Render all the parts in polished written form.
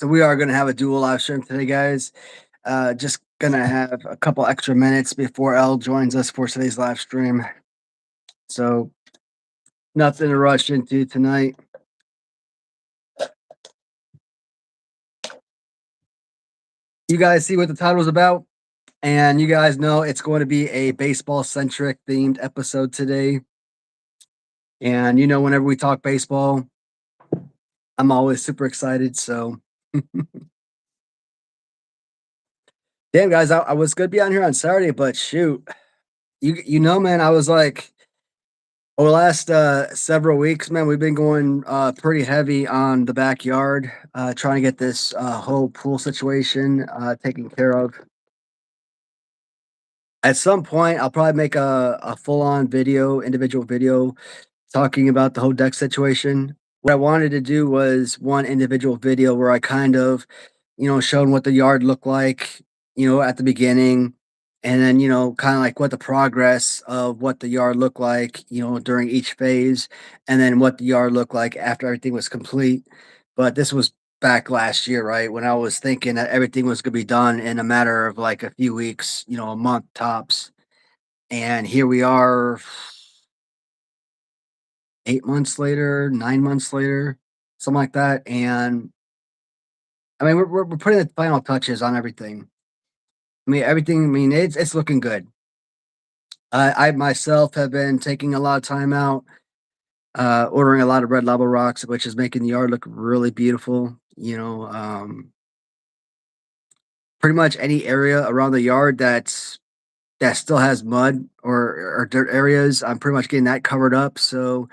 So we are going to have a dual live stream today, guys. Just going to have a couple extra minutes before L joins us for today's live stream. So nothing to rush into tonight. You guys see what the title's about? And you guys know it's going to be a baseball-centric themed episode today. And you know, whenever we talk baseball, I'm always super excited. So damn, guys, I was going to be on here on Saturday, but shoot, you know, man, I was like, over the last several weeks, man, we've been going pretty heavy on the backyard, trying to get this whole pool situation taken care of. At some point, I'll probably make a full-on video, individual video, talking about the whole deck situation. What I wanted to do was one individual video where I kind of, showed what the yard looked like, at the beginning, and then, kind of like what the progress of what the yard looked like, during each phase, and then what the yard looked like after everything was complete. But this was back last year, right? When I was thinking that everything was going to be done in a matter of like a few weeks, a month tops. And here we are 8 months later, 9 months later, something like that. And I mean, we're putting the final touches on everything. I mean, everything. I mean, it's looking good. I myself have been taking a lot of time out, ordering a lot of red level rocks, which is making the yard look really beautiful. Pretty much any area around the yard that still has mud or dirt areas, I'm pretty much getting that covered up. So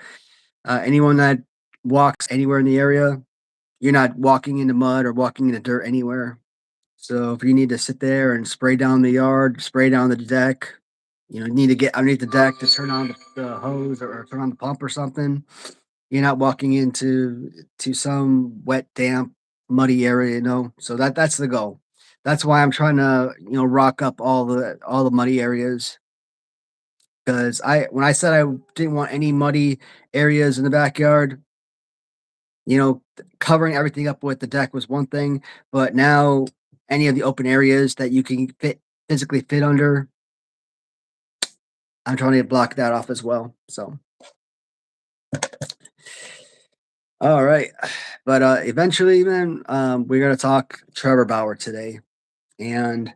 anyone that walks anywhere in the area, you're not walking into mud or walking into dirt anywhere. So if you need to sit there and spray down the yard, spray down the deck, need to get underneath the deck to turn on the hose or turn on the pump or something. You're not walking into some wet, damp, muddy area, So that's the goal. That's why I'm trying to, rock up all the muddy areas. Because when I said I didn't want any muddy areas in the backyard, covering everything up with the deck was one thing, but now any of the open areas that you can physically fit under, I'm trying to block that off as well. So, all right, but eventually, man, we're gonna talk Trevor Bauer today, and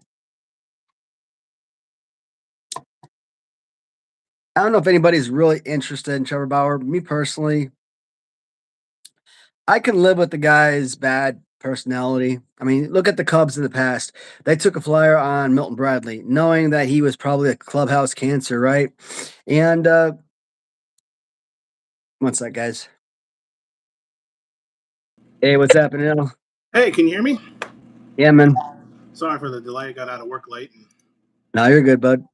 I don't know if anybody's really interested in Trevor Bauer. Me personally, I can live with the guy's bad personality. I mean, look at the Cubs in the past. They took a flyer on Milton Bradley, knowing that he was probably a clubhouse cancer, right? And what's that, guys? Hey, what's happening now? Hey, can you hear me? Yeah, man. Sorry for the delay. I got out of work late. No, you're good, bud.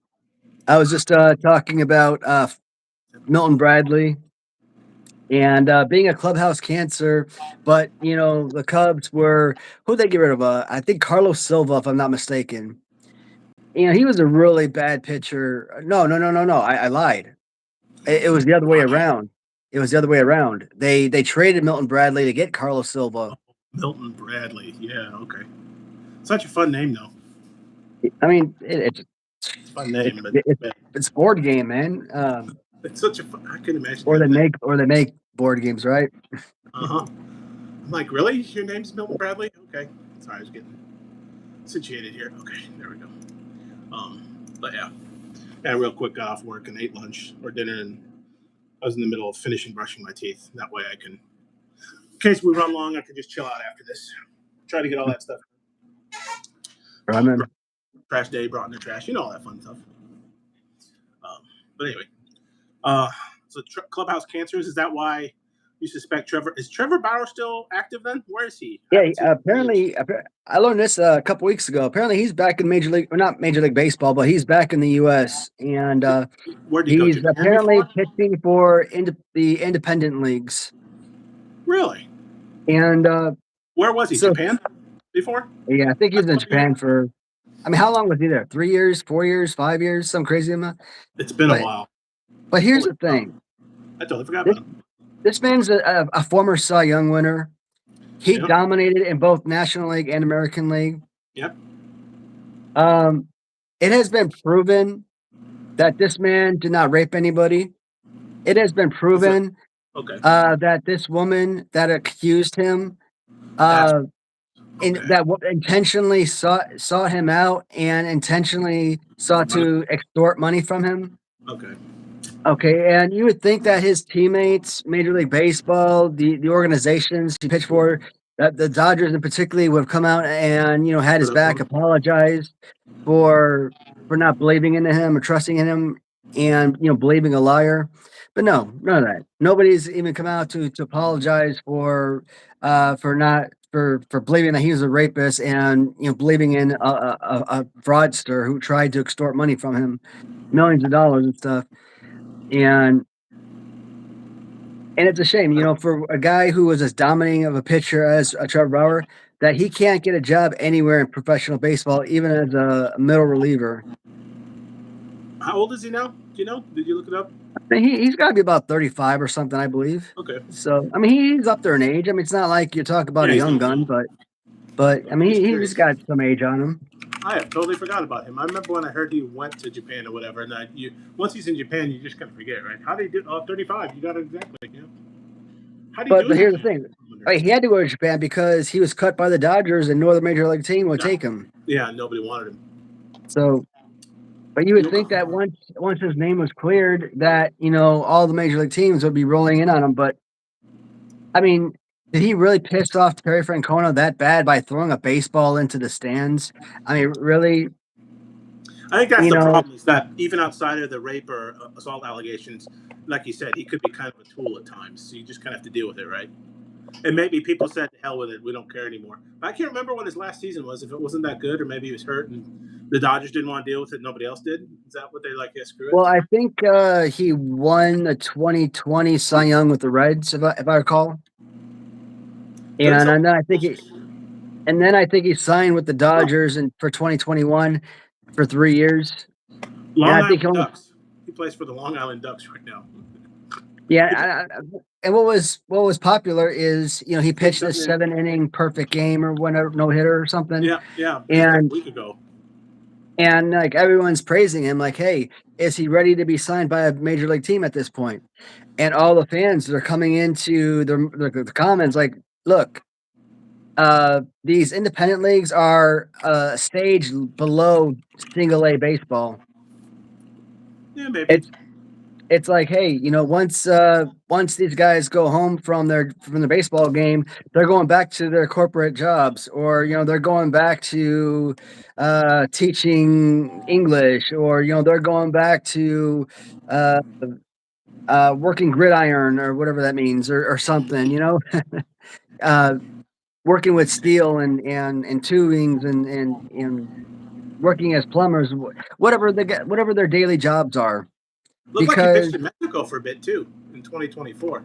I was just talking about Milton Bradley and being a clubhouse cancer, but the Cubs were who they get rid of? I think Carlos Silva, if I'm not mistaken. He was a really bad pitcher. No. I lied. It was the other way around. It was the other way around. They traded Milton Bradley to get Carlos Silva. Milton Bradley. Yeah, okay. Such a fun name, though. I mean, it's a fun name, it's board game, man. It's such a fun. I can imagine. Or they make board games, right? I'm like, really? Your name's Milton Bradley? Okay. Sorry, I was getting situated here. Okay, there we go. But yeah, real quick, got off work and ate lunch or dinner, and I was in the middle of finishing brushing my teeth. That way, I can, in case we run long, I can just chill out after this. Try to get all that stuff. Trash day, brought in the trash, all that fun stuff. But anyway, so clubhouse cancers, is that why you suspect Trevor? Is Trevor Bauer still active then? Where is he? Yeah, apparently, I learned this a couple weeks ago. Apparently, he's back in Major League, or not Major League Baseball, but he's back in the U.S. And where did he he's go? apparently pitching for the independent leagues. Really? And where was he? Japan before? Yeah, I think he was in Japan for. I mean, how long was he there? 3 years, 4 years, 5 years, some crazy amount. It's been a while. But here's the thing. I totally forgot about him. This man's a former Cy Young winner. He Yep. dominated in both National League and American League. Yep. Um, it has been proven that this man did not rape anybody. It has been So, proven okay. that this woman that accused him, That's uh, okay. intentionally sought him out and intentionally sought Money. to extort money from him. Okay. Okay, and you would think that his teammates, Major League Baseball, the organizations he pitched for, that the Dodgers in particular would have come out and had his Put up back, one. apologized for not believing in him or trusting in him, and believing a liar. But no, none of that. Nobody's even come out to apologize for not for believing that he was a rapist and believing in a fraudster who tried to extort money from him, millions of dollars and stuff. And it's a shame, for a guy who was as dominating of a pitcher as Trevor Bauer, that he can't get a job anywhere in professional baseball, even as a middle reliever. How old is he now? Do you know? Did you look it up? I mean, he's got to be about 35 or something, I believe. Okay. So, I mean, he's up there in age. I mean, it's not like you talk about Yeah, a he's young not gun, young. but I mean, Just he's curious. got some age on him. I have totally forgot about him. I remember when I heard he went to Japan or whatever, and that you once he's in Japan, you just kind of forget, right? How did he do? Oh, 35. You got it exactly. Yeah. How do you do But in here's the Japan? thing: I wonder. right, he had to go to Japan because he was cut by the Dodgers, and no other major league team would Yeah. take him. Yeah. Nobody wanted him. So, but you would think that Yokohama. once his name was cleared, that all the major league teams would be rolling in on him. But I mean, did he really piss off Terry Francona that bad by throwing a baseball into the stands? I mean, really, I think that's you the know, problem is that even outside of the rape or assault allegations, like you said, he could be kind of a tool at times. So you just kind of have to deal with it, right? And maybe people said, "To hell with it, we don't care anymore." But I can't remember what his last season was. If it wasn't that good, or maybe he was hurt and the Dodgers didn't want to deal with it, nobody else did. Is that what they like? Yeah, screw it. well, I think he won the 2020 Cy Young with the Reds, if I recall. Good And, so. and then I think he signed with the Dodgers and for 2021 for 3 years. And Long I think Island he only, Ducks. He plays for the Long Island Ducks right now. yeah. And what was popular is he Big pitched this seven. 7 inning perfect game or whatever, no hitter or something. Yeah, yeah. Just a And week ago. like everyone's praising him, like, hey, is he ready to be signed by a major league team at this point? And all the fans are coming into the comments like, look, these independent leagues are a stage below single A baseball. Yeah, maybe. It's like, hey, once these guys go home from the baseball game, they're going back to their corporate jobs, or they're going back to teaching English, or they're going back to uh, working gridiron or whatever that means, or something, uh, working with steel and tubings and working as plumbers, whatever their daily jobs are, Looked like he because pitched in Mexico for a bit too in 2024.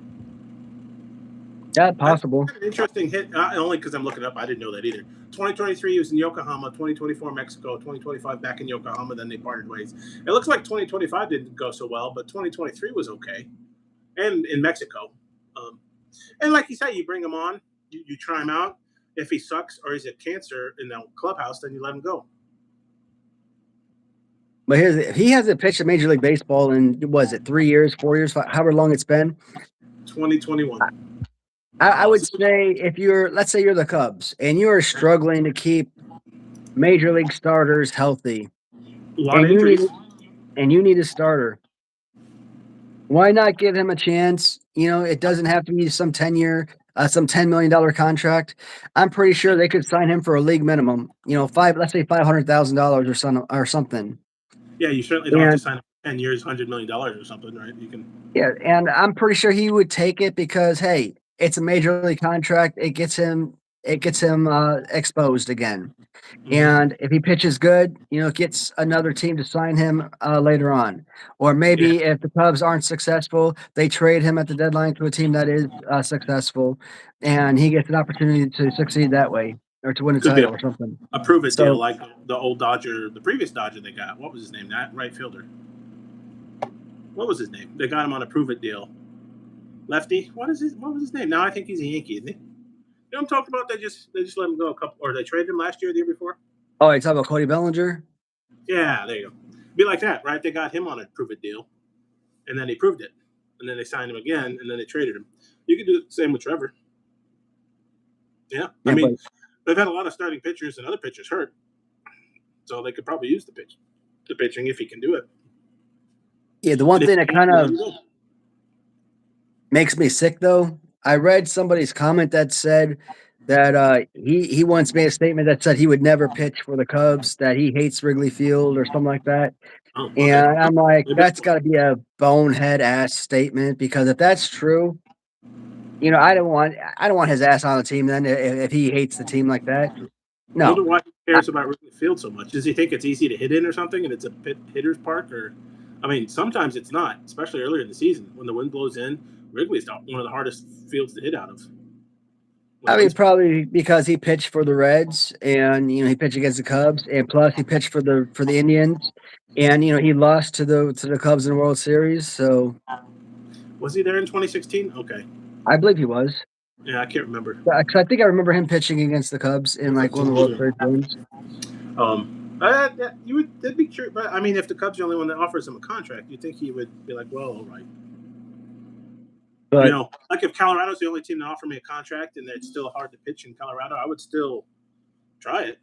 that's I possible. had an interesting hit, only because I'm looking up. I didn't know that either. 2023, he was in Yokohama. 2024, Mexico. 2025, back in Yokohama. Then they parted ways. It looks like 2025 didn't go so well, but 2023 was okay. And in Mexico. Um, and like you say, you bring him on, you try him out. If he sucks or he's a cancer in the clubhouse, then you let him go. But he hasn't pitched a Major League Baseball in, was it 3 years, 4 years, however long it's been. 2021. I would say if let's say you're the Cubs and you are struggling to keep Major League starters healthy, A lot of and injuries. you need a starter, why not give him a chance? It doesn't have to be some 10 million dollar contract. I'm pretty sure they could sign him for a league minimum. Let's say $500,000 or something. Yeah, you certainly don't have to And sign up for 10 years, $100 million or something, right? You can. yeah, and I'm pretty sure he would take it because, hey, it's a major league contract. It gets him exposed again. Mm-hmm. And if he pitches good, it gets another team to sign him later on. Or Yeah, maybe if the Cubs aren't successful, they trade him at the deadline to a team that is successful, and he gets an opportunity to succeed that way or to win a could be title or something. a prove it deal So like the old Dodger, the previous Dodger they got. What was his name? That right fielder. What was his name? They got him on a prove it deal. Lefty. What was his name? Now I think he's a Yankee, isn't he? You know what I'm talking about? They just let him go a couple, or they traded him last year, the year before. Oh, you talking about Cody Bellinger? Yeah, there you go. Be like that, right? They got him on a prove it deal, and then he proved it, and then they signed him again, and then they traded him. You could do the same with Trevor. Yeah, I Yeah, but mean, they've had a lot of starting pitchers and other pitchers hurt, so they could probably use the pitching if he can do it. yeah, the one And if thing he that can't, kind then let of him go. makes me sick though, I read somebody's comment that said that he once made a statement that said he would never pitch for the Cubs, that he hates Wrigley Field or something like that. Oh, okay. And I'm like, Maybe. that's got to be a bonehead ass statement because if that's true, I don't want his ass on the team. Then if he hates the team like that, I no. wonder why he I, cares about Wrigley Field so much. Does he think it's easy to hit in or something, and it's a hitter's park? Or, I mean, sometimes it's not, especially earlier in the season when the wind blows in. Wrigley's one of the hardest fields to hit out of when I the mean, wind's blowing. probably because he pitched for the Reds, and he pitched against the Cubs, and plus he pitched for the Indians, and he lost to the Cubs in the World Series. So Was he there in 2016? Okay, I believe he was. yeah, I can't remember. 'Cause I think I remember him pitching against the Cubs in like one of the World Series games. You would that'd be true, but I mean, if the Cubs are the only one that offers him a contract, you think he would be like, well, all right. But Like if Colorado's the only team to offer me a contract and it's still hard to pitch in Colorado, I would still try it.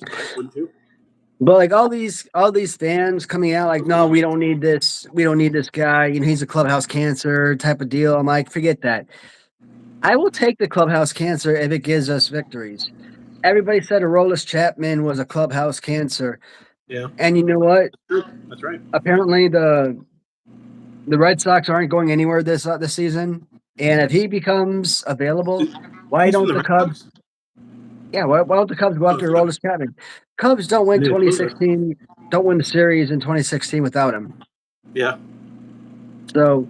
Right? Wouldn't you? like all these fans coming out like, no, we don't need this guy. He's a clubhouse cancer type of deal. I'm like, forget that. I will take the clubhouse cancer if it gives us victories. Everybody said Aroldis Chapman was a clubhouse cancer. Yeah, And you know what? that's true. That's right. Apparently the Red Sox aren't going anywhere this season. And if he becomes available, why He's from don't the the Red Cubs? Sox. Yeah, why don't the Cubs go Oh, after good. Aroldis Chapman? Cubs don't They win need a closer. 2016, don't win the series in 2016 without him. Yeah, So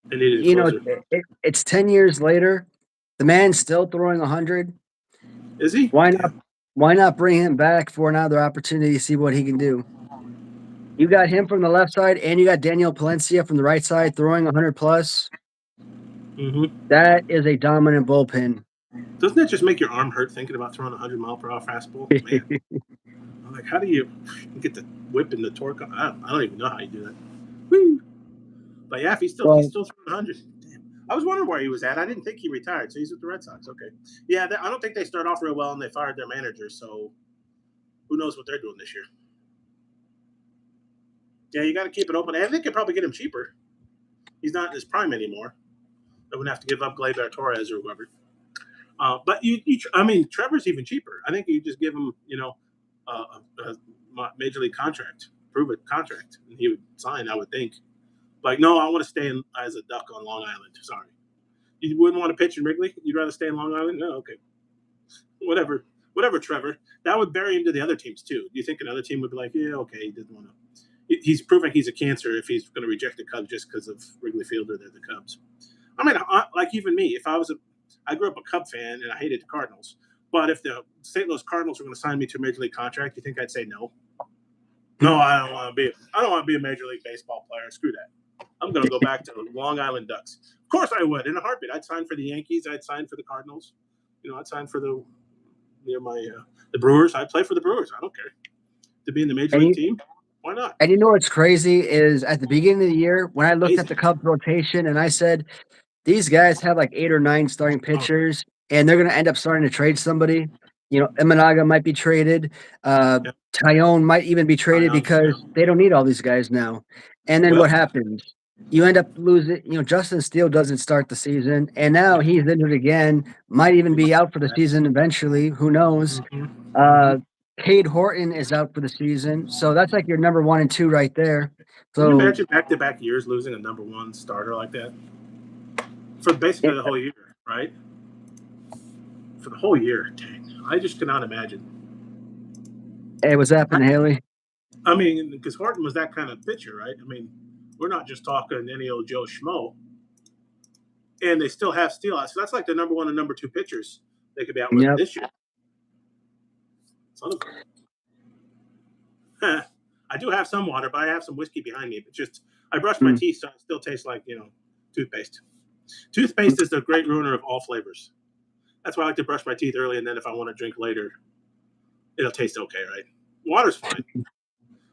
they needed a closer. it's 10 years later. The man's still throwing 100. Is he? Why not? Damn. Why not bring him back for another opportunity to see what he can do? You got him from the left side, and you got Daniel Palencia from the right side throwing 100 plus. Mm-hmm. That is a dominant bullpen. Doesn't that just make your arm hurt thinking about throwing a 100-mile-per-hour fastball? Man, I'm like, how do you get the whip and the torque? I don't even know how you do that. Woo. But yeah, if he's Well, still throwing 100. Damn. I was wondering where he was at. I didn't think he retired, so he's with the Red Sox. Okay. Yeah, I don't think they start off real well, and they fired their manager. So who knows what they're doing this year? Yeah, you got to keep it open. I think they could probably get him cheaper. He's not in his prime anymore. They wouldn't have to give up Gleyber Torres or whoever. But I mean, Trevor's even cheaper. I think you just give him, a major league contract, prove it contract, and he would sign. I would think. Like, no, I want to stay as a Duck on Long Island. Sorry, you wouldn't want to pitch in Wrigley. You'd rather stay in Long Island. No, okay, whatever, Trevor. That would bury him to the other teams too. Do you think another team would be like, yeah, okay, he doesn't want to. He's proving he's a cancer if he's going to reject the Cubs just because of Wrigley Field or they're the Cubs. I mean, like even me, if I grew up a Cub fan and I hated the Cardinals, but if the St. Louis Cardinals were going to sign me to a major league contract, you think I'd say no? No, I don't want to be a major league baseball player. Screw that. I'm going to go back to the Long Island Ducks. Of course, I would in a heartbeat. I'd sign for the Yankees. I'd sign for the Cardinals. I'd sign for the Brewers. I'd play for the Brewers. I don't care to be in the major and league you team. Why not? and you know what's crazy is at the beginning of the year when I looked at Amazing. the Cubs rotation and I said these guys have like 8 or 9 starting Oh, pitchers, and they're going to end up starting to trade somebody. Imanaga might be traded. yeah. Tyone might even be traded Yeah. because they don't need all these guys now. And then Well, what happens? You end up losing. Justin Steele doesn't start the season, and now he's injured again. Might even be out for the season eventually. Who knows? mm-hmm. Mm-hmm. Uh, Cade Horton is out for the season, so that's like your number 1 and 2 right there. Can you So imagine back-to-back years losing a number one starter like that for basically it, the whole year, right? For the whole year, dang, I just cannot imagine. it was happening, Haley. I mean, because Horton was that kind of pitcher, right? I mean, we're not just talking any old Joe Schmo, and they still have Steele. So that's like the number one and number two pitchers they could be out with Yep. this year. Son of a. I do have some water, but I have some whiskey behind me. But just I brushed my teeth, so it still tastes like toothpaste. Toothpaste is the great ruiner of all flavors. That's why I like to brush my teeth early, and then if I want to drink later, it'll taste okay, right? Water's fine,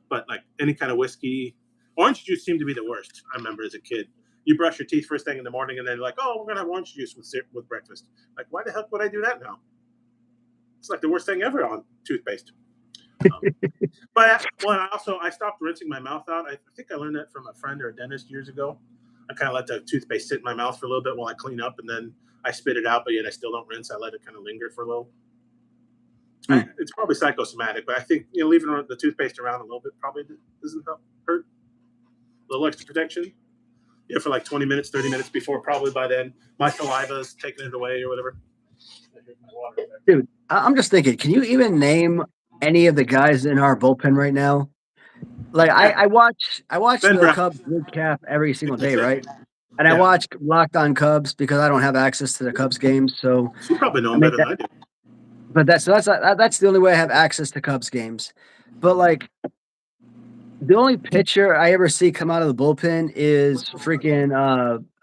but like any kind of whiskey, orange juice seemed to be the worst. I remember as a kid, you brush your teeth first thing in the morning, and then like, oh, we're gonna have orange juice with breakfast. Like, why the heck would I do that now? It's like the worst thing ever on toothpaste. But well, I stopped rinsing my mouth out. I think I learned that from a friend or a dentist years ago. I kind of let the toothpaste sit in my mouth for a little bit while I clean up, and then I spit it out. But yet I still don't rinse. I let it kind of linger for a little. Mm. It's probably psychosomatic, but I think leaving the toothpaste around a little bit probably doesn't hurt. A little extra protection. Yeah, for like 20 minutes, 30 minutes before. Probably by then, my saliva's taking it away or whatever. Dude, I'm just thinking, can you even name any of the guys in our bullpen right now? Like Yeah, I watch Ben the Brown. Cubs recap every single That's day, it. right? And I Yeah, watch Locked On Cubs because I don't have access to the Cubs games. So you probably know I him mean better than I do. but that's the only way I have access to Cubs games. But like the only pitcher I ever see come out of the bullpen is freaking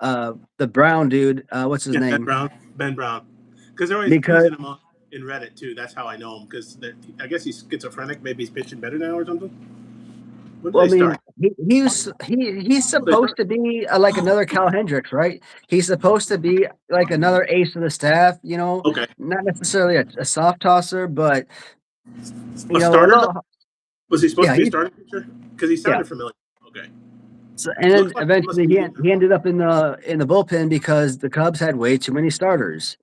the Brown dude. What's his Yeah, Ben name? Brown. Ben Brown. Because they're always Because accusing him in Reddit too. That's how I know him. Because I guess he's schizophrenic. Maybe he's pitching better now or something. When did well, I they mean, start? he's When did they supposed start? to be like another Cal Hendricks, right? He's supposed to be like another ace of the staff, Okay, not necessarily a soft tosser, but a a starter though. little, Was he supposed yeah, to be a starting pitcher? Because he yeah. sounded familiar. Okay, So, and then looks like he must eventually be getting he hurt. ended up in the bullpen because the Cubs had way too many starters.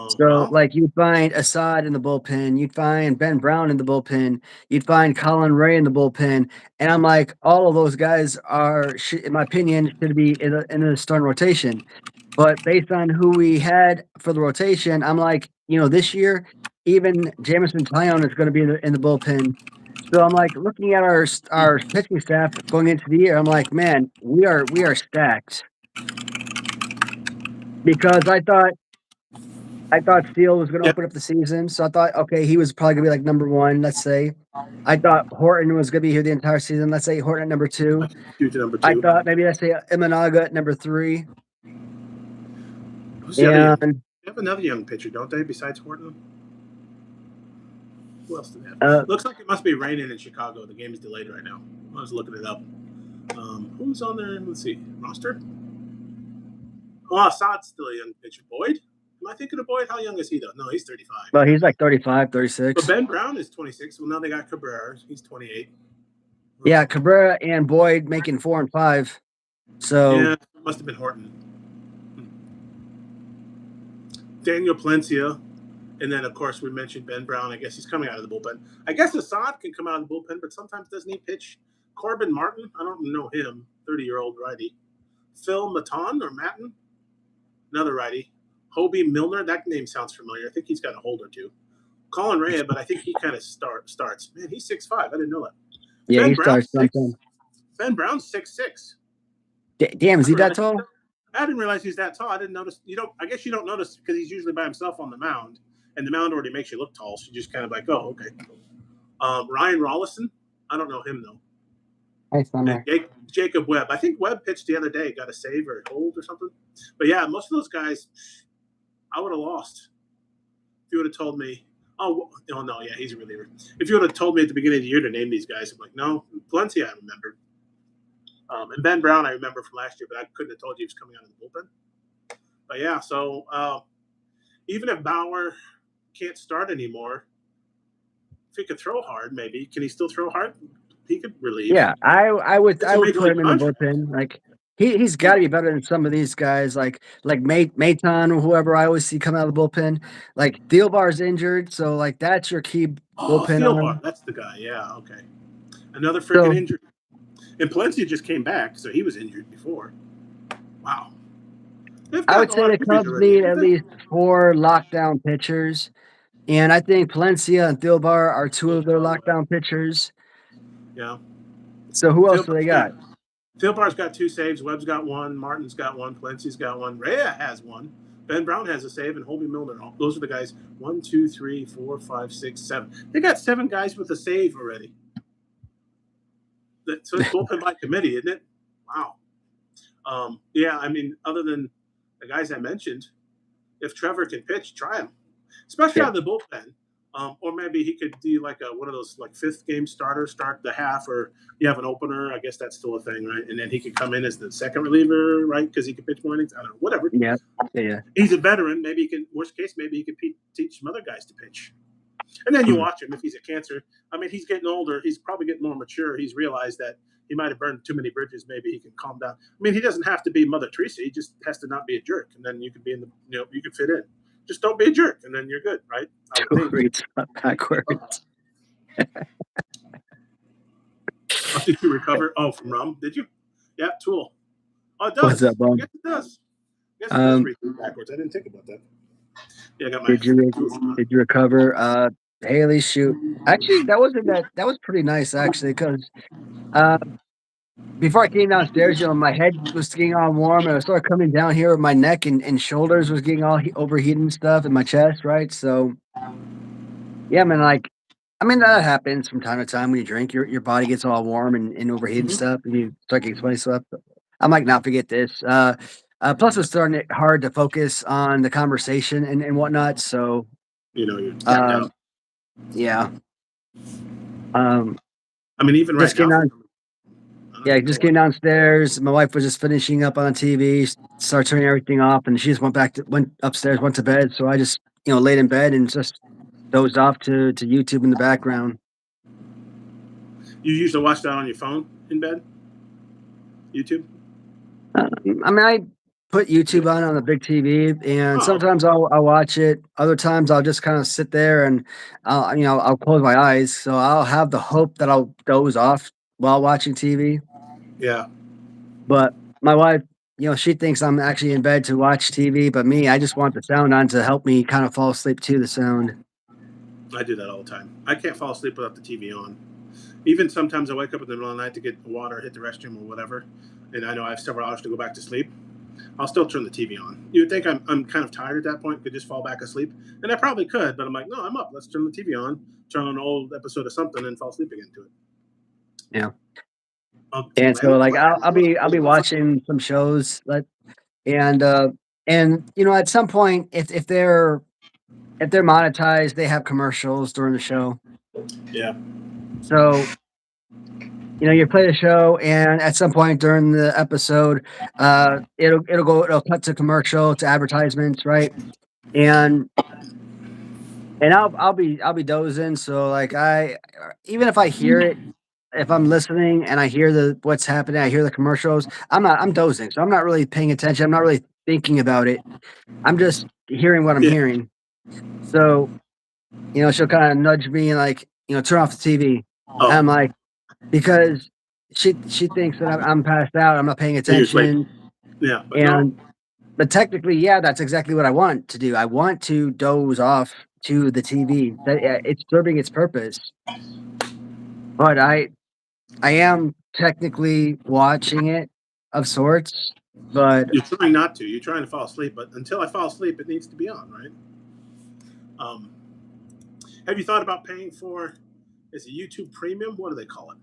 So, Well, like, you'd find Assad in the bullpen, you'd find Ben Brown in the bullpen, you'd find Colin Ray in the bullpen, and I'm like, all of those guys in my opinion, should be in the starting rotation. But based on who we had for the rotation, I'm like, this year, even Jamison Tyone is going to be in the bullpen. So I'm like, looking at our pitching staff going into the year, I'm like, man, we are stacked because I thought Steele was going to yep. open up the season, so I thought, okay, he was probably going to be like number one, let's say. I thought Horton was going to be here the entire season. Let's say Horton at number two. Due to number I two. thought maybe let's say Imanaga at number three. Who's the other young? And They have another young pitcher, don't they? Besides Horton. Who else do they have? uh, Looks like it must be raining in Chicago. The game is delayed right now. I was looking it up. Who's on there? Let's see. Roster? Oh, Assad's still a young pitcher. Boyd? Am I thinking of Boyd? How young is he, though? No, he's 35. well, he's like 35, But 36. Ben Brown is 26. Well, now they got Cabrera. He's 28. Yeah, Cabrera and Boyd making 4 and 5. So Yeah, must have been Horton. Daniel Palencia. And then, of course, we mentioned Ben Brown. I guess he's coming out of the bullpen. I guess Assad can come out of the bullpen, but sometimes doesn't he pitch? Corbin Martin? I don't know him. 30-year-old righty. Phil Maton or Matten? Another righty. Hobie Milner? That name sounds familiar. I think he's got a hold or two. Colin Ray, but I think he kind of starts. Man, he's 6'5". I didn't know that. yeah, Ben he Brown's starts six. something. Ben Brown's 6'6". Damn, is I he didn't that realize, tall? I didn't realize he's that tall. I didn't notice. I guess you don't notice because he's usually by himself on the mound, and the mound already makes you look tall. So you just kind of like, oh, okay. Ryan Rollison, I don't know him though. Nice And summer. Jacob Webb. I think Webb pitched the other day, got a save or a hold or something. But yeah, most of those guys, I would have lost if you would have told me. Oh no, yeah, he's a reliever. If you would have told me at the beginning of the year to name these guys, I'm like, no, plenty I remember. And Ben Brown, I remember from last year, but I couldn't have told you he was coming out of the bullpen. But yeah, so even if Bauer can't start anymore, if he could throw hard, maybe can he still throw hard? He could relieve. Yeah, I It's a would major put league him in the contract. bullpen. Like he's got to be better than some of these guys, like Maton or whoever I always see come out of the bullpen. Like Thielbar's injured, so like that's your key Oh, bullpen Thielbar, arm. that's the guy. Yeah, okay. Another freaking So injury. And Palencia just came back, so he was injured before. Wow. They've I gotten would a say lot the of injuries Cubs already, need haven't at they? least 4 lockdown pitchers, and I think Palencia and Thielbar are 2 of their lockdown pitchers. Yeah. So who else do they Thielbar's got got? Thielbar's got 2 saves. Webb's got 1. Martin's got 1. Palencia's got 1. Rhea has 1. Ben Brown has a save, and Hobie Milner. Those are the guys. 1, 2, 3, 4, 5, 6, 7. They got 7 guys with a save already. So it's bullpen by committee, isn't it? Wow. Yeah, I mean, other than the guys I mentioned, if Trevor can pitch, try him, especially Yeah. out of the bullpen. Or maybe he could do like one of those like fifth game starters, start the half, or you have an opener. I guess that's still a thing, right? And then he could come in as the second reliever, right? Because he can pitch more innings. I don't know, whatever. Yeah. Yeah. He's a veteran. Maybe he can. Worst case, maybe he could teach some other guys to pitch. And then you Mm. watch him if he's a cancer. I mean, he's getting older. He's probably getting more mature. He's realized that he might have burned too many bridges. Maybe he can calm down. I mean, he doesn't have to be Mother Teresa. He just has to not be a jerk, and then you could be in the you could fit in. Just don't be a jerk, and then you're good, right? I would Two think. reads backwards. Oh, did you recover? Oh, from rum? Did you? Yeah, Tool. Oh, it What's does. up, I Bum? guess it does. I guess it does Um, read backwards. I didn't think about that. Yeah, I got my. did you did you recover? Haley, shoot. Actually, that was pretty nice actually, because uh, before I came downstairs, my head was getting all warm, and I started coming down here with my neck and shoulders was getting all overheated and stuff, in my chest, right? So yeah, man, like, I mean, that happens from time to time when you drink. Your body gets all warm and overheated and Mhm. stuff, and you start getting sweaty stuff. I'm like, not forget this. Plus, it's starting it hard to focus on the conversation and whatnot. So, You're tapped um, out. yeah, um, I mean, even right just getting now, for on. some I don't Yeah, even know just why. getting downstairs. My wife was just finishing up on TV, started turning everything off, and she just went upstairs, went to bed. So I just laid in bed and just dozed off to YouTube in the background. You usually watch that on your phone in bed, YouTube. I mean, I put YouTube on the big TV, and Oh, okay. sometimes I'll watch it. Other times I'll just kind of sit there and I'll close my eyes. So I'll have the hope that I'll doze off while watching TV. Yeah, But my wife, she thinks I'm actually in bed to watch TV, but me, I just want the sound on to help me kind of fall asleep to the sound. I do that all the time. I can't fall asleep without the TV on. Even sometimes I wake up in the middle of the night to get water, hit the restroom, or whatever, and I know I have several hours to go back to sleep. I'll still turn the TV on. You would think I'm kind of tired at that point, could just fall back asleep, and I probably could, but I'm like, no, I'm up. Let's turn the TV on, turn on an old episode of something, and fall asleep again to it. Yeah. Do And you so have like like I'll be watching some shows like and at some point if they're monetized, they have commercials during the show. Yeah, So, you play the show, and at some point during the episode, it'll cut to commercial, to advertisements, right? And I'll be dozing, so, like, even if I hear it, if I'm listening and I hear what's happening, I hear the commercials, I'm dozing, so I'm not really paying attention, I'm not really thinking about it. I'm just hearing what I'm yeah. hearing. So, she'll kinda nudge me and, like, "Turn off the TV." And Oh, I'm like, because she thinks that I'm passed out, I'm not paying you're asleep. attention, Yeah, but no. and but technically, yeah, that's exactly what I want to do. I want to doze off to the TV. That it's serving its purpose, but I am technically watching it of sorts, but You're trying not to. You're trying to fall asleep, but until I fall asleep, it needs to be on, right? Um, have you thought about paying for? Is it YouTube Premium? What do they call it?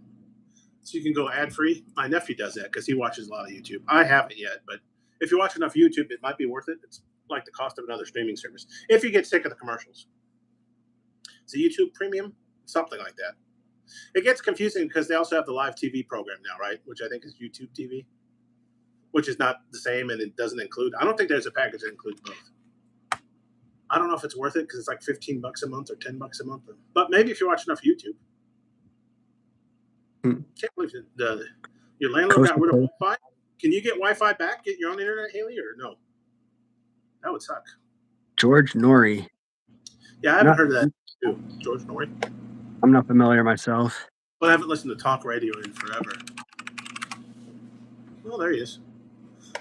So you can go ad free. My nephew does that because he watches a lot of YouTube. I haven't yet, but if you watch enough YouTube, it might be worth it. It's like the cost of another streaming service. If you get sick of the commercials, it's a YouTube Premium, something like that. It gets confusing because they also have the live TV program now, right? Which I think is YouTube TV, which is not the same and it doesn't include. I don't think there's a package that includes both. I don't know if it's worth it because it's like $15 a month or $10 a month. But maybe if you watch enough YouTube, hmm, can't believe your landlord coast got to rid of coast. Wi-Fi. Can you get Wi-Fi back? Get your own internet, Haley, or no? That would suck. George Norrie. Yeah, I haven't Not heard of that too, George Norrie. I'm not familiar myself. But I haven't listened to talk radio in forever. Oh, there he is.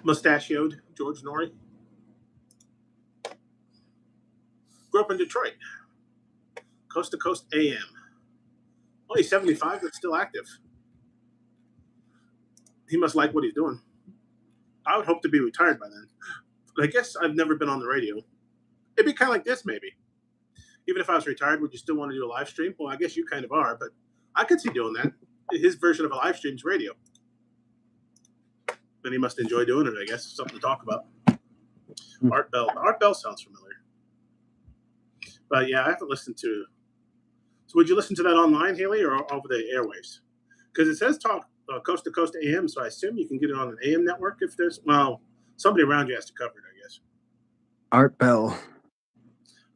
Mustachioed George Norrie. Grew up in Detroit. Coast to Coast AM. Only 75, but still active. He must like what he's doing. I would hope to be retired by then. But I guess I've never been on the radio. It'd be kind of like this, maybe. Even if I was retired, would you still want to do a live stream? Well, I guess you kind of are, but I could see doing that. His version of a live stream is radio. Then he must enjoy doing it, I guess. Something to talk about. Mm. Art Bell. Art Bell sounds familiar. But yeah, I haven't listened to. So would you listen to that online, Haley, or over the airwaves? Because it says talk coast to coast AM, so I assume you can get it on an AM network if there's somebody around you has to cover it, I guess. Art Bell.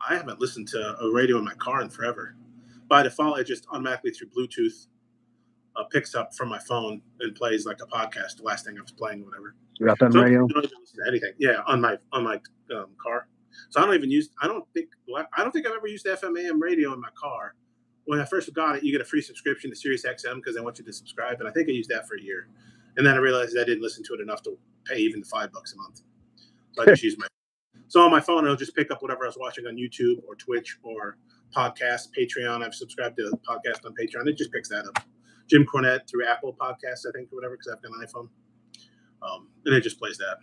I haven't listened to a radio in my car in forever. By default, it just automatically through Bluetooth picks up from my phone and plays like a podcast. The last thing I was playing, whatever. Your FM So I radio. don't even listen to anything. Yeah, on my car. So I don't even use. I don't think I've ever used FM AM radio in my car. When I first got it, you get a free subscription to Sirius XM because they want you to subscribe, and I think I used that for a year. And then I realized I didn't listen to it enough to pay even $5 a month. So I just use my. So on my phone, it'll just pick up whatever I was watching on YouTube or Twitch or podcast, Patreon. I've subscribed to a podcast on Patreon. It just picks that up. Jim Cornette through Apple Podcasts, I think, or whatever, because I've got an iPhone. And it just plays that.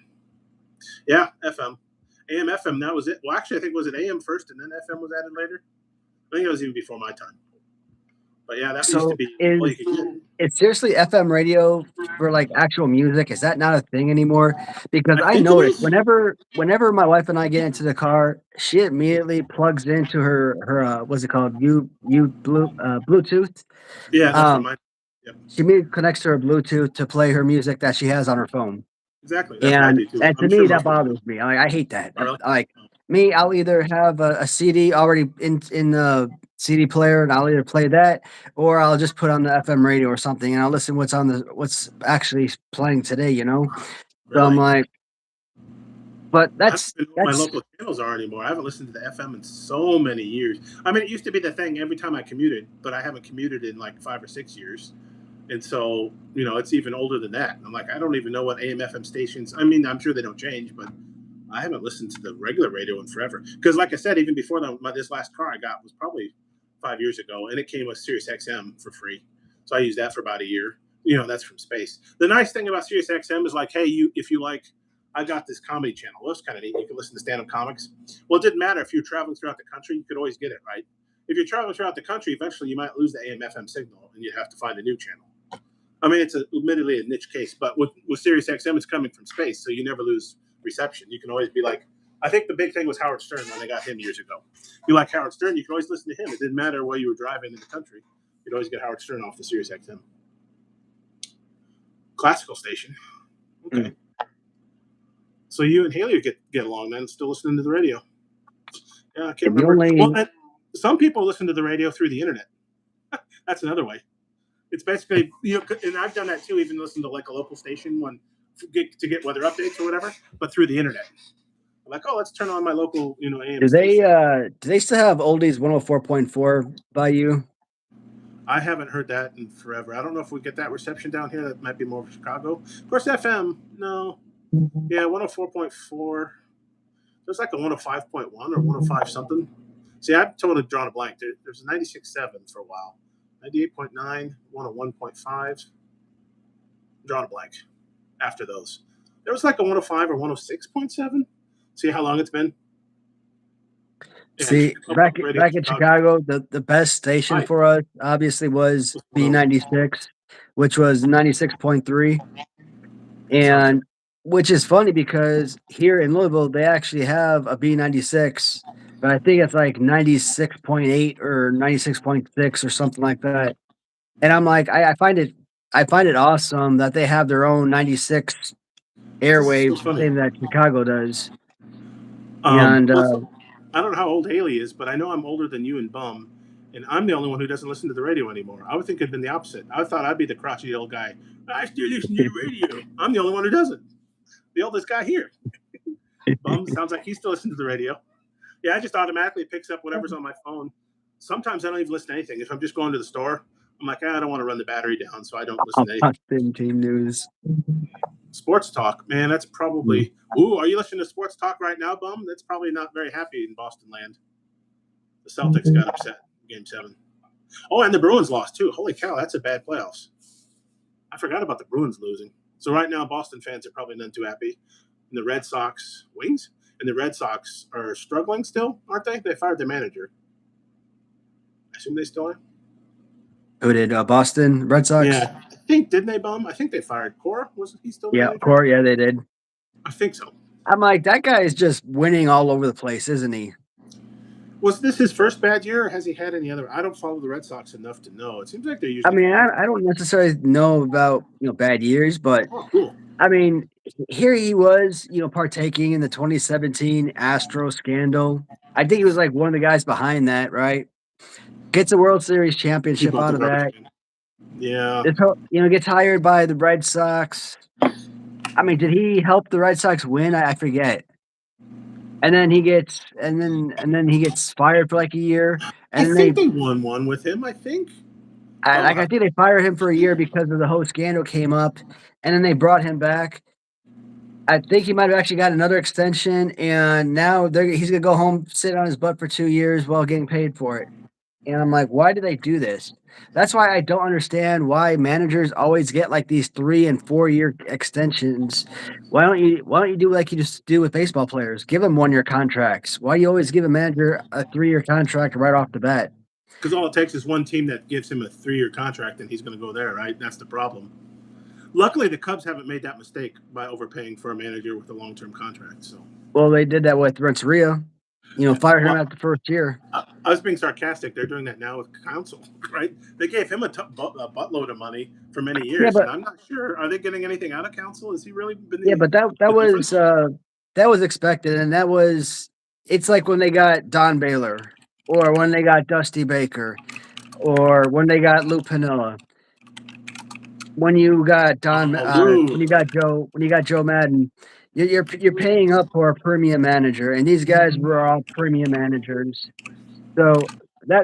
Yeah, FM. AM, FM, that was it. Well, actually, I think was it AM first and then FM was added later? I think it was even before my time. But yeah, that used to So be all you could get. it's seriously FM radio for like actual music. Is that not a thing anymore? Because I I think it noticed is. whenever my wife and I get into the car, she immediately plugs into her what's it called? Bluetooth. Yeah, that's what Um, mine. Yep, she immediately connects to her Bluetooth to play her music that she has on her phone. exactly. That's what I And do too. and to I'm sure me, that most people do. bothers me. I hate that. Oh, really? Like me, I'll either have a CD already in the CD player, and I'll either play that, or I'll just put on the FM radio or something, and I'll listen what's actually playing today. So I'm Really? like, but I don't that's even know what my that's local channels are anymore. I haven't listened to the FM in so many years. I mean, it used to be the thing every time I commuted, but I haven't commuted in like 5 or 6 years. And so, it's even older than that. I'm like, I don't even know what AM, FM stations. I mean, I'm sure they don't change, but I haven't listened to the regular radio in forever. Because, like I said, even before this last car I got was probably 5 years ago, and it came with Sirius XM for free. So I used that for about a year. That's from space. The nice thing about Sirius XM is like, hey, if you like, I got this comedy channel. Well, it's kind of neat. You can listen to stand-up comics. Well, it didn't matter if you're traveling throughout the country; you could always get it, right? If you're traveling throughout the country, eventually you might lose the AM FM signal, and you'd have to find a new channel. I mean, it's admittedly a niche case, but with Sirius XM, it's coming from space, so you never lose reception. You can always be like, I think the big thing was Howard Stern when they got him years ago. You like Howard Stern, you can always listen to him. It didn't matter where you were driving in the country. You'd always get Howard Stern off the Sirius XM. Classical station. Okay. So you and Haley get along then, still listening to the radio. Yeah, I can't the remember. only. Well, some people listen to the radio through the internet. That's another way. It's basically, and I've done that too, even listen to like a local station to get weather updates or whatever, but through the internet. I'm like, oh, let's turn on my local, AM station. Do they still have oldies 104.4 by you? I haven't heard that in forever. I don't know if we get that reception down here. That might be more of Chicago. Of course, FM, no. Yeah, 104.4. There's like a 105.1 or 105 something. See, I've totally drawn a blank. There's a 96.7 for a while. 98.9, 101.5. Drawn a blank after those. There was like a 105 or 106.7. See how long it's been? Yeah, See, back radio back in Chicago, the best station Right. for us obviously was B96, which was 96.3. And which is funny because here in Louisville, they actually have a B96, but I think it's like 96.8 or 96.6 or something like that. And I'm like, I find it awesome that they have their own 96 This is so airwaves, the funny. same that Chicago does. And I don't know how old Haley is, but I know I'm older than you and Bum, and I'm the only one who doesn't listen to the radio anymore. I would think it'd been the opposite. I thought I'd be the crotchety old guy. I still listen to the radio. I'm the only one who doesn't. The oldest guy here. Bum sounds like he still listens to the radio. Yeah, I just automatically picks up whatever's on my phone. Sometimes I don't even listen to anything. If I'm just going to the store, I'm like, I don't want to run the battery down, so I don't listen to anything. Boston team news. Sports talk, man, that's probably. Ooh, are you listening to sports talk right now, Bum? That's probably not very happy in Boston land. The Celtics got upset in Game 7. Oh, and the Bruins lost too. Holy cow, that's a bad playoffs. I forgot about the Bruins losing. So right now, Boston fans are probably none too happy. And the Red Sox Wings and the Red Sox are struggling still, aren't they? They fired their manager. I assume they still are. Who did Boston Red Sox? Yeah, I think didn't they, Bum? I think they fired Cora. Wasn't he still the Yeah, manager? Corey. Yeah, they did. I think so. I'm like, that guy is just winning all over the place, isn't he? Was this his first bad year, or has he had any other? I don't follow the Red Sox enough to know. It seems like they're I usually mean, fine. I don't necessarily know about bad years, but Oh, cool. I mean, here he was, partaking in the 2017 Astro scandal. I think he was like one of the guys behind that, right? Gets a World Series He championship bought out the of garbage that. can. Yeah. Gets hired by the Red Sox. I mean, did he help the Red Sox win? I forget. And then he gets fired for like a year, I and then think they won one with him. I think. Oh, I think they fired him for a year because of the whole scandal came up, and then they brought him back. I think he might have actually got another extension, and now he's gonna go home, sit on his butt for 2 years while getting paid for it. And I'm like, why do they do this? That's why I don't understand why managers always get like these 3 and 4 year extensions. Why don't you do like you just do with baseball players? Give them 1 year contracts. Why do you always give a manager a 3 year contract right off the bat? because all it takes is one team that gives him a 3-year contract, and he's going to go there, right? That's the problem. Luckily, the Cubs haven't made that mistake by overpaying for a manager with a long-term contract. So, Well, they did that with Renteria. yeah. Fired him Well, after the first year. I was being sarcastic. They're doing that now with Council, right? They gave him a buttload of money for many Yeah, years, and but I'm not sure. Are they getting anything out of Council? Has he really been yeah, but the difference? that was expected, and that was it's like when they got Don Baylor, or when they got Dusty Baker, or when they got Lou Piniella. When you got Oh, Lou. When you got Joe Madden, you're paying up for a premium manager, and these guys were all premium managers, so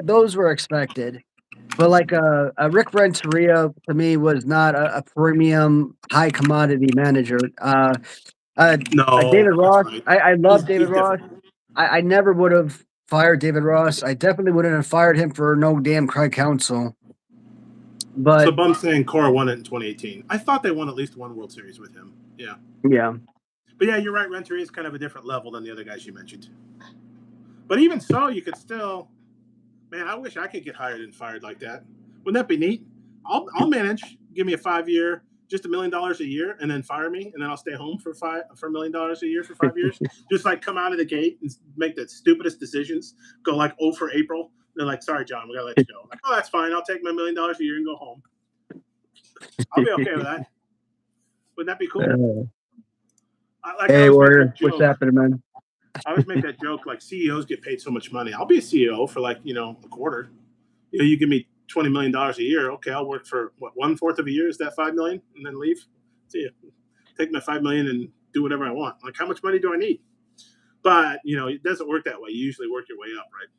those were expected. But like a Rick Renteria to me was not a premium high commodity manager. Uh, No, David that's Ross, right. I love David He's Ross. different. I never would have fired David Ross. I definitely wouldn't have fired him for no damn Craig Counsell. So But Bum's saying Cora won it in 2018. I thought they won at least one World Series with him. Yeah. yeah, But yeah, you're right. Renteria is kind of a different level than the other guys you mentioned. But even so, you could still, man, I wish I could get hired and fired like that. Wouldn't that be neat? I'll manage. Give me a 5 year, just $1 million a year, and then fire me, and then I'll stay home for $1 million a year for 5 years. Just like come out of the gate and make the stupidest decisions. Go like 0 for April. They're like, sorry, John, we gotta let you go. Like, oh, that's fine. I'll take my $1 million a year and go home. I'll be okay with that. Wouldn't that be cool? uh, Like I hey always make Warrior, that what's joke. happening, man? I always make that joke. Like CEOs get paid so much money. I'll be a CEO for like a quarter. You give me $20 million a year. Okay, I'll work for what 1/4 of a year. Is that 5 million? And then leave. See you. Take my 5 million and do whatever I want. Like how much money do I need? But it doesn't work that way. You usually work your way up, right?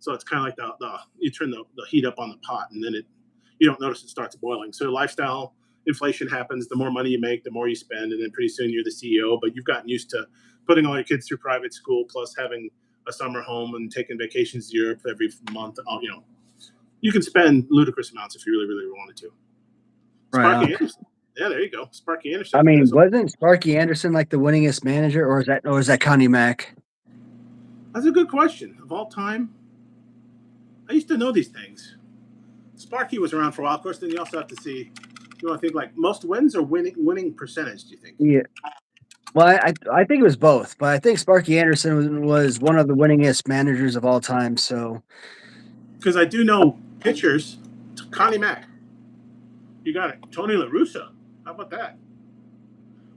So it's kind of like the you turn the heat up on the pot, and then you don't notice it starts boiling. So lifestyle inflation happens. The more money you make, the more you spend, and then pretty soon you're the CEO. But you've gotten used to putting all your kids through private school, plus having a summer home and taking vacations to Europe every month. You can spend ludicrous amounts if you really, really wanted to. Right Sparky on. Anderson. Yeah, there you go. Sparky I Anderson. mean, There's wasn't Sparky Anderson like the winningest manager, or is that Connie Mack? that's a good question. Of all time, I used to know these things. Sparky was around for a while. Of course, then you also have to see. You want to think like most wins or winning percentage? Do you think? Yeah. Well, I think it was both, but I think Sparky Anderson was one of the winningest managers of all time. So Because I do know pitchers. Connie Mack. You got it. Tony La Russa. How about that?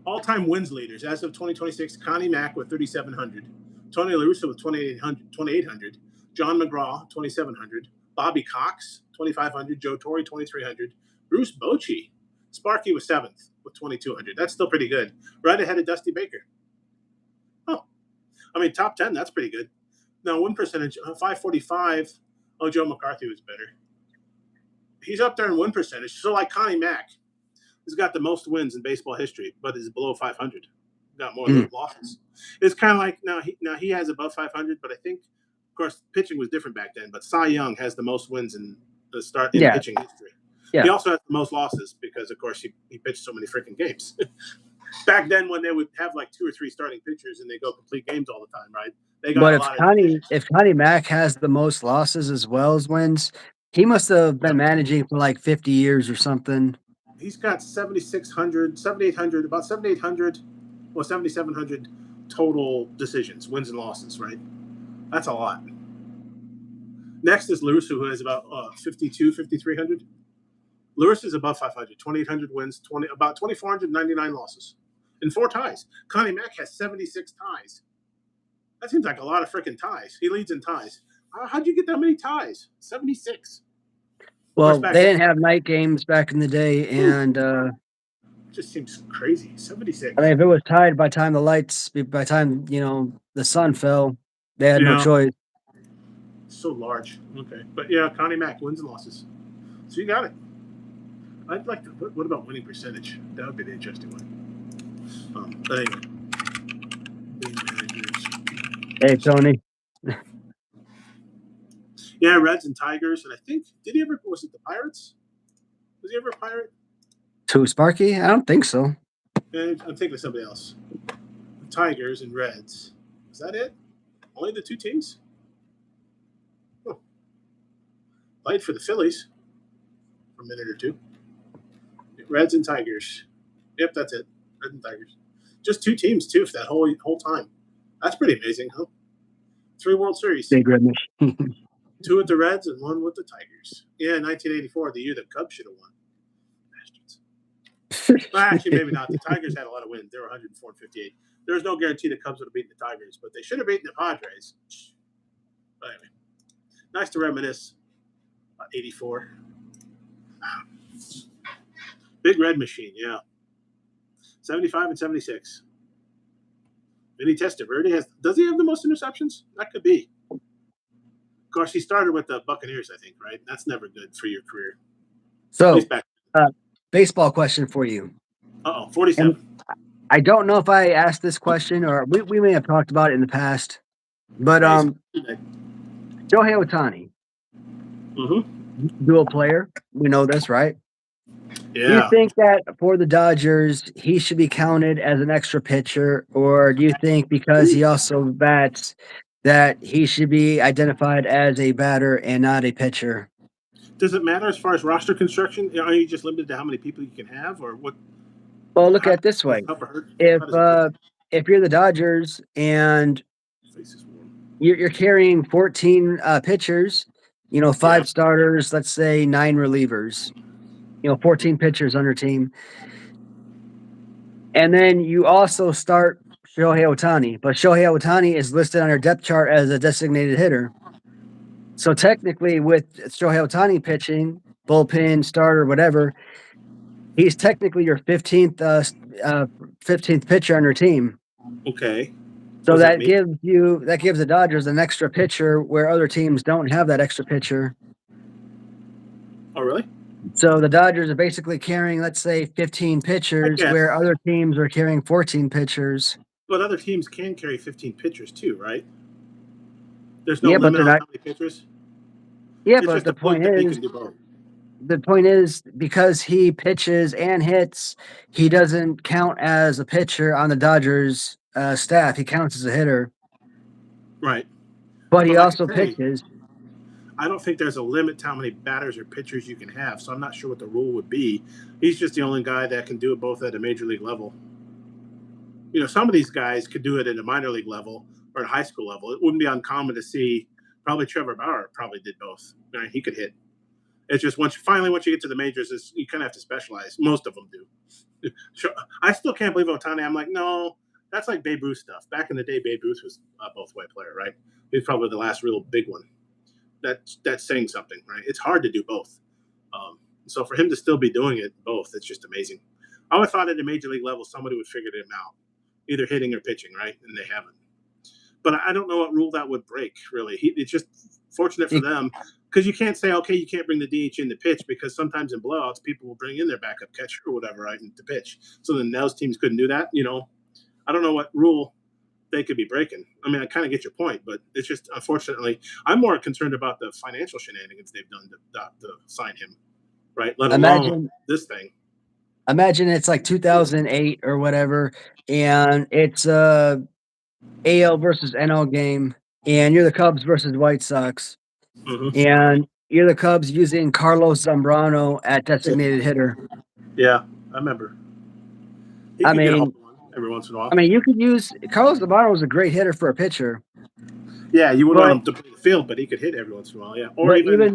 All-time wins leaders as of 2026: Connie Mack with 3,700, Tony La Russa with 2,800, John McGraw 2,700, Bobby Cox 2,500, Joe Torre 2,300, Bruce Bochy. Sparky was seventh with 2,200. That's still pretty good. Right ahead of Dusty Baker. Oh, I mean top 10. That's pretty good. Now win percentage 545. Oh, Joe McCarthy was better. He's up there in win percentage. So like Connie Mack, he's got the most wins in baseball history, but is below 500. Got more mm, losses. It's kind of like now he has above 500, but I think, of course, pitching was different back then. But Cy Young has the most wins in the start in yeah, pitching history. He yeah. also has the most losses because, of course, he pitched so many freaking games. Back then, when they would have like 2 or 3 starting pitchers and they go complete games all the time, right? They got But a lot of decisions. If Connie Mack has the most losses as well as wins, he must have been Yep. managing for like 50 years or something. He's got 7,600, 7,800, about 7,800, well, 7,700 total decisions, wins and losses, right? That's a lot. Next is Lewis, who has about 5,300. Lewis is above 500, 2,800 wins, about 2,499 losses, and 4 ties. Connie Mack has 76 ties. That seems like a lot of freaking ties. He leads in ties. How'd you get that many ties? 76. Of course, Well, back they then, didn't have night games back in the day, whew, and just seems crazy. I 76. mean, if it was tied by time by time the sun fell, they had no Yeah, choice. so large. Okay, but yeah, Connie Mack wins and losses. So you got it. I'd like to. What about winning percentage? That would be the interesting one. But anyway, league managers. Hey, Tony, Yeah, Reds and Tigers, and I think did he ever? Was it the Pirates? Was he ever a Pirate? too Sparky? I don't think so. I'm thinking of somebody else. Tigers and Reds. Is that it? Only the two teams? Oh, played for the Phillies for a minute or two. Reds and Tigers. Yep, that's it. Reds and Tigers. Just two teams too for that whole time. That's pretty amazing, huh? 3 World Series. Big red machine. 2 with the Reds and 1 with the Tigers. Yeah, 1984, the year the Cubs should have won. Bastards. Well, actually, maybe not. The Tigers had a lot of wins. They were 104 and 58. There's no guarantee the Cubs would have beaten the Tigers, but they should have beaten the Padres. But anyway, nice to reminisce. 84. Big red machine, yeah. 75 and 76. Vinny Testaverde does he have the most interceptions? That could be. Of course, he started with the Buccaneers, I think, right? That's never good for your career. At So, least back. uh, baseball question for you. 47. And I don't know if I asked this question or we may have talked about it in the past, but Shohei Ohtani, dual player. We know this, right? Do you Yeah. think that for the Dodgers, he should be counted as an extra pitcher, or do you think because he also bats that he should be identified as a batter and not a pitcher? Does it matter as far as roster construction? Are you just limited to how many people you can have, or what? Well, look How at it does this way: it help or hurt? if How does it work? if you're the Dodgers and Face is warm. you're carrying 14 pitchers, Yeah. 5 starters, let's say 9 relievers, 14 pitchers on your team. And then you also start Shohei Ohtani, but Shohei Ohtani is listed on your depth chart as a designated hitter. So technically, with Shohei Ohtani pitching, bullpen, starter, whatever, he's technically your 15th pitcher on your team. Okay. So What does that that mean? gives the Dodgers an extra pitcher where other teams don't have that extra pitcher. Oh, really? So the Dodgers are basically carrying, let's say, 15 I pitchers, guess. where other teams are carrying 14 pitchers. But other teams can carry 15 pitchers too, right? There's no Yeah, but limit they're on not. how many pitchers. Yeah, It's but just a fluke that he can do both. the point is because he pitches and hits, he doesn't count as a pitcher on the Dodgers staff. He counts as a hitter, Right. but he But like also I say, pitches. I don't think there's a limit to how many batters or pitchers you can have. So I'm not sure what the rule would be. He's just the only guy that can do it both at a major league level. Some of these guys could do it at a minor league level or at a high school level. It wouldn't be uncommon to see. Probably Trevor Bauer probably did both. Right? He could hit. It's just once you get to the majors, you kind of have to specialize. Most of them do. I still can't believe Ohtani. I'm like, no, that's like Babe Ruth stuff. Back in the day, Babe Ruth was a both-way player, right? He was probably the last real big one. That's saying something, right? It's hard to do both. So for him to still be doing it both, it's just amazing. I would have thought at the major league level somebody would figure him out, either hitting or pitching, right? And they haven't. But I don't know what rule that would break, really. It's just fortunate for them because you can't say, okay, you can't bring the DH in to pitch because sometimes in blowouts, people will bring in their backup catcher or whatever, right, to pitch. So then those teams couldn't do that. I don't know what rule they could be breaking. I mean, I kind of get your point, but it's just, unfortunately, I'm more concerned about the financial shenanigans they've done to sign him, right? Let alone Imagine, this thing. imagine it's like 2008 or whatever, and it's AL versus NL game, and you're the Cubs versus White Sox, Mm-hmm. and you're the Cubs using Carlos Zambrano at designated hitter. Yeah, I remember. He I could get a home mean, run. every once in a I while. mean, you could use Carlos Zambrano was a great hitter for a pitcher, Yeah, you wouldn't but want him to play the field, but he could hit every once in a while. Yeah, or but even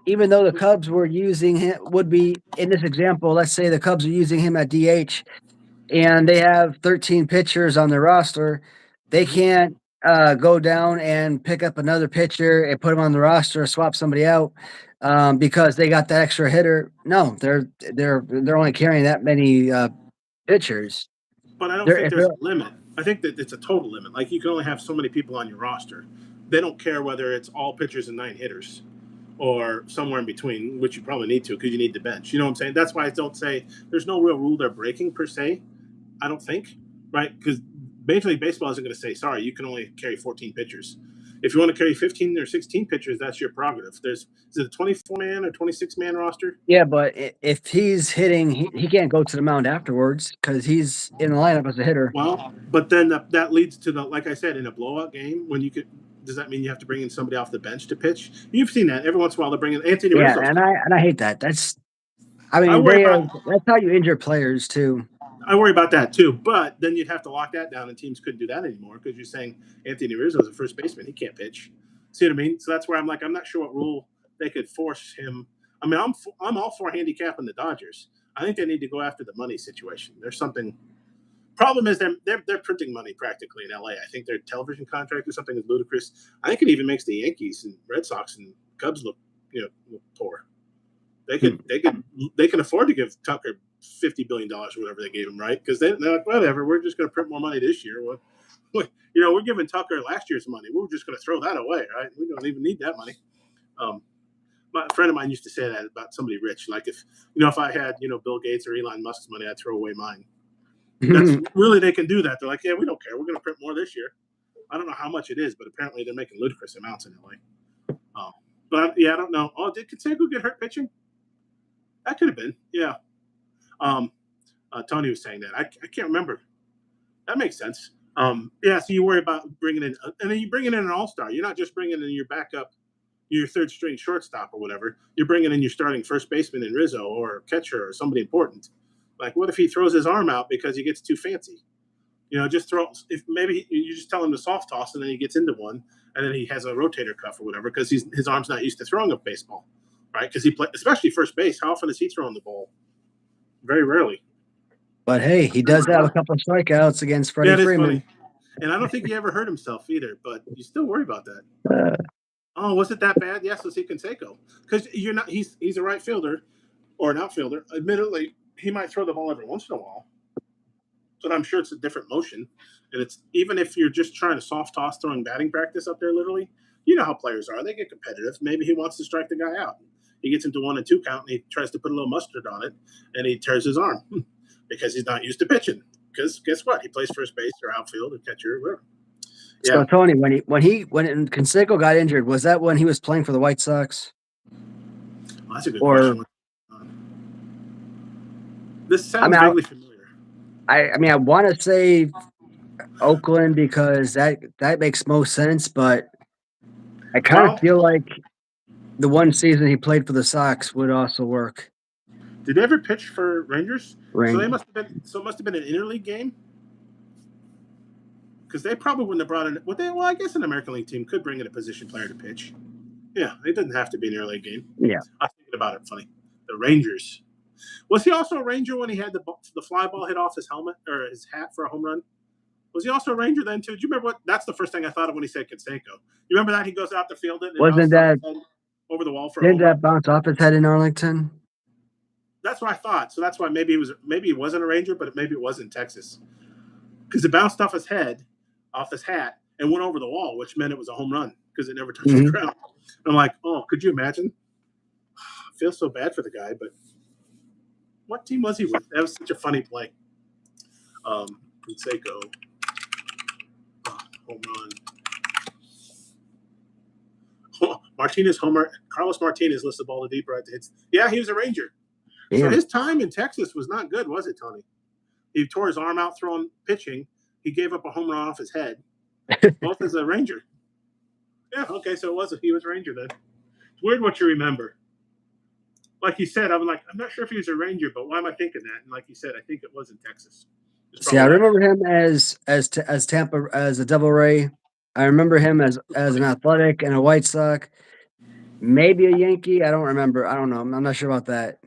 even though the Cubs were using him would be in this example, let's say the Cubs are using him at DH and they have 13 pitchers on their roster, they can't go down and pick up another pitcher and put him on the roster or swap somebody out because they got that extra hitter. No, they're only carrying that many pitchers. but I don't They're think if there's they're a limit. I think that it's a total limit. Like you can only have so many people on your roster. They don't care whether it's all pitchers and 9 hitters or somewhere in between, which you probably need to because you need the bench. You know what I'm saying? That's why I don't say there's no real rule they're breaking per se. I don't think, right? Because Major League Baseball isn't going to say, sorry, you can only carry 14 pitchers. If you want to carry 15 or 16 pitchers, that's your prerogative. Is it a 24-man or 26-man roster? Yeah, but if he's hitting, he can't go to the mound afterwards because he's in the lineup as a hitter. Well, but then that leads to like I said, in a blowout game, when you could, does that mean you have to bring in somebody off the bench to pitch? You've seen that every once in a while. They're bringing Anthony Yeah, Rizzo's. and I hate that. I I mean worry about that's how you injure players too. I worry about that too. But then you'd have to lock that down, and teams couldn't do that anymore because you're saying Anthony Rizzo is a first baseman; he can't pitch. See what I mean? So that's where I'm like, I'm not sure what rule they could force him. I mean, I'm all for handicapping the Dodgers. I think they need to go after the money situation. There's something. Problem is they're printing money practically in LA. I think their television contract or something is ludicrous. I think it even makes the Yankees and Red Sox and Cubs look poor. They Hmm. could they can afford to give Tucker $50 billion or whatever they gave him, right? Because they're like, whatever, we're just going to print more money this year. Well, we're giving Tucker last year's money. We're just going to throw that away, right? We don't even need that money. Um, a friend of mine used to say that about somebody rich. Like if I had Bill Gates or Elon Musk's money, I'd throw away mine. That's really they can do that. They're like, yeah, we don't care. We're going to print more this year. I don't know how much it is, but apparently they're making ludicrous amounts in LA. But yeah, I don't know. Oh, did Canseco get hurt pitching? That could have been. Yeah. Um, Tony was saying that. I can't remember. That makes sense. Yeah, so you worry about bringing in, and then you bring in an all-star. You're not just bringing in your backup, your third string shortstop or whatever. You're bringing in your starting first baseman in Rizzo or catcher or somebody important. Like, what if he throws his arm out because he gets too fancy? Just throw. If maybe you just tell him to soft toss and then he gets into one and then he has a rotator cuff or whatever because his arm's not used to throwing a baseball, right? Because he play, especially first base. How often is he throwing the ball? Very rarely. But hey, he does have a couple of strikeouts against Yeah, Freddie it is funny. Freeman. And I don't think he ever hurt himself either, but you still worry about that. Uh, Oh, was it that bad? Yes, let's see Canseco. Because you're not he's a right fielder or an outfielder. Admittedly, he might throw the ball every once in a while. But I'm sure it's a different motion. And it's even if you're just trying to soft toss throwing batting practice up there, literally, you know how players are. They get competitive. Maybe he wants to strike the guy out. He gets into 1 and 2 count and he tries to put a little mustard on it and he tears his arm because he's not used to pitching. Because guess what? He plays first base or outfield or catcher or whatever. so Yeah. Tony, when Canseco got injured, was that when he was playing for the White Sox? Well, that's a good Or question. This I sounds mean, vaguely familiar. I want to say Oakland because that makes most sense, but I kind of Well, feel like the one season he played for the Sox would also work. did they ever pitch for Rangers? So they Ring. must have been. So it must have been an interleague game because they probably wouldn't have brought in. Well, I guess an American League team could bring in a position player to pitch. Yeah, it doesn't have to be an interleague game. Yeah. I was thinking about it. Funny. The Rangers. Was he also a Ranger when he had the fly ball hit off his helmet or his hat for a home run? Was he also a Ranger then too? Do you remember what? That's the first thing I thought of when he said Canseco. You remember that he goes out to field it and it Wasn't bounces off that his head over the wall for a didn't home run? that bounce off his head in Arlington? That's what I thought. So that's why maybe he wasn't a Ranger, but maybe it was in Texas because it bounced off his head, off his hat, and went over the wall, which meant it was a home run because it never touched the Mm-hmm. ground. I'm like, oh, could you imagine? I feel so bad for the guy, but what team was he with? That was such a funny play. Canseco, home run. Oh, Martinez homer. Carlos Martinez lifts the ball to deep right to hits. Yeah, he was a Ranger. So Damn. his time in Texas was not good, was it, Tony? He tore his arm out throwing pitching. He gave up a home run off his head, both as a Ranger. Yeah, okay, so he was a Ranger then. It's weird what you remember. Like you said, I'm not sure if he was a Ranger, but why am I thinking that? And like you said, I think it was in Texas. It's See, I probably remember him as Tampa as a Devil Ray. I remember him as an Athletic and a White Sox, maybe a Yankee. I don't remember. I don't know. I'm not sure about that.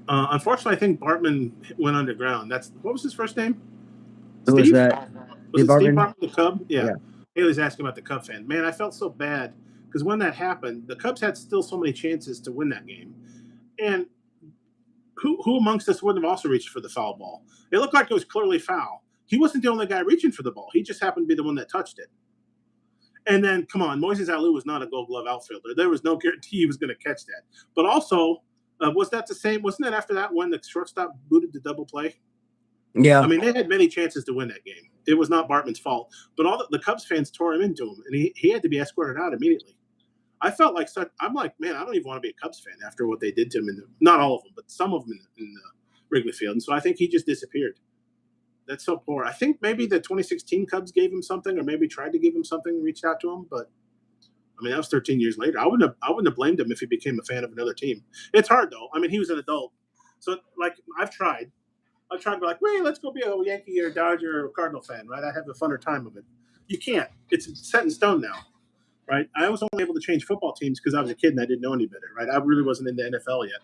unfortunately, I think Bartman went underground. That's what was his first name? Who was Steve? that? Was Steve it Steve Bartman? Bartman, the Cub? Yeah. Yeah. Haley's asking about the Cub fan. Man, I felt so bad because when that happened, the Cubs had still so many chances to win that game. And who amongst us wouldn't have also reached for the foul ball? It looked like it was clearly foul. He wasn't the only guy reaching for the ball. He just happened to be the one that touched it. And then, come on, Moises Alou was not a Gold Glove outfielder. There was no guarantee he was going to catch that. But also, was that the same? Wasn't that after that when the shortstop booted the double play? I Yeah. mean, they had many chances to win that game. It was not Bartman's fault, but all the Cubs fans tore him into him, and he had to be escorted out immediately. I felt like I'm like, man, I don't even want to be a Cubs fan after what they did to him. Not all of them, but some of them in the Wrigley Field. And so I think he just disappeared. That's so poor. I think maybe the 2016 Cubs gave him something, or maybe tried to give him something, reached out to him. But I mean, that was 13 years later. I wouldn't have blamed him if he became a fan of another team. It's hard though. I mean, he was an adult, so like I've tried. I've tried to be like, wait, let's go be a Yankee or Dodger or Cardinal fan, right? I have a funner time of it. You can't. It's set in stone now, right? I was only able to change football teams because I was a kid and I didn't know any better, right? I really wasn't into NFL yet.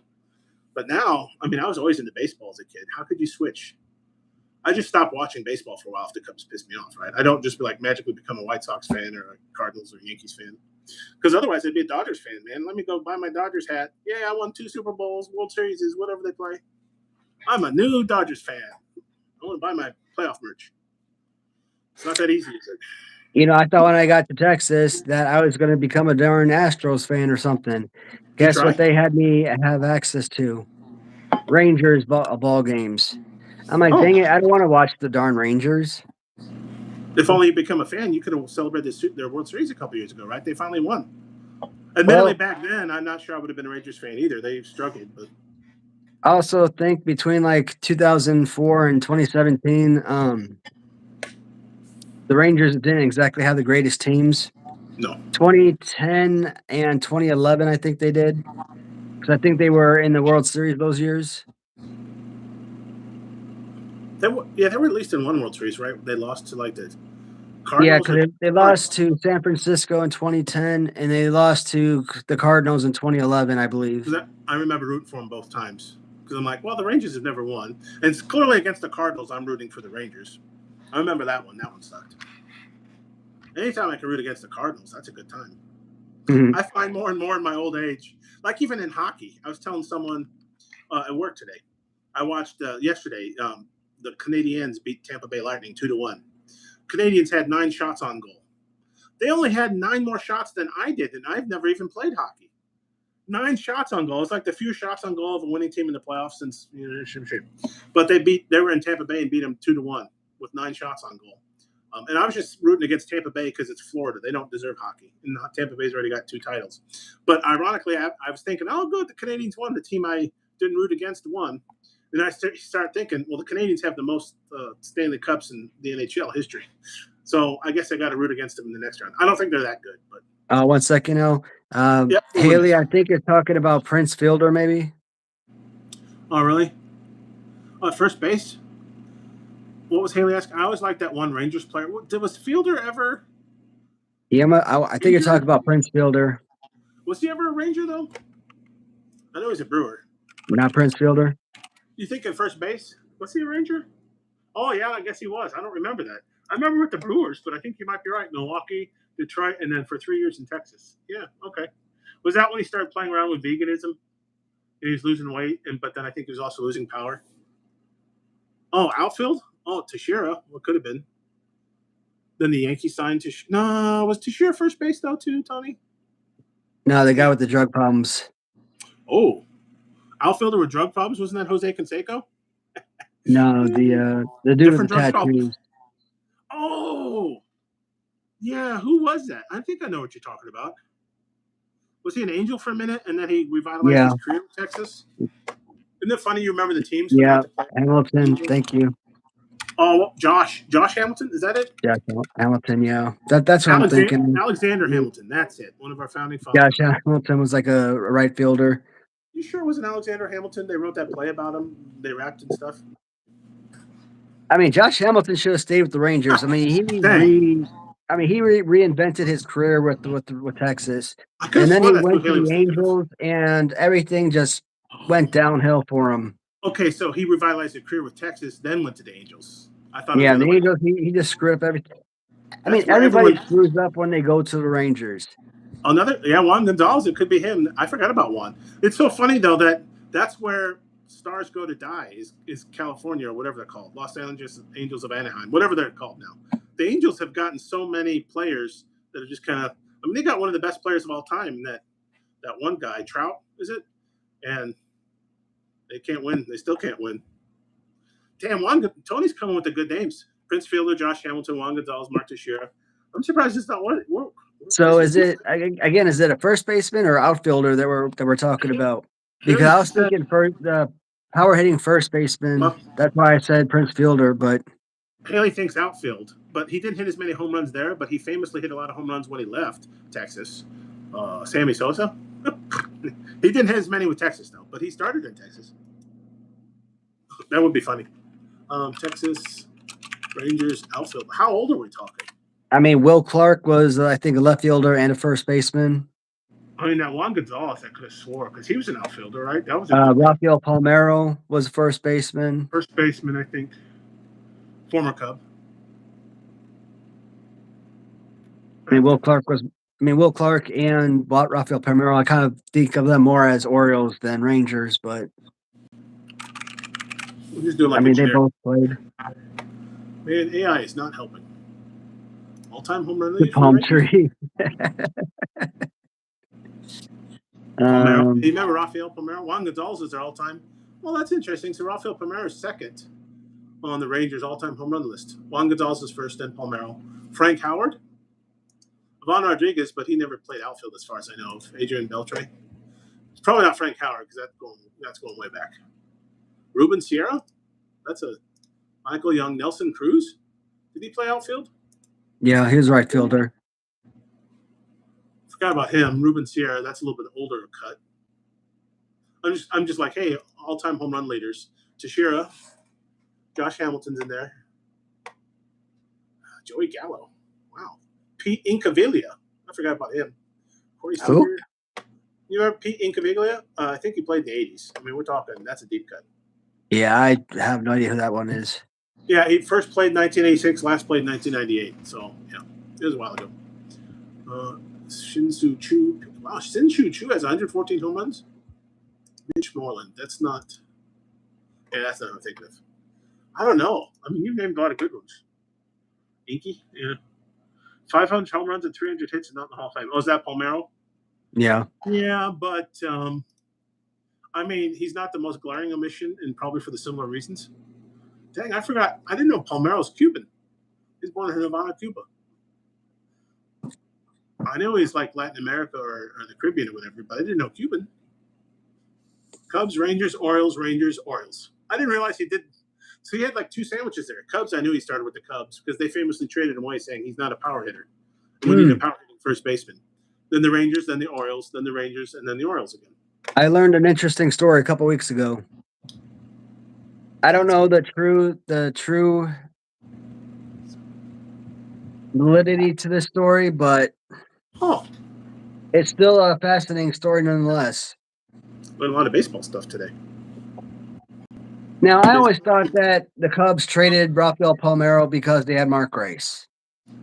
But now, I mean, I was always into baseball as a kid. How could you switch? I just stopped watching baseball for a while if the Cubs pissed me off, right? I don't just be like magically become a White Sox fan or a Cardinals or Yankees fan. Because otherwise, I'd be a Dodgers fan, man. Let me go buy my Dodgers hat. Yeah, I won 2 Super Bowls, World Series, whatever they play. I'm a new Dodgers fan. I want to buy my playoff merch. It's not that easy, is it? I thought when I got to Texas that I was going to become a darn Astros fan or something. Did you Guess what try? they had me have access to? Rangers ball games. I'm like, Oh, dang it, I don't want to watch the darn Rangers. if only you become a fan, you could have celebrated their World Series a couple years ago, right? They finally won. Admittedly, Well, back then, I'm not sure I would have been a Rangers fan either. They struggled, but I also think between like 2004 and 2017, the Rangers didn't exactly have the greatest teams. no. 2010 and 2011, I think they did. Because I think they were in the World Series those years. They were at least in one World Series, right? They lost to like the Yeah, Cardinals because or they lost to San Francisco in 2010, and they lost to the Cardinals in 2011, I believe. I remember rooting for them both times because I'm like, well, the Rangers have never won, and it's clearly against the Cardinals. I'm rooting for the Rangers. I remember that one. That one sucked. Anytime I can root against the Cardinals, that's a good time. Mhm. I find more and more in my old age, like even in hockey. I was telling someone at work today. I watched yesterday. The Canadiens beat Tampa Bay Lightning 2-1. Canadians had 9 shots on goal. They only had 9 more shots than I did, and I've never even played hockey. 9 shots on goal. It's like the few shots on goal of a winning team in the playoffs since But they were in Tampa Bay and beat them 2-1 with 9 shots on goal. And I was just rooting against Tampa Bay because it's Florida. They don't deserve hockey. And Tampa Bay's already got 2 titles. But ironically, I was thinking, oh, good, the Canadians won. The team I didn't root against won. And I start thinking, well, the Canadians have the most Stanley Cups in the NHL history. So I guess I got to root against them in the next round. I don't think they're that good, but 1 second, now. yep, we'll win Haley, this I one. think you're talking about Prince Fielder, maybe. Oh, really? Oh, at first base? What was Haley asking? I always liked that one Rangers player. Was Fielder ever Yeah, I think you're talking Ranger? about Prince Fielder, Was he ever a Ranger though? I know he's a Brewer. not Prince Fielder. You think at first base? Was he a Ranger? Oh yeah, I guess he was. I don't remember that. I remember with the Brewers, but I think you might be right. Milwaukee, Detroit, and then for 3 years in Texas. Yeah, okay. Was that when he started playing around with veganism and he was losing weight? But then I think he was also losing power. Oh, outfield? Oh, Teixeira. What could have been? Then the Yankees signed Teixeira. No, was Teixeira first base though too, Tony? No, the guy with the drug problems. Oh, outfielder with drug problems. Wasn't that Jose Canseco? No, the dude with the Different drug problems. tattoos. Oh, yeah. Who was that? I think I know what you're talking about. Was he an Angel for a minute and then he revitalized Yeah, his career in Texas? Isn't it funny you remember the teams but yeah. not the player? Hamilton, Angel. thank you. Oh, Josh Hamilton. Is that it? Josh Hamilton, yeah. That's what I'm thinking. Alexander Yeah. Hamilton. That's it. One of our founding Josh fathers. Hamilton was like a right fielder. You sure it wasn't Alexander Hamilton? They wrote that play about him. They rapped and stuff. I mean, Josh Hamilton should have stayed with the Rangers. I mean, Dang. he reinvented his career with Texas, I could have and then sworn he that's who went to Haley the was thinking of. Angels, and everything just went downhill for him. Okay, so he revitalized his career with Texas, then went to the Angels. I thought it was Yeah, the and other the way. Angels, he just screwed up everything. I mean, That's where everybody everyone. screws up when they go to the Rangers. Another, yeah, Juan Gonzalez. It could be him. I forgot about Juan. It's so funny though that that's where stars go to die. Is California or whatever they're called, Los Angeles Angels of Anaheim, whatever they're called now. The Angels have gotten so many players that are just kind of. I mean, they got one of the best players of all time. That one guy, Trout, is it? And they can't win. They still can't win. Damn, Tony's coming with the good names. Prince Fielder, Josh Hamilton, Juan Gonzalez, Mark Teixeira. I'm surprised it's not what So this is. is it again? Is it a first baseman or outfielder that we're talking about? Here Because he I was said, thinking first power hitting first baseman. well, That's why I said Prince Fielder, but Haley thinks outfield, but he didn't hit as many home runs there. But he famously hit a lot of home runs when he left Texas. Sammy Sosa, he didn't hit as many with Texas though, but he started in Texas. That would be funny. Texas Rangers outfield. How old are we talking? I mean, Will Clark was I think a left fielder and a first baseman. I mean, that Juan Gonzalez, I could have swore because he was an outfielder, right? That was a good Rafael Palmeiro was a first baseman. first baseman, I think. Former Cub. I mean, Will Clark was. I mean, Will Clark and Rafael Palmeiro. I kind of think of them more as Orioles than Rangers, but We're just doing I like a mean, they generic. both played. Man, AI is not helping. All-time home run The leader for the palm Rangers. tree. Palmeiro. You um, remember Rafael Palmeiro? Juan Gonzalez is their all-time. Well, that's interesting. So Rafael Palmeiro is second on the Rangers' all-time home run list. Juan Gonzalez is first, then Palmeiro. Frank Howard, Ivan Rodriguez, but he never played outfield as far as I know of. Adrian Beltre. It's probably not Frank Howard because that's going way back. Ruben Sierra. That's a Michael Young. Nelson Cruz. Did he play outfield? yeah, he was right fielder. Forgot about him. Ruben Sierra. That's a little bit older cut. I'm just like, hey, all-time home run leaders. Teixeira, Josh Hamilton's in there. Joey Gallo. Wow. Pete Incaviglia. I forgot about him. Corey Who? Seager. You remember Pete Incaviglia? I think he played in the 80s. I mean, we're talking, that's a deep cut. Yeah, I have no idea who that one is. Yeah, he first played 1986, last played 1998. So, yeah, it was a while ago. Shin-Soo Choo. Wow, Shin-Soo Choo has 114 home runs. Mitch Moreland. That's not what I'm thinking of. I don't know. I mean, you've named a lot of good ones. Inky? Yeah. 500 home runs and 300 hits and not in the Hall of Fame. Oh, is that Palmeiro? Yeah. Yeah, but I mean, he's not the most glaring omission, and probably for the similar reasons. Dang, I forgot. I didn't know Palmeiro's Cuban. He's born in Havana, Cuba. I know he's like Latin America or the Caribbean or whatever, but I didn't know Cuban. Cubs, Rangers, Orioles, Rangers, Orioles. I didn't realize he did. So he had like two sandwiches there. Cubs, I knew he started with the Cubs because they famously traded him away saying he's not a power hitter. And we need a power hitting first baseman. Then the Rangers, then the Orioles, then the Rangers, and then the Orioles again. I learned an interesting story a couple weeks ago. I don't know the true validity to this story, but it's still a fascinating story nonetheless. Learned a lot of baseball stuff today. Now, I always thought that the Cubs traded Rafael Palmeiro because they had Mark Grace.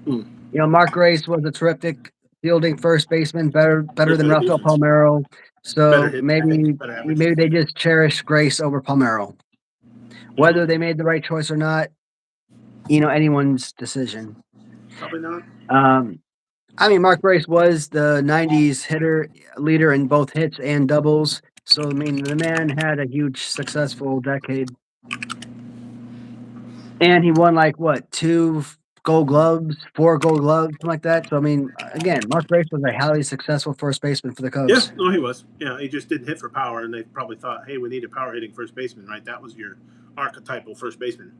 You know, Mark Grace was a terrific fielding first baseman, better than Rafael Palmeiro. So maybe they just cherished Grace over Palmeiro. Whether they made the right choice or not, you know, anyone's decision. Probably not. I mean, Mark Grace was the '90s leader in both hits and doubles. So I mean, the man had a huge successful decade, and he won like what 2 Gold Gloves, 4 Gold Gloves, something like that. So I mean, again, Mark Grace was a highly successful first baseman for the Cubs. Yeah, no, he was. Yeah, he just didn't hit for power, and they probably thought, hey, we need a power hitting first baseman, right? That was your archetypal first baseman.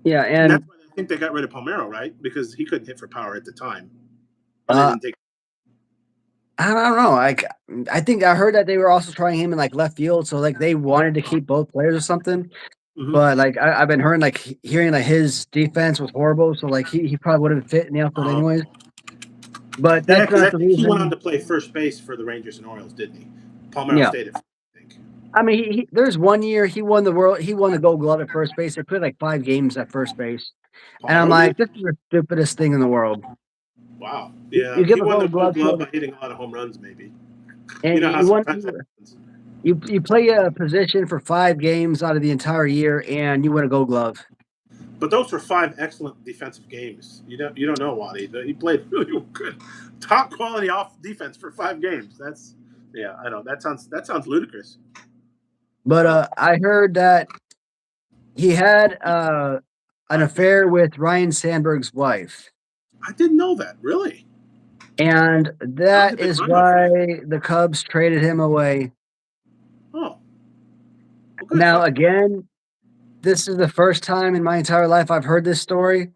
Yeah, and that's why I think they got rid of Palmeiro, right? Because he couldn't hit for power at the time. But they didn't take. I don't know. I think I heard that they were also trying him in like left field, so like they wanted to keep both players or something. Hmm. but like I've been hearing like hearing like his defense was horrible, so like he probably wouldn't fit in the outfield Uh, anyways. But yeah, that's because not I the think he went on reason. to play first base for the Rangers and Orioles, didn't he? Palmeiro Yeah, stayed at first, I think. I mean there's one year he won the Gold Glove at first base. They played like 5 games at first base, and I'm Palmeiro like, did? this is the stupidest thing in the world. Wow. Yeah, You he give a won the Gold Gold Glove Glove to by hitting a lot of home runs, maybe. You and know how you want sometimes that happens. you play a position for 5 games out of the entire year, and you win a Gold Glove. But those were five excellent defensive games. You don't know Waddy. He played really good, top quality off defense for 5 games. That's yeah, I know that sounds ludicrous. But Um, I heard that he had an 5 games. affair with Ryan Sandberg's wife, I didn't know that. Really, and I was a that big is Rhino fan. why the Cubs traded him away. Oh, well, good. Now, Fuck. again, this is the first time in my entire life I've heard this story.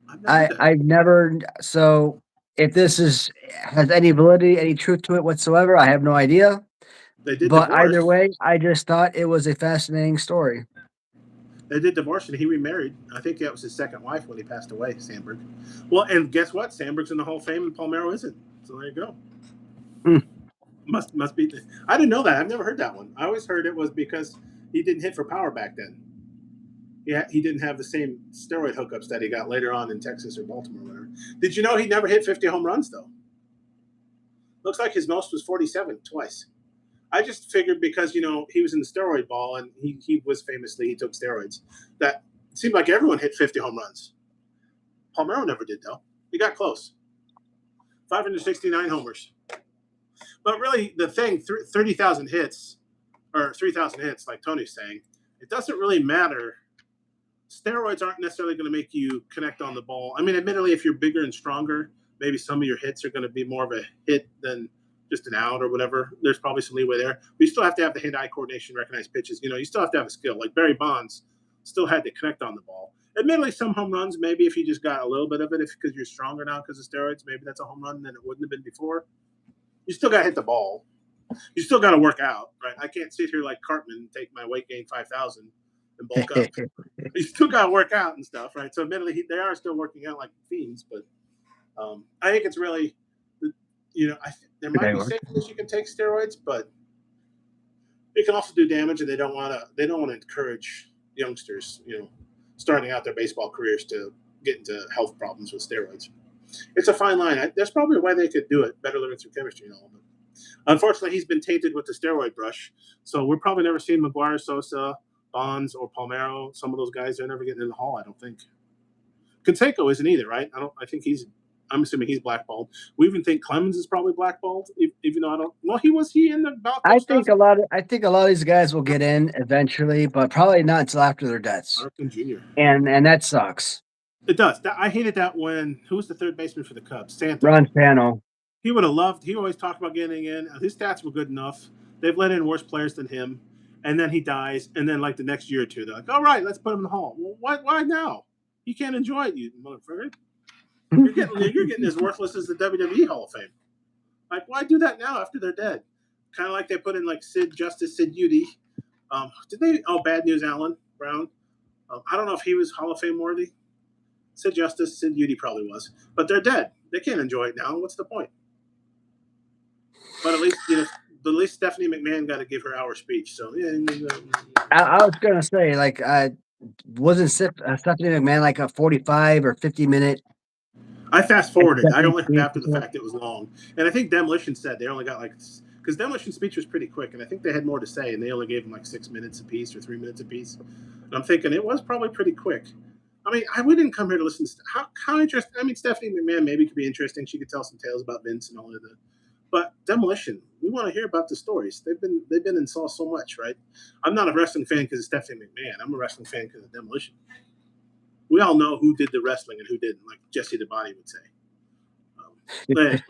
I've never heard that. I've never so if this is has any validity, any truth to it whatsoever, I have no idea. They did But either divorce. way, I just thought it was a fascinating story. They did divorce, and he remarried. I think that was his second wife when he passed away, Sandberg. Well, and guess what? Sandberg's in the Hall of Fame, and Palmeiro isn't. So there you go. Hmm. Must be. I didn't know that. I've never heard that one. I always heard it was because he didn't hit for power back then. Yeah, he didn't have the same steroid hookups that he got later on in Texas or Baltimore or whatever. Did you know he never hit 50 home runs though? Looks like his most was 47 twice. I just figured because he was in the steroid ball and he was famously he took steroids that it seemed like everyone hit 50 home runs. Palmeiro never did though. He got close. 569 homers. But really, the thing, 30,000 hits or 3,000 hits, like Tony's saying, it doesn't really matter. Steroids aren't necessarily going to make you connect on the ball. I mean, admittedly, if you're bigger and stronger, maybe some of your hits are going to be more of a hit than just an out or whatever. There's probably some leeway there. But you still have to have the hand-eye coordination, recognize pitches. You still have to have a skill. Like Barry Bonds still had to connect on the ball. Admittedly, some home runs, maybe if you just got a little bit of it, because you're stronger now because of steroids, maybe that's a home run than it wouldn't have been before. You still got to hit the ball. You still got to work out, right? I can't sit here like Cartman and take my weight gain 5,000 and bulk up. You still got to work out and stuff, right? So admittedly, they are still working out like fiends, but I think it's really, there might be safe ways you can take steroids, but it can also do damage, and they don't want to encourage youngsters, starting out their baseball careers to get into health problems with steroids. It's a fine line. There's probably a way they could do it better learning through chemistry and all, but unfortunately, he's been tainted with the steroid brush. So we're probably never seeing McGuire, Sosa, Bonds, or Palmeiro. Some of those guys, they're never getting in the Hall, I don't think. Canseco isn't either, right? I think he's. I'm assuming he's blackballed. We even think Clemens is probably blackballed, even though I don't. Well, was he in the I Balco stuff? think a lot of these guys will get in eventually, but probably not until after their deaths. Arkin Jr. And that sucks. It does. I hated that when who was the third baseman for the Cubs? Santo. Ron Pano. He would have loved. He always talked about getting in. His stats were good enough. They've let in worse players than him, and then he dies. And then like the next year or two, they're like, "All right, let's put him in the Hall." Well, why now? He can't enjoy it, you motherfucker. You're getting as worthless as the WWE Hall of Fame. Like, why do that now after they're dead? Kind of like they put in like Sid Justice, Sid Udy. Did they? Oh, Bad News Allen Brown. I don't know if he was Hall of Fame worthy. Sid Justice, Sid Udy probably was, but they're dead. They can't enjoy it now. What's the point? But at least Stephanie McMahon got to give her hour speech. So yeah. I was gonna say, like, wasn't Stephanie McMahon like a 45 or 50 minute I fast forwarded. I acceptance only heard speech? after the fact it was long, and I think Demolition said they only got because Demolition speech was pretty quick, and I think they had more to say, and they only gave them like 6 minutes apiece or 3 minutes apiece. And I'm thinking it was probably pretty quick. I mean, we didn't come here to listen to how interesting. I mean, Stephanie McMahon maybe could be interesting. She could tell some tales about Vince and all of that. But Demolition, we want to hear about the stories. They've been and saw so much, right? I'm not a wrestling fan because of Stephanie McMahon. I'm a wrestling fan because of Demolition. We all know who did the wrestling and who didn't, like Jesse the Body would say. Anyway.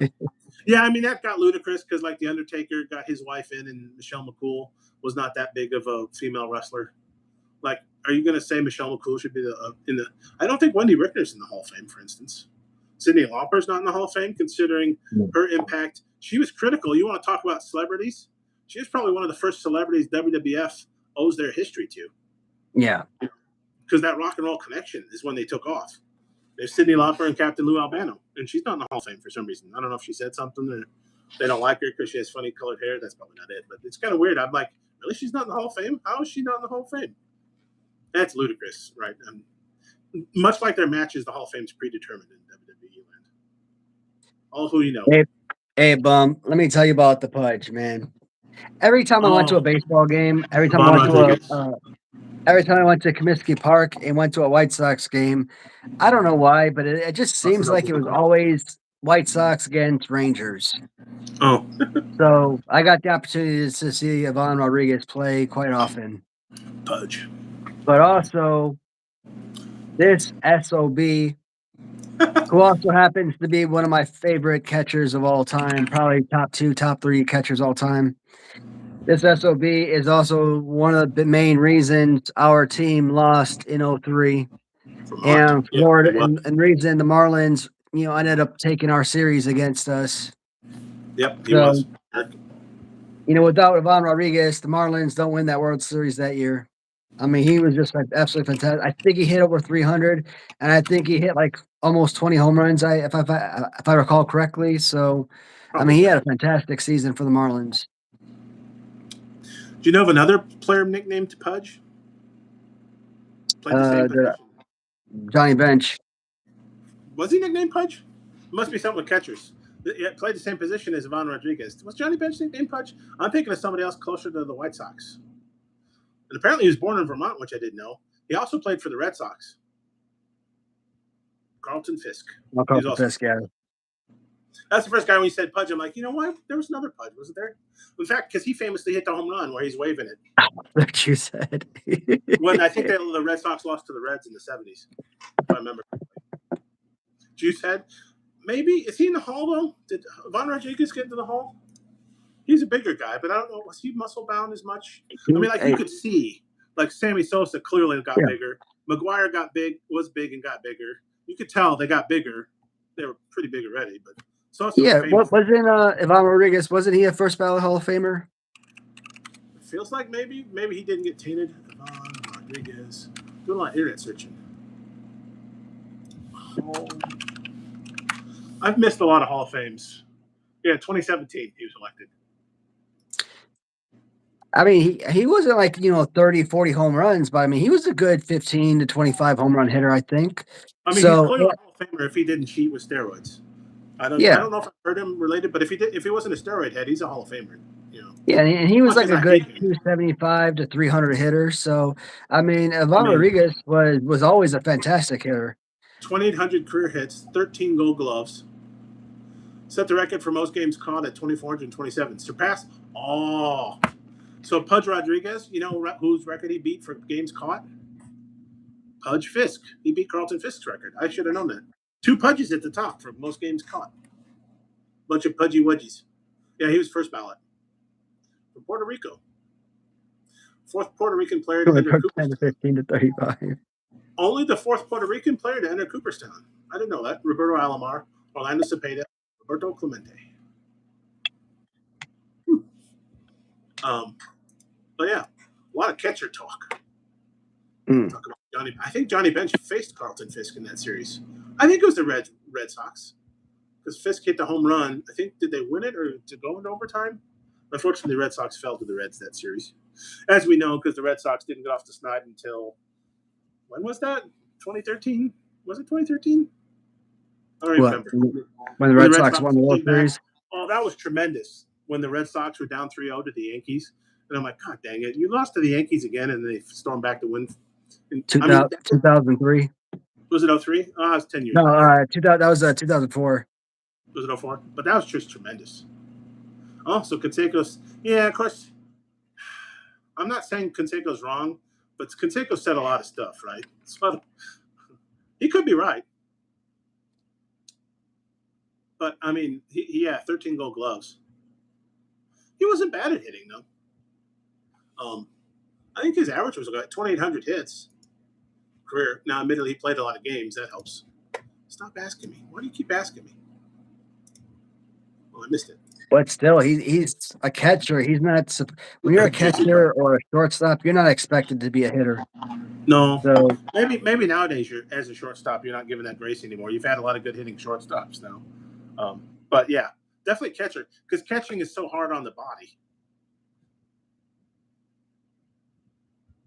Yeah, I mean that got ludicrous because like the Undertaker got his wife in, and Michelle McCool was not that big of a female wrestler. Like, are you going to say Michelle McCool should be in the? I don't think Wendy Richter's in the Hall of Fame, for instance. Cyndi Lauper's not in the Hall of Fame, considering her impact. She was critical. You want to talk about celebrities? She was probably one of the first celebrities WWF owes their history to. Yeah. because that rock and roll connection is when they took off. There's Cyndi Lauper and Captain Lou Albano, and she's not in the Hall of Fame for some reason. I don't know if she said something or they don't like her because she has funny colored hair. That's probably not it, but it's kind of weird. I'm like, really, she's not in the Hall of Fame? How is she not in the Hall of Fame? That's ludicrous, right? Much like their matches, the Hall of Fame's predetermined in WWE land. All who you know. Hey, hey, bum. Let me tell you about the Pudge, man. Every time I went to a Oh, baseball game, Ron Rodriguez. every time I went to Comiskey Park and went to a White Sox game, I don't know why, but it just Busted seems like it was Oklahoma. always White Sox against Rangers. Oh, So I got the opportunity to see Ivan Rodriguez play quite often. Pudge. But also this SOB, who also happens to be one of my favorite catchers of all time, probably top 2, top 3 catchers all time. This SOB is also one of the main reasons our team lost in '03. Vermont. And Yeah, he Florida was. and reason the Marlins, ended up taking our series against us. Yep, he So, was. without Ivan Rodriguez, the Marlins don't win that World Series that year. I mean, he was just like absolutely fantastic. I think he hit over 300, and I think he hit like almost 20 home runs. If I recall correctly. So, I Probably mean, he had so. a fantastic season for the Marlins. Do you know of another player nicknamed Pudge? Played the same The position. Johnny Bench. Was he nicknamed Pudge? It must be something with catchers. Yeah, played the same position as Ivan Rodriguez. Was Johnny Bench nicknamed Pudge? I'm thinking of somebody else closer to the White Sox. And apparently he was born in Vermont, which I didn't know. He also played for the Red Sox. Carlton Fisk. I'll He call was it the also. Fisk, yeah. That's the first guy when he said Pudge. I'm like, you know what? There was another Pudge, wasn't there? In fact, because he famously hit the home run where he's waving it. What you said. When I think the Red Sox lost to the Reds in the 70s, if I remember. Juice Head. Maybe. Is he in the Hall, though? Did Ivan Rodriguez get into the Hall? He's a bigger guy, but I don't know. Was he muscle bound as much? I mean, like you Hey, could see, like Sammy Sosa clearly got yeah. bigger. McGuire was big and got bigger. You could tell they got bigger. They were pretty big already, but Sosa was Yeah, famous. what wasn't Ivan Rodriguez? Wasn't he a first ballot Hall of Famer? It feels like maybe he didn't get tainted. Ivan Rodriguez. Doing a lot of internet searching. I've missed a lot of Hall of Fames. Yeah, 2017 he was elected. I mean, he wasn't like 30, 40 home runs, but I mean, he was a good 15 to 25 home run hitter, I think. I mean, he's So clearly a Hall of Famer if he didn't cheat with steroids. I yeah, don't know if I've heard him related, but if he wasn't a steroid head, he's a Hall of Famer. yeah, and he was Much like as a I good hate him. 275 to 300 hitter. So I mean, I Ivan mean, Rodriguez was always a fantastic hitter. 2,800 career hits, 13 Gold Gloves, set the record for most games caught at 2,427. Surpassed. Oh, so Pudge Rodriguez, you know whose record he beat for games caught? Pudge Fisk. He beat Carlton Fisk's record. I should have known that. Two Pudges at the top for most games caught. Bunch of pudgy wedgies. Yeah, he was first ballot from Puerto Rico. Fourth Puerto Rican player to enter 10 to Cooperstown. 15 to 35. Only the fourth Puerto Rican player to enter Cooperstown. I didn't know that. Roberto Alomar, Orlando Cepeda, Roberto Clemente. Um, but yeah, a lot of catcher talk. Talk about Johnny. I think Johnny Bench faced Carlton Fisk in that series. I think it was the Red Sox because Fisk hit the home run. I think did they win it or did it go into overtime? Unfortunately, the Red Sox fell to the Reds that series, as we know, because the Red Sox didn't get off the snide until when was that? 2013? Was it 2013? I don't even What, remember. when the When the Red Red Sox won Sox the World came back, Series? oh, that was tremendous. When the Red Sox were down 3-0 to the Yankees, and I'm like, God dang it, you lost to the Yankees again, and they stormed back to win. And, I mean, 2003. was it 03? Oh, it was 10 years No, ago. 2000. That was 2004. Was it 04? But that was just tremendous. Oh, so Canseco's, yeah, of course. I'm not saying Canseco's wrong, but Canseco said a lot of stuff, right? So he could be right. But, I mean, yeah, 13 gold gloves. He wasn't bad at hitting, though. I think his average was about 2,800 hits career. Now, admittedly, he played a lot of games. That helps. Stop asking me. Why do you keep asking me? Oh, I missed it. But still, he's a catcher. He's not when you're a JC Bro. catcher or a shortstop, you're not expected to be a hitter. No, So maybe nowadays you're as a shortstop you're not given that grace anymore. You've had a lot of good hitting shortstops now, but yeah, definitely catcher because catching is so hard on the body.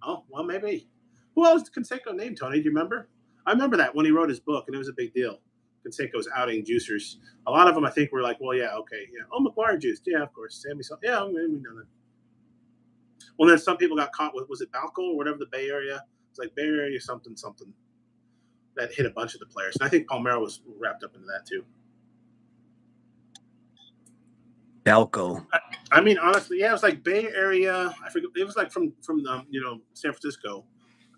Oh well, maybe. Who else did Canseco name, Tony? Do you remember? I remember that when he wrote his book, and it was a big deal. Canseco's outing juicers. A lot of them, I think, were like, "Well, yeah, okay, yeah. Oh, McGuire juiced, yeah, of course. Sammy, yeah, we know that." Well, then some people got caught with was it Balco or whatever the Bay Area? It's like Bay Area something something that hit a bunch of the players, and I think Palmero was wrapped up into that too. Belko. I mean, honestly, yeah, it was like Bay Area. I forget. It was like from San Francisco,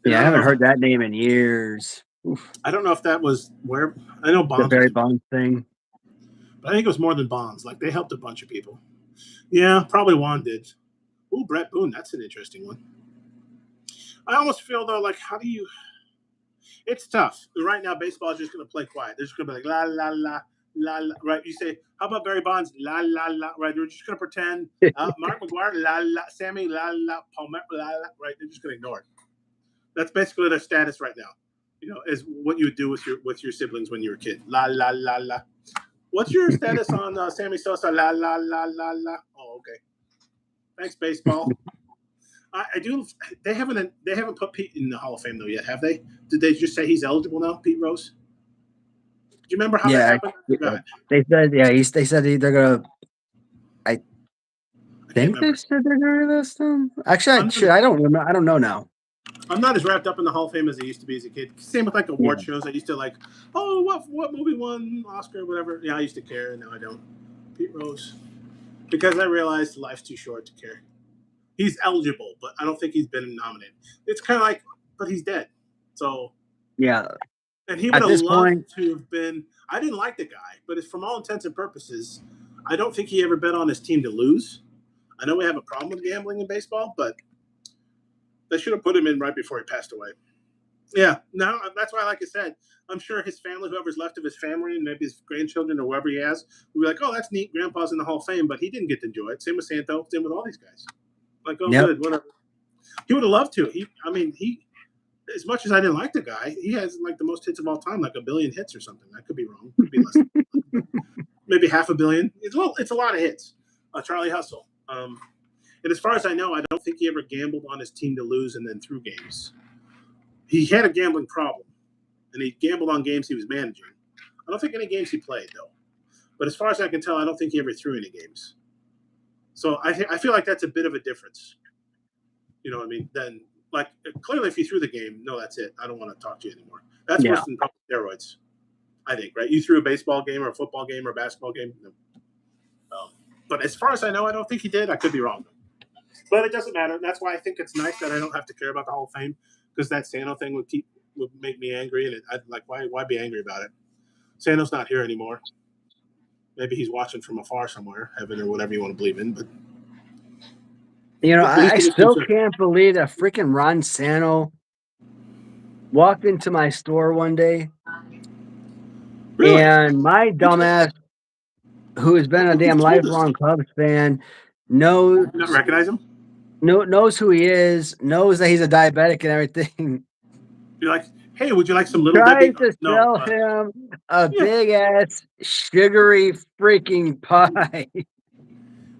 and Yeah, I I don't know haven't if heard that name in years. Oof, I don't know if that was where I know the Bonds was Barry in, Bonds thing. but I think it was more than Bonds. Like they helped a bunch of people. Yeah, probably Juan did. Ooh, Brett Boone. That's an interesting one. I almost feel though, like how do you? It's tough. Right now, baseball is just going to play quiet. They're just going to be like la la la la la. Right? You say, how about Barry Bonds? La la la. Right? They're just going to pretend. Mark McGuire. La la. Sammy. La la. Palmer. La la. Right? They're just going to ignore it. That's basically their status right now. Is what you would do with your siblings when you were a kid. La la la la. What's your status on Sammy Sosa? La la la la la. Oh, okay. Thanks, baseball. I do. They haven't put Pete in the Hall of Fame though yet, have they? Did they just say he's eligible now, Pete Rose? Do you remember how that Yeah, happened? I forgot. they said they said they're gonna. I I can't think they remember. said they're gonna list them. Actually, I'm not, I don't remember. I don't know now. I'm not as wrapped up in the Hall of Fame as I used to be as a kid. Same with like Yeah, award shows. I used to like, oh, what movie won Oscar, whatever. Yeah, I used to care, and now I don't. Pete Rose, because I realized life's too short to care. He's eligible, but I don't think he's been nominated. It's kind of like, but he's dead. So, yeah. and he would At have this loved point, to have been. I didn't like the guy, but it's from all intents and purposes. I don't think he ever bet on his team to lose. I know we have a problem with gambling in baseball, but they should have put him in right before he passed away. Yeah, no, that's why, like I said, I'm sure his family, whoever's left of his family, and maybe his grandchildren or whoever he has, will be like, "Oh, that's neat. Grandpa's in the Hall of Fame, but he didn't get to enjoy it." Same with Santo. Same with all these guys. Like, oh, yep. good, whatever. He would have loved to. I mean, as much as I didn't like the guy, he has like the most hits of all time, like a billion hits or something. I could be wrong. Could be less, maybe half a billion. It's a lot of hits. Charlie Hustle. And as far as I know, I don't think he ever gambled on his team to lose and then threw games. He had a gambling problem, and he gambled on games he was managing. I don't think any games he played though. But as far as I can tell, I don't think he ever threw any games. So I feel like that's a bit of a difference. You know what I mean? Then like clearly, if you threw the game, no, that's it. I don't want to talk to you anymore. That's Yeah. worse than steroids. I think, right? You threw a baseball game or a football game or a basketball game. No. But as far as I know, I don't think he did. I could be wrong. But it doesn't matter. That's why I think it's nice that I don't have to care about the Hall of Fame because that Sano thing would make me angry, and I'd like why be angry about it? Sano's not here anymore. Maybe he's watching from afar somewhere, heaven or whatever you want to believe in. But at least I it was still concerned. can't believe that freaking Ron Santo walked into my store one day Really? and my Would you, dumbass, who has I been a think you've damn told us. lifelong Cubs fan, knows Not recognize him? knows who he is, knows that he's a diabetic and everything. You're like, hey, would you like some Little Debbie? Tries to No. sell him a Yeah. big ass sugary freaking pie.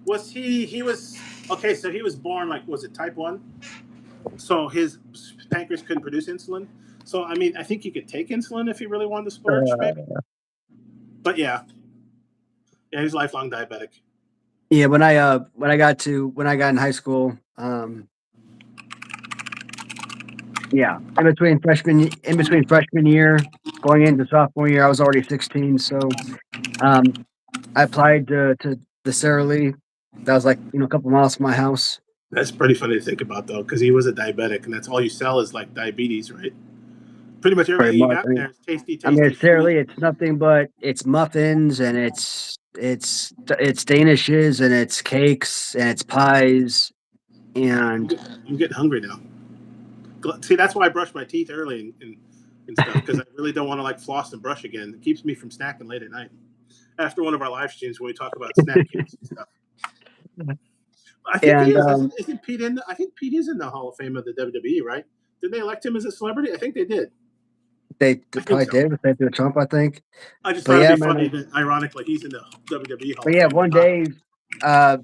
Was he was okay? So he was born like was it type 1? So his pancreas couldn't produce insulin. So I mean, I think he could take insulin if he really wanted to splurge, maybe. But yeah, he's lifelong diabetic. Yeah, when I got in high school, yeah, in between freshman year going into sophomore year, I was already 16. So um, I applied to the Sara Lee. That was like a couple miles from my house. That's pretty funny to think about though, because he was a diabetic, and that's all you sell is like diabetes, right? Pretty much Pretty everything you much. got in there is tasty, At tasty, Sara sweet. Lee, it's nothing but it's muffins and it's danishes and it's cakes and it's pies and I'm getting hungry now. See, that's why I brush my teeth early and stuff because I really don't want to like floss and brush again. It keeps me from snacking late at night. after one of our live streams when we talk about snap cakes and stuff. I think he And is. Isn't Pete in? I think Pete is in the Hall of Fame of the WWE, right? Did they elect him as a celebrity? I think they did. they I think probably so. did with President Trump, I think. I just But thought it'd yeah, be man. funny that ironically he's in the WWE Hall But of yeah, Fame. one day, uh,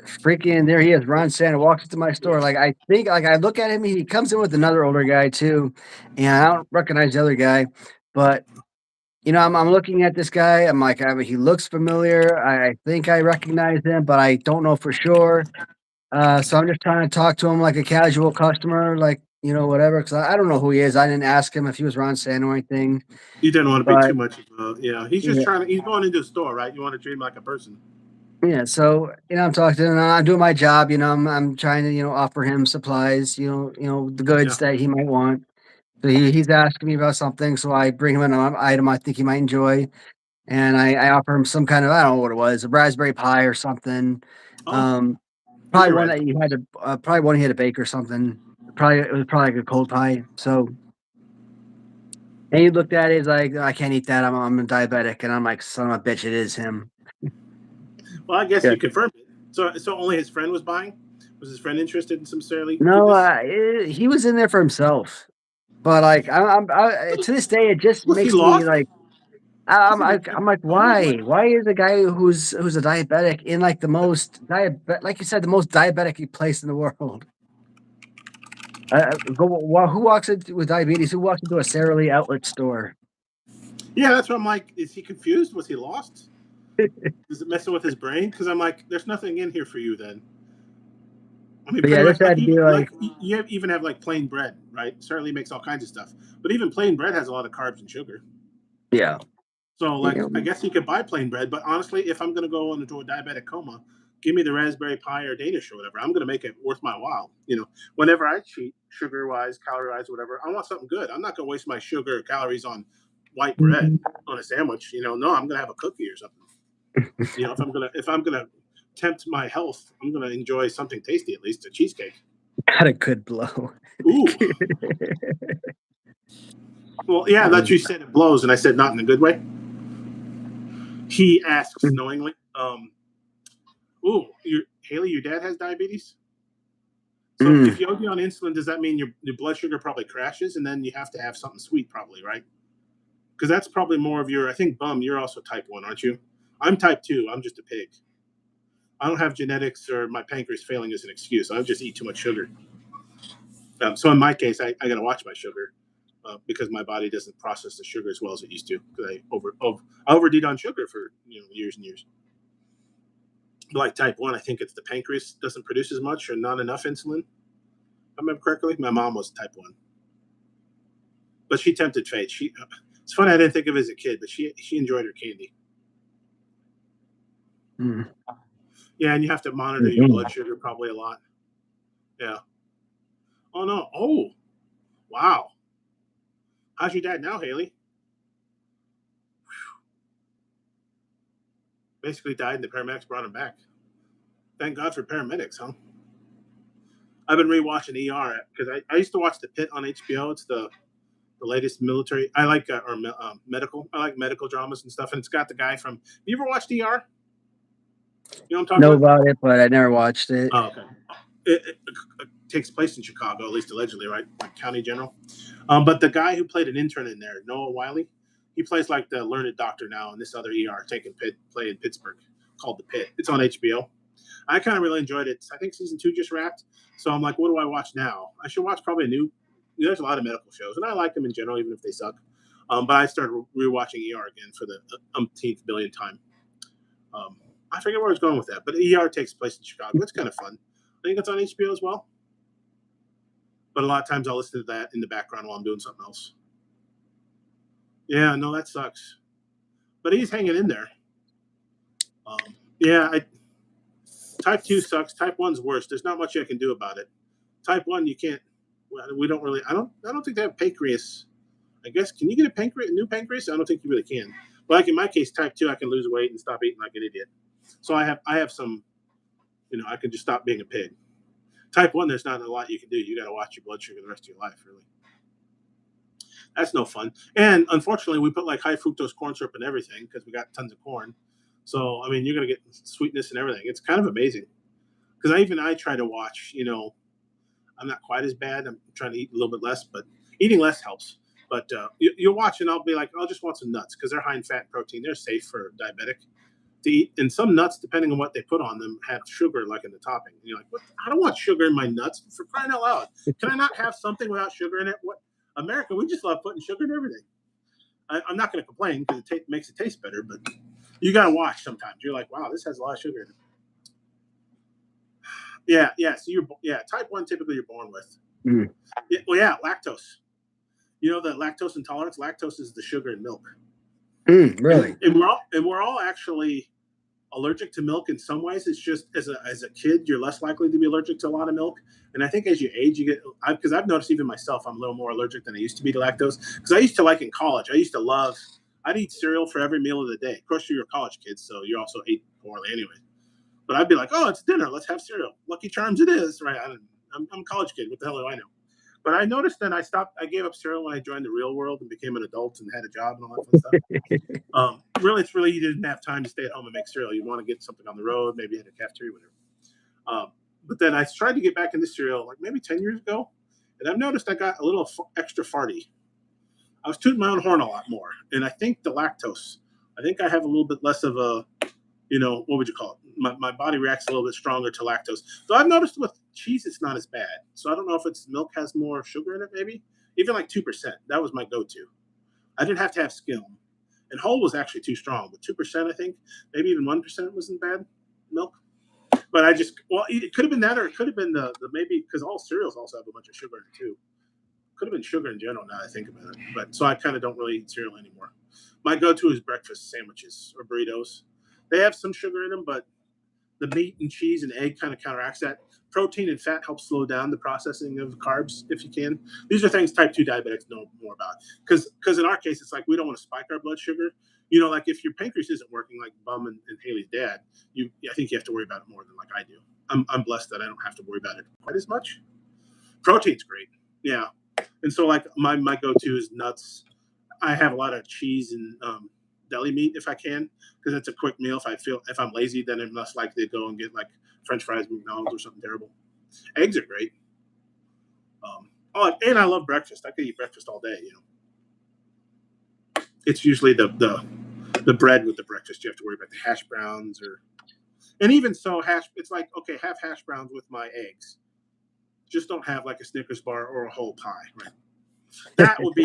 freaking there he is. Ron Santa walks into my store. Like I think, like I look at him, he comes in with another older guy too, and I don't recognize the other guy. But I'm looking at this guy. I'm like, I mean, he looks familiar. I think I recognize him, but I don't know for sure. So I'm just trying to talk to him like a casual customer, like whatever. Because I don't know who he is. I didn't ask him if he was Ron Santa or anything. You didn't want to be But too much of a, yeah. He's just yeah, trying to. He's going into a store, right? You want to treat him like a person. yeah. So I'm talking to him. I'm doing my job. I'm trying to offer him supplies. The Yeah. goods that he might want. So he's asking me about something. So I bring him an item I think he might enjoy, and I offer him some kind of, I don't know what it was, a raspberry pie or something. Oh, Um, those Probably are one red. that you had to probably one he had to bake or something. Probably it was probably like a cold pie. So and he looked at it, he's like, I can't eat that. I'm a diabetic, and I'm like, son of a bitch, it is him. Well, I guess Yeah. you confirmed it. So only his friend was buying. Was his friend interested in some Sally No, goodness? he was in there for himself, but like to this day, it just Was he makes me lost? like Was it? I'm like, He was what? why is a guy who's a diabetic in like the most like you said, the most diabetic place in the world? Who walks into with diabetes? Who walks into a Sara Lee outlet store? Yeah, that's what I'm like. Is he confused? Was he lost? Is it messing with his brain? Because I'm like, there's nothing in here for you then. I mean, But pretty yeah, this much had to be like, like you even have like plain bread, right? Certainly makes all kinds of stuff, but even plain bread has a lot of carbs and sugar. yeah, So like, I you guess you could buy plain bread, but honestly, if I'm gonna go into a diabetic coma, give me the raspberry pie or Danish or whatever. I'm gonna make it worth my while. Whenever I cheat, sugar wise, calorie wise, whatever, I want something good. I'm not gonna waste my sugar or calories on white bread know, on a sandwich. No, I'm gonna have a cookie or something. If I'm gonna tempt my health, I'm gonna enjoy something tasty, at least a cheesecake. got a good blow. Ooh, well, yeah, that Um, you said it blows, and I said not in a good way. He asks knowingly. Ooh, Haley, your dad has diabetes. So mm, if you OD on insulin, does that mean your blood sugar probably crashes, and then you have to have something sweet, probably, right? Because that's probably more of your. I think, Bum, you're also type 1, aren't you? I'm type 2. I'm just a pig. I don't have genetics or my pancreas failing as an excuse. I just eat too much sugar. So in my case, I got to watch my sugar because my body doesn't process the sugar as well as it used to because I overdid on sugar for years and years. Like type 1, I think it's the pancreas doesn't produce as much or not enough insulin. If I remember correctly, my mom was type 1, but she tempted fate. It's funny I didn't think of it as a kid, but she enjoyed her candy. mm, Yeah, and you have to monitor your blood mm. sugar probably a lot. Yeah. Oh no. Oh wow. How's your dad now, Haley? Basically died, and the paramedics brought him back. Thank God for paramedics, huh? I've been rewatching ER because I used to watch The Pit on HBO. It's the latest military. I like medical. I like medical dramas and stuff. And it's got the guy from. You ever watched ER? You know what I'm talking Know about? about it, but I never watched it. Oh, okay. It takes place in Chicago, at least allegedly, right? Like County General. But the guy who played an intern in there, Noah Wiley, he plays like the learned doctor now in this other ER taking play in Pittsburgh called The Pit. It's on HBO. I kind of really enjoyed it. I think season 2 just wrapped. So I'm like, what do I watch now? I should watch probably a new. There's a lot of medical shows, and I like them in general, even if they suck. But I started rewatching ER again for the umpteenth billion time. Um, I forget where I was going with that, but ER takes place in Chicago. It's kind of fun. I think it's on HBO as well. But a lot of times I'll listen to that in the background while I'm doing something else. Yeah, no, that sucks. But he's hanging in there. Yeah, type 2 sucks. Type 1's worse. There's not much I can do about it. Type 1, you can't. We don't really. I don't think they have pancreas. I guess can you get new pancreas? I don't think you really can. But like in my case, type 2, I can lose weight and stop eating like an idiot. So I have some. I can just stop being a pig. Type 1, there's not a lot you can do. You got to watch your blood sugar the rest of your life, really. That's no fun. And unfortunately, we put like high fructose corn syrup in everything because we got tons of corn. So I mean, you're gonna get sweetness and everything. It's kind of amazing because I try to watch. I'm not quite as bad. I'm trying to eat a little bit less, but eating less helps. But you'll watch, and I'll be like, I'll just want some nuts because they're high in fat and protein. They're safe for diabetic to eat. And some nuts, depending on what they put on them, have sugar like in the topping. And you're like, what? I don't want sugar in my nuts for crying out loud. Can I not have something without sugar in it? What? America, we just love putting sugar in everything. I'm not going to complain because makes it taste better, but you got to watch sometimes. You're like, wow, this has a lot of sugar in it. Yeah, yeah. So type 1 typically you're born with. Mm. Yeah, well, yeah, lactose. You know the lactose intolerance. Lactose is the sugar in milk. Really? And we're all actually allergic to milk in some ways. It's just as a kid, you're less likely to be allergic to a lot of milk. And I think as you age, you get because I've noticed even myself, I'm a little more allergic than I used to be to lactose. Because I used to like in college, I'd eat cereal for every meal of the day. Of course, you're a college kid, so you also ate poorly anyway. But I'd be like, oh, it's dinner. Let's have cereal. Lucky Charms it is. Right. I'm a college kid. What the hell do I know? But I noticed then I gave up cereal when I joined the real world and became an adult and had a job and all that fun stuff. Really, you didn't have time to stay at home and make cereal. You want to get something on the road, maybe at a cafeteria, whatever. But then I tried to get back into cereal like maybe 10 years ago. And I've noticed I got a little extra farty. I was tooting my own horn a lot more. And I think the lactose, I think I have a little bit less of a, what would you call it? My body reacts a little bit stronger to lactose. So I've noticed with cheese, it's not as bad. So I don't know if it's milk has more sugar in it, maybe. Even like 2%. That was my go to. I didn't have to have skim. And whole was actually too strong. But 2%, I think, maybe even 1% wasn't bad milk. But it could have been that, or it could have been the maybe because all cereals also have a bunch of sugar in it too. Could have been sugar in general now that I think about it. But so I kind of don't really eat cereal anymore. My go-to is breakfast sandwiches or burritos. They have some sugar in them, but the meat and cheese and egg kind of counteracts that. Protein and fat help slow down the processing of carbs if you can. These are things type 2 diabetics know more about. Because in our case, it's like we don't want to spike our blood sugar. Like if your pancreas isn't working like Bum and Haley's dad, I think you have to worry about it more than like I do. I'm blessed that I don't have to worry about it quite as much. Protein's great. Yeah. And so like my go-to is nuts. I have a lot of cheese and deli meat if I can, because it's a quick meal. If I'm lazy, then I'm less likely to go and get like French fries, McDonald's, or something terrible. Eggs are great. And I love breakfast. I could eat breakfast all day. It's usually the bread with the breakfast. You have to worry about the hash browns and even so It's like okay, have hash browns with my eggs. Just don't have like a Snickers bar or a whole pie, right? That would be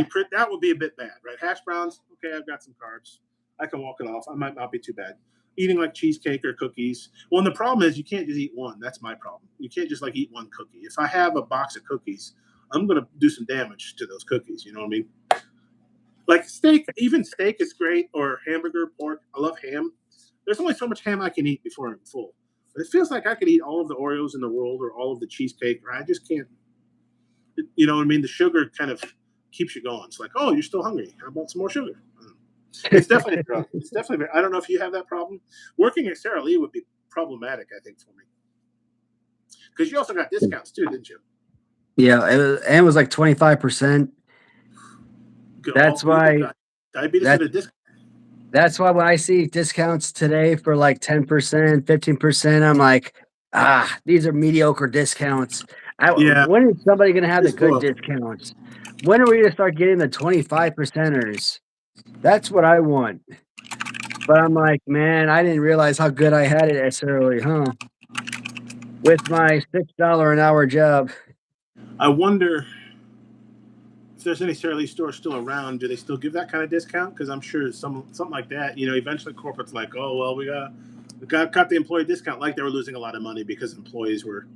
a bit bad, right? Hash browns, okay, I've got some carbs. I can walk it off. I might not be too bad. Eating like cheesecake or cookies. Well, and the problem is you can't just eat one. That's my problem. You can't just like eat one cookie. If I have a box of cookies, I'm gonna do some damage to those cookies. You know what I mean? Like steak, even steak is great, or hamburger, pork. I love ham. There's only so much ham I can eat before I'm full. But it feels like I could eat all of the Oreos in the world or all of the cheesecake, or I just can't. You know what I mean? The sugar kind of keeps you going. It's like, oh, you're still hungry. How about some more sugar? It's definitely a drug. It's definitely. I don't know if you have that problem. Working at Sara Lee would be problematic, I think, for me, because you also got discounts too, didn't you? Yeah, it was like 25%. All That's people why got diabetes that at a discount. that's why when I see discounts today for like 10%, 15%, I'm like, these are mediocre discounts. Yeah, When is somebody gonna have the just good spoiled. discounts? When are we gonna start getting the 25 percenters? That's what I want. But I'm like, man, I didn't realize how good I had it necessarily, huh? With my $6 an hour job. I wonder if there's any Sara Lee stores still around. Do they still give that kind of discount? Because I'm sure something like that. Eventually corporate's like, oh well, we got cut the employee discount, like they were losing a lot of money because employees were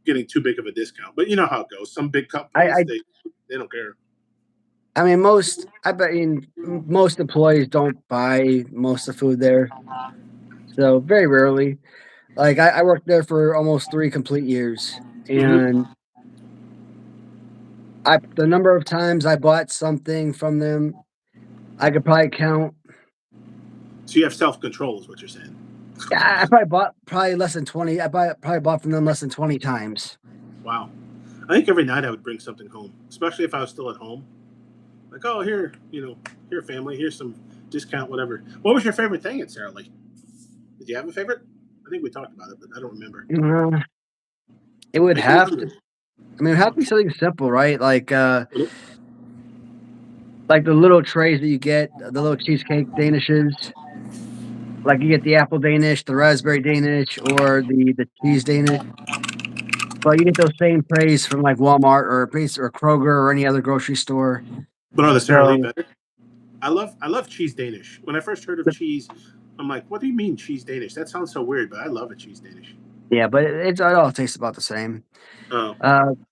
getting too big of a discount. But you know how it goes. Some big I, companies I they don't care. I mean, I bet most employees don't buy most of the food there. So very rarely. Like I worked there for almost 3 complete years, Mm-hmm. and the number of times I bought something from them, I could probably count. So you have self control, is what you're saying. Yeah, I probably bought probably less than 20. Probably bought from them less than 20 times. Wow. I think every night I would bring something home, especially if I was still at home. Like, oh, here, here, family, here's some discount, whatever. What was your favorite thing at Sara Lee? Did you have a favorite? I think we talked about it, but I don't remember. Uh, it would Like, have to. I mean, it would have to be something simple, right? Like the little trays that you get, the little cheesecake danishes. Like you get the apple Danish, the raspberry Danish, or the cheese Danish. But you get those same trays from like Walmart or Kroger or any other grocery store. but are the Sara Lee So better? I love cheese Danish. When I first heard of cheese, I'm like, what do you mean cheese Danish? That sounds so weird, but I love a cheese Danish. yeah, but it all tastes about the same. Oh,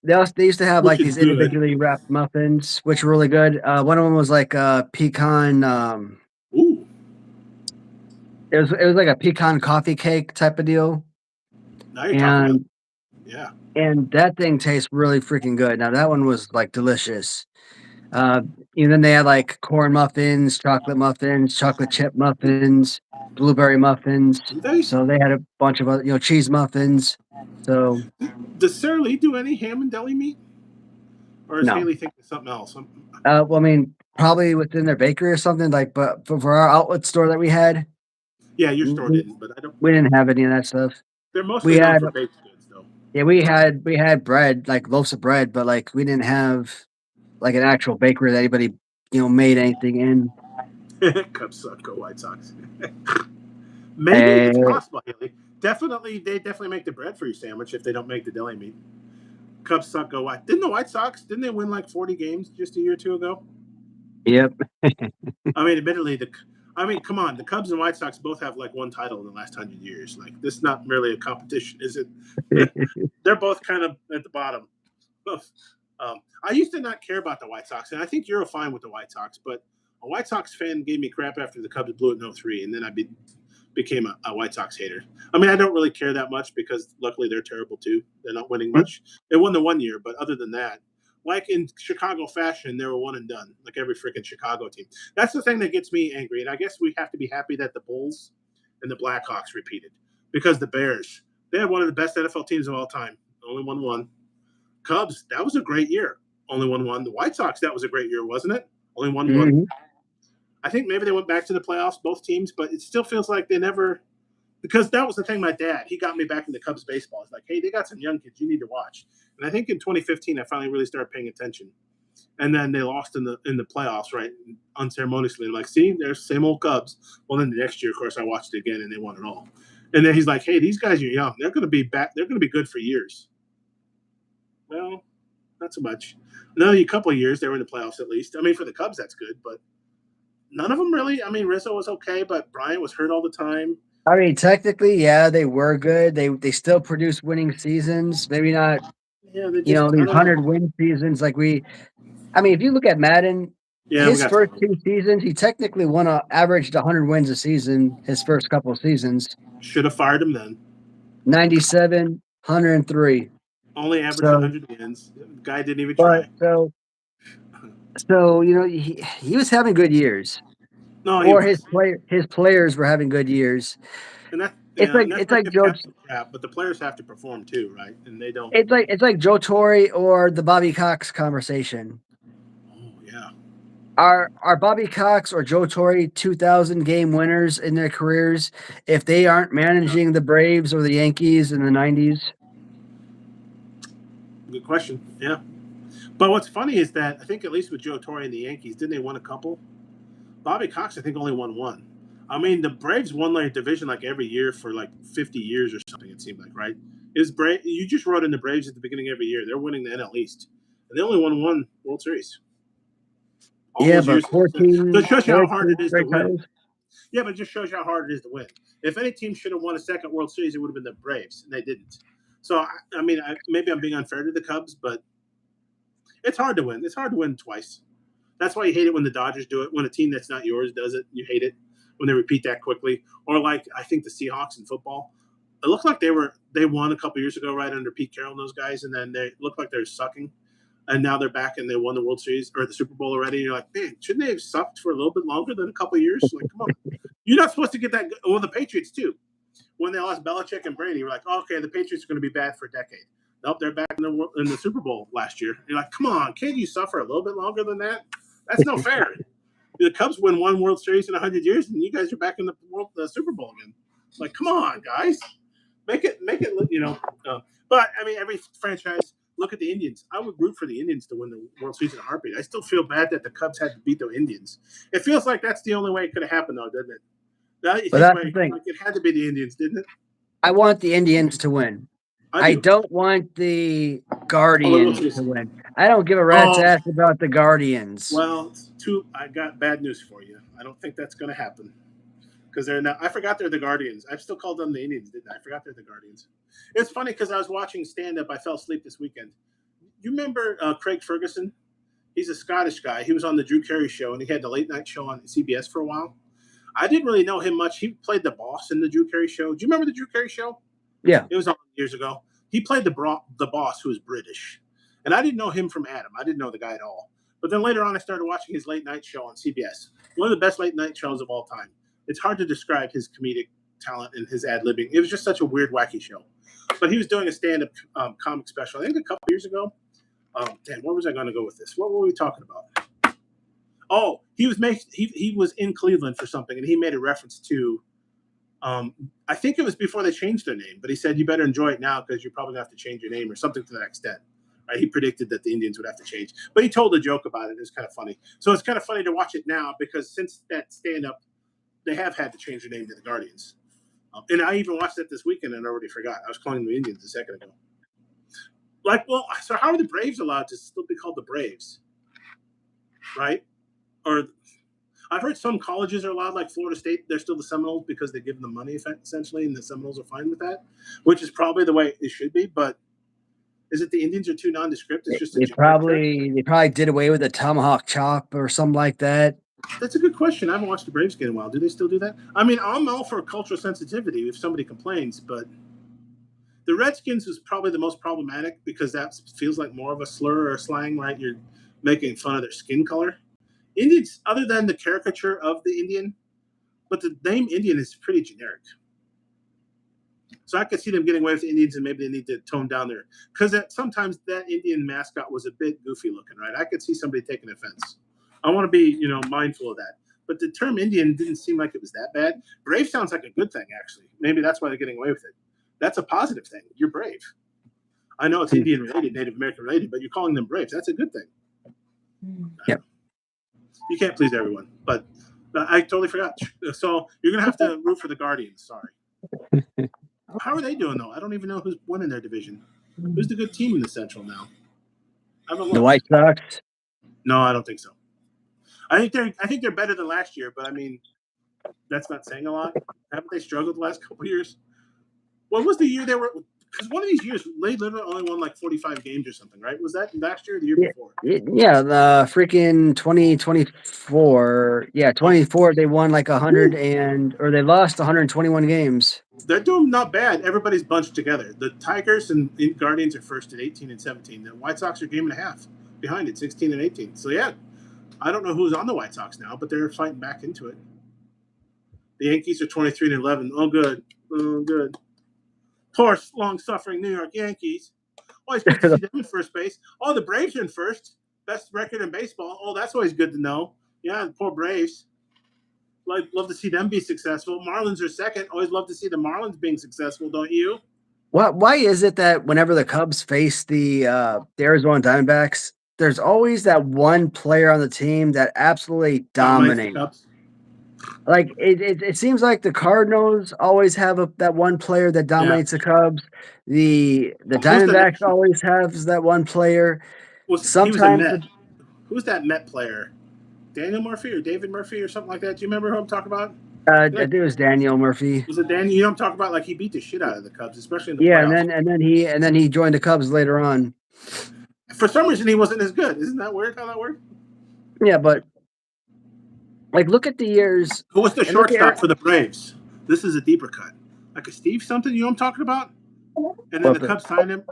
They used to have which like is these good. individually wrapped muffins, which were really good. One of them was like pecan. Ooh, It was like a pecan coffee cake type of deal, now you're talking about, and yeah. that thing tastes really freaking good. Now that one was like delicious. Uh, and then they had like corn muffins, chocolate chip muffins, blueberry muffins. Do they? So they had a bunch of other, cheese muffins. So Does Sara Lee do any ham and deli meat? Or is no, Haley thinking something else? well, I mean, probably within their bakery or something like. But for our outlet store that we had, Yeah, your store we, didn't, but I don't. we didn't have any of that stuff. They're We mostly known had for baked goods, though. Yeah, we had bread, like loaves of bread, but like we didn't have like an actual bakery that anybody made anything in. Cubs suck. Go White Sox. Maybe it's Uh, possible, Haley. They definitely make the bread for your sandwich if they don't make the deli meat. Cubs suck. Go White. Didn't the White Sox? Didn't they win like 40 games just a year or two ago? yep. I mean, admittedly, come on. The Cubs and White Sox both have like one title in the last 100 years. Like, this is not really a competition, is it? They're both kind of at the bottom. I used to not care about the White Sox, and I think you're fine with the White Sox, but a White Sox fan gave me crap after the Cubs blew it in 03, and then became a White Sox hater. I mean, I don't really care that much because luckily they're terrible too. They're not winning much. They won the 1 year, but other than that, like in Chicago fashion, they were one and done, like every freaking Chicago team. That's the thing that gets me angry, and I guess we have to be happy that the Bulls and the Blackhawks repeated because the Bears, they had one of the best NFL teams of all time, only won one. Cubs, that was a great year, only won one. The White Sox, that was a great year, wasn't it? Only won one. Mhm. I think maybe they went back to the playoffs, both teams, but it still feels like they never, because that was the thing. My dad, he got me back into Cubs baseball. He's like, hey, they got some young kids you need to watch. And I think in 2015, I finally really started paying attention. And then they lost in the playoffs, right, unceremoniously. I'm like, see, there's the same old Cubs. Well, then the next year, of course, I watched it again, and they won it all. And then he's like, hey, these guys are young. They're going to be back. They're going to be good for years. Well, not so much. Another couple of years, they were in the playoffs at least. I mean, for the Cubs, that's good, but none of them really. I mean, Rizzo was okay, but Bryant was hurt all the time. I mean, technically, yeah, they were good. They still produced winning seasons. Maybe not, Yeah, they just, I these don't 100 know. win seasons like we. I mean, if you look at Madden, Yeah, we his got first some. 2 seasons, he technically averaged 100 wins a season. His first couple of seasons, Should have fired him then. 97, 103. Only averaged So, 100 wins. The guy didn't even but try. he was having good years, No, he or was. his players were having good years. And that, It's yeah, like and that's it's where like it gets Joe. captain crap, but the players have to perform too, right? And they don't. It's like Joe Torre or the Bobby Cox conversation. Oh, yeah. Are Bobby Cox or Joe Torre 2,000 game winners in their careers if they aren't Yeah. managing the Braves or the Yankees in the 90s? Good question. Yeah. But what's funny is that I think at least with Joe Torre and the Yankees, didn't they win a couple? Bobby Cox, I think, only won one. I mean, the Braves won like division like every year for like 50 years or something. It seemed like, right? Is Brave? You just wrote in the Braves at the beginning of every year. They're winning the NL East, and they only won one World Series all Yeah, those but years. So it 14, shows you how hard 14 it is to straight win. titles. Yeah, but it just shows you how hard it is to win. If any team should have won a second World Series, it would have been the Braves, and they didn't. So I mean, maybe I'm being unfair to the Cubs, but it's hard to win. It's hard to win twice. That's why you hate it when the Dodgers do it. When a team that's not yours does it, you hate it when they repeat that quickly. Or like I think the Seahawks in football, it looked like they won a couple years ago right under Pete Carroll and those guys, and then they looked like they're sucking, and now they're back and they won the World Series or the Super Bowl already. And you're like, man, shouldn't they have sucked for a little bit longer than a couple of years? Like, come on, you're not supposed to get that. Well, the Patriots too. When they lost Belichick and Brady, you're like, oh, okay, the Patriots are going to be bad for a decade. Nope, they're back in the Super Bowl last year. You're like, come on, can't you suffer a little bit longer than that? That's no fair. The Cubs win one World Series in 100 years, and you guys are back in the Super Bowl again. Like, come on, guys, make it. But I mean, every franchise. Look at the Indians. I would root for the Indians to win the World Series in a heartbeat. I still feel bad that the Cubs had to beat the Indians. It feels like that's the only way it could have happened, though, doesn't it? Now you But think that's about the it, thing. like it had to be the Indians, didn't it? I want the Indians to win. I I do. don't want the Oh, the World Guardians Series. to win. I don't give a rat's Oh, ass about the Guardians. well, I got bad news for you. I don't think that's going to happen because they're not. I forgot they're the Guardians. I've still called them the Indians, didn't I? I forgot they're the Guardians. It's funny because I was watching stand up. I fell asleep this weekend. You remember Craig Ferguson? He's a Scottish guy. He was on the Drew Carey show and he had the late night show on CBS for a while. I didn't really know him much. He played the boss in the Drew Carey show. Do you remember the Drew Carey show? Yeah. It was on years ago. He played the boss who was British. And I didn't know him from Adam. I didn't know the guy at all. But then later on, I started watching his late night show on CBS. One of the best late night shows of all time. It's hard to describe his comedic talent and his ad libbing. It was just such a weird, wacky show. But he was doing a stand up comic special, I think a couple years ago. Damn, where was I going to go with this? What were we talking about? Oh, he was in Cleveland for something, and he made a reference to. I think it was before they changed their name, but he said you better enjoy it now because you're probably gonna have to change your name or something to that extent. Right? He predicted that the Indians would have to change, but he told a joke about it. It was kind of funny. So it's kind of funny to watch it now because since that stand up, they have had to change their name to the Guardians. And I even watched it this weekend and I already forgot. I was calling them the Indians a second ago. Like, well, so how are the Braves allowed to still be called the Braves? Right? Or I've heard some colleges are allowed, like Florida State, they're still the Seminoles because they give them the money essentially, and the Seminoles are fine with that, which is probably the way it should be. But is it the Indians are too nondescript? It's just a generic term. They probably did away with the tomahawk chop or something like that. That's a good question. I haven't watched the Braves game in a while. Do they still do that? I mean, I'm all for cultural sensitivity if somebody complains, but the Redskins is probably the most problematic because that feels like more of a slur or a slang, right? You're making fun of their skin color. Indians, other than the caricature of the Indian, but the name Indian is pretty generic. So I could see them getting away with the Indians, and maybe they need to tone down there because sometimes that Indian mascot was a bit goofy looking, right? I could see somebody taking offense. I want to be, mindful of that. But the term Indian didn't seem like it was that bad. Brave sounds like a good thing, actually. Maybe that's why they're getting away with it. That's a positive thing. You're brave. I know it's Indian related, Native American related, but you're calling them Braves. That's a good thing. Yep. You can't please everyone, but I totally forgot. So you're gonna have to root for the Guardians. Sorry. How are they doing though? I don't even know who's winning their division. Who's the good team in the Central now? The White Sox. No, I don't think so. I think they're better than last year, but I mean, that's not saying a lot. Haven't they struggled the last couple of years? What was the year they were? Because one of these years, they literally only won like 45 games or something, right? Was that last year or the year before? Yeah, the freaking 2024. Yeah, 24. They won like 100 or they lost 121 games. They're doing not bad. Everybody's bunched together. The Tigers and Guardians are first at 18 and 17. The White Sox are a game and a half behind it, 16 and 18. So yeah, I don't know who's on the White Sox now, but they're fighting back into it. The Yankees are 23 and 11. Oh, good. Oh, good. Poor, long-suffering New York Yankees. Always good to see them in first base. Oh, the Braves are in first. Best record in baseball. Oh, that's always good to know. Yeah, the poor Braves. Love to see them be successful. Marlins are second. Always love to see the Marlins being successful, don't you? Why is it that whenever the Cubs face the Arizona Diamondbacks, there's always that one player on the team that absolutely dominates? Like it seems like the Cardinals always have that one player that dominates the Cubs. The Diamondbacks always have that one player. He was a Met. Who's that Met player? Daniel Murphy or David Murphy or something like that? Do you remember who I'm talking about? I think it was Daniel Murphy. Was it Daniel? You know I'm talking about? Like he beat the shit out of the Cubs, especially in the playoffs. and then he joined the Cubs later on. For some reason, he wasn't as good. Isn't that weird how that worked? Yeah, but like look at the years. Who was the shortstop for the Braves? This is a deeper cut. Like a Steve something, you know what I'm talking about? And then the Cubs signed him.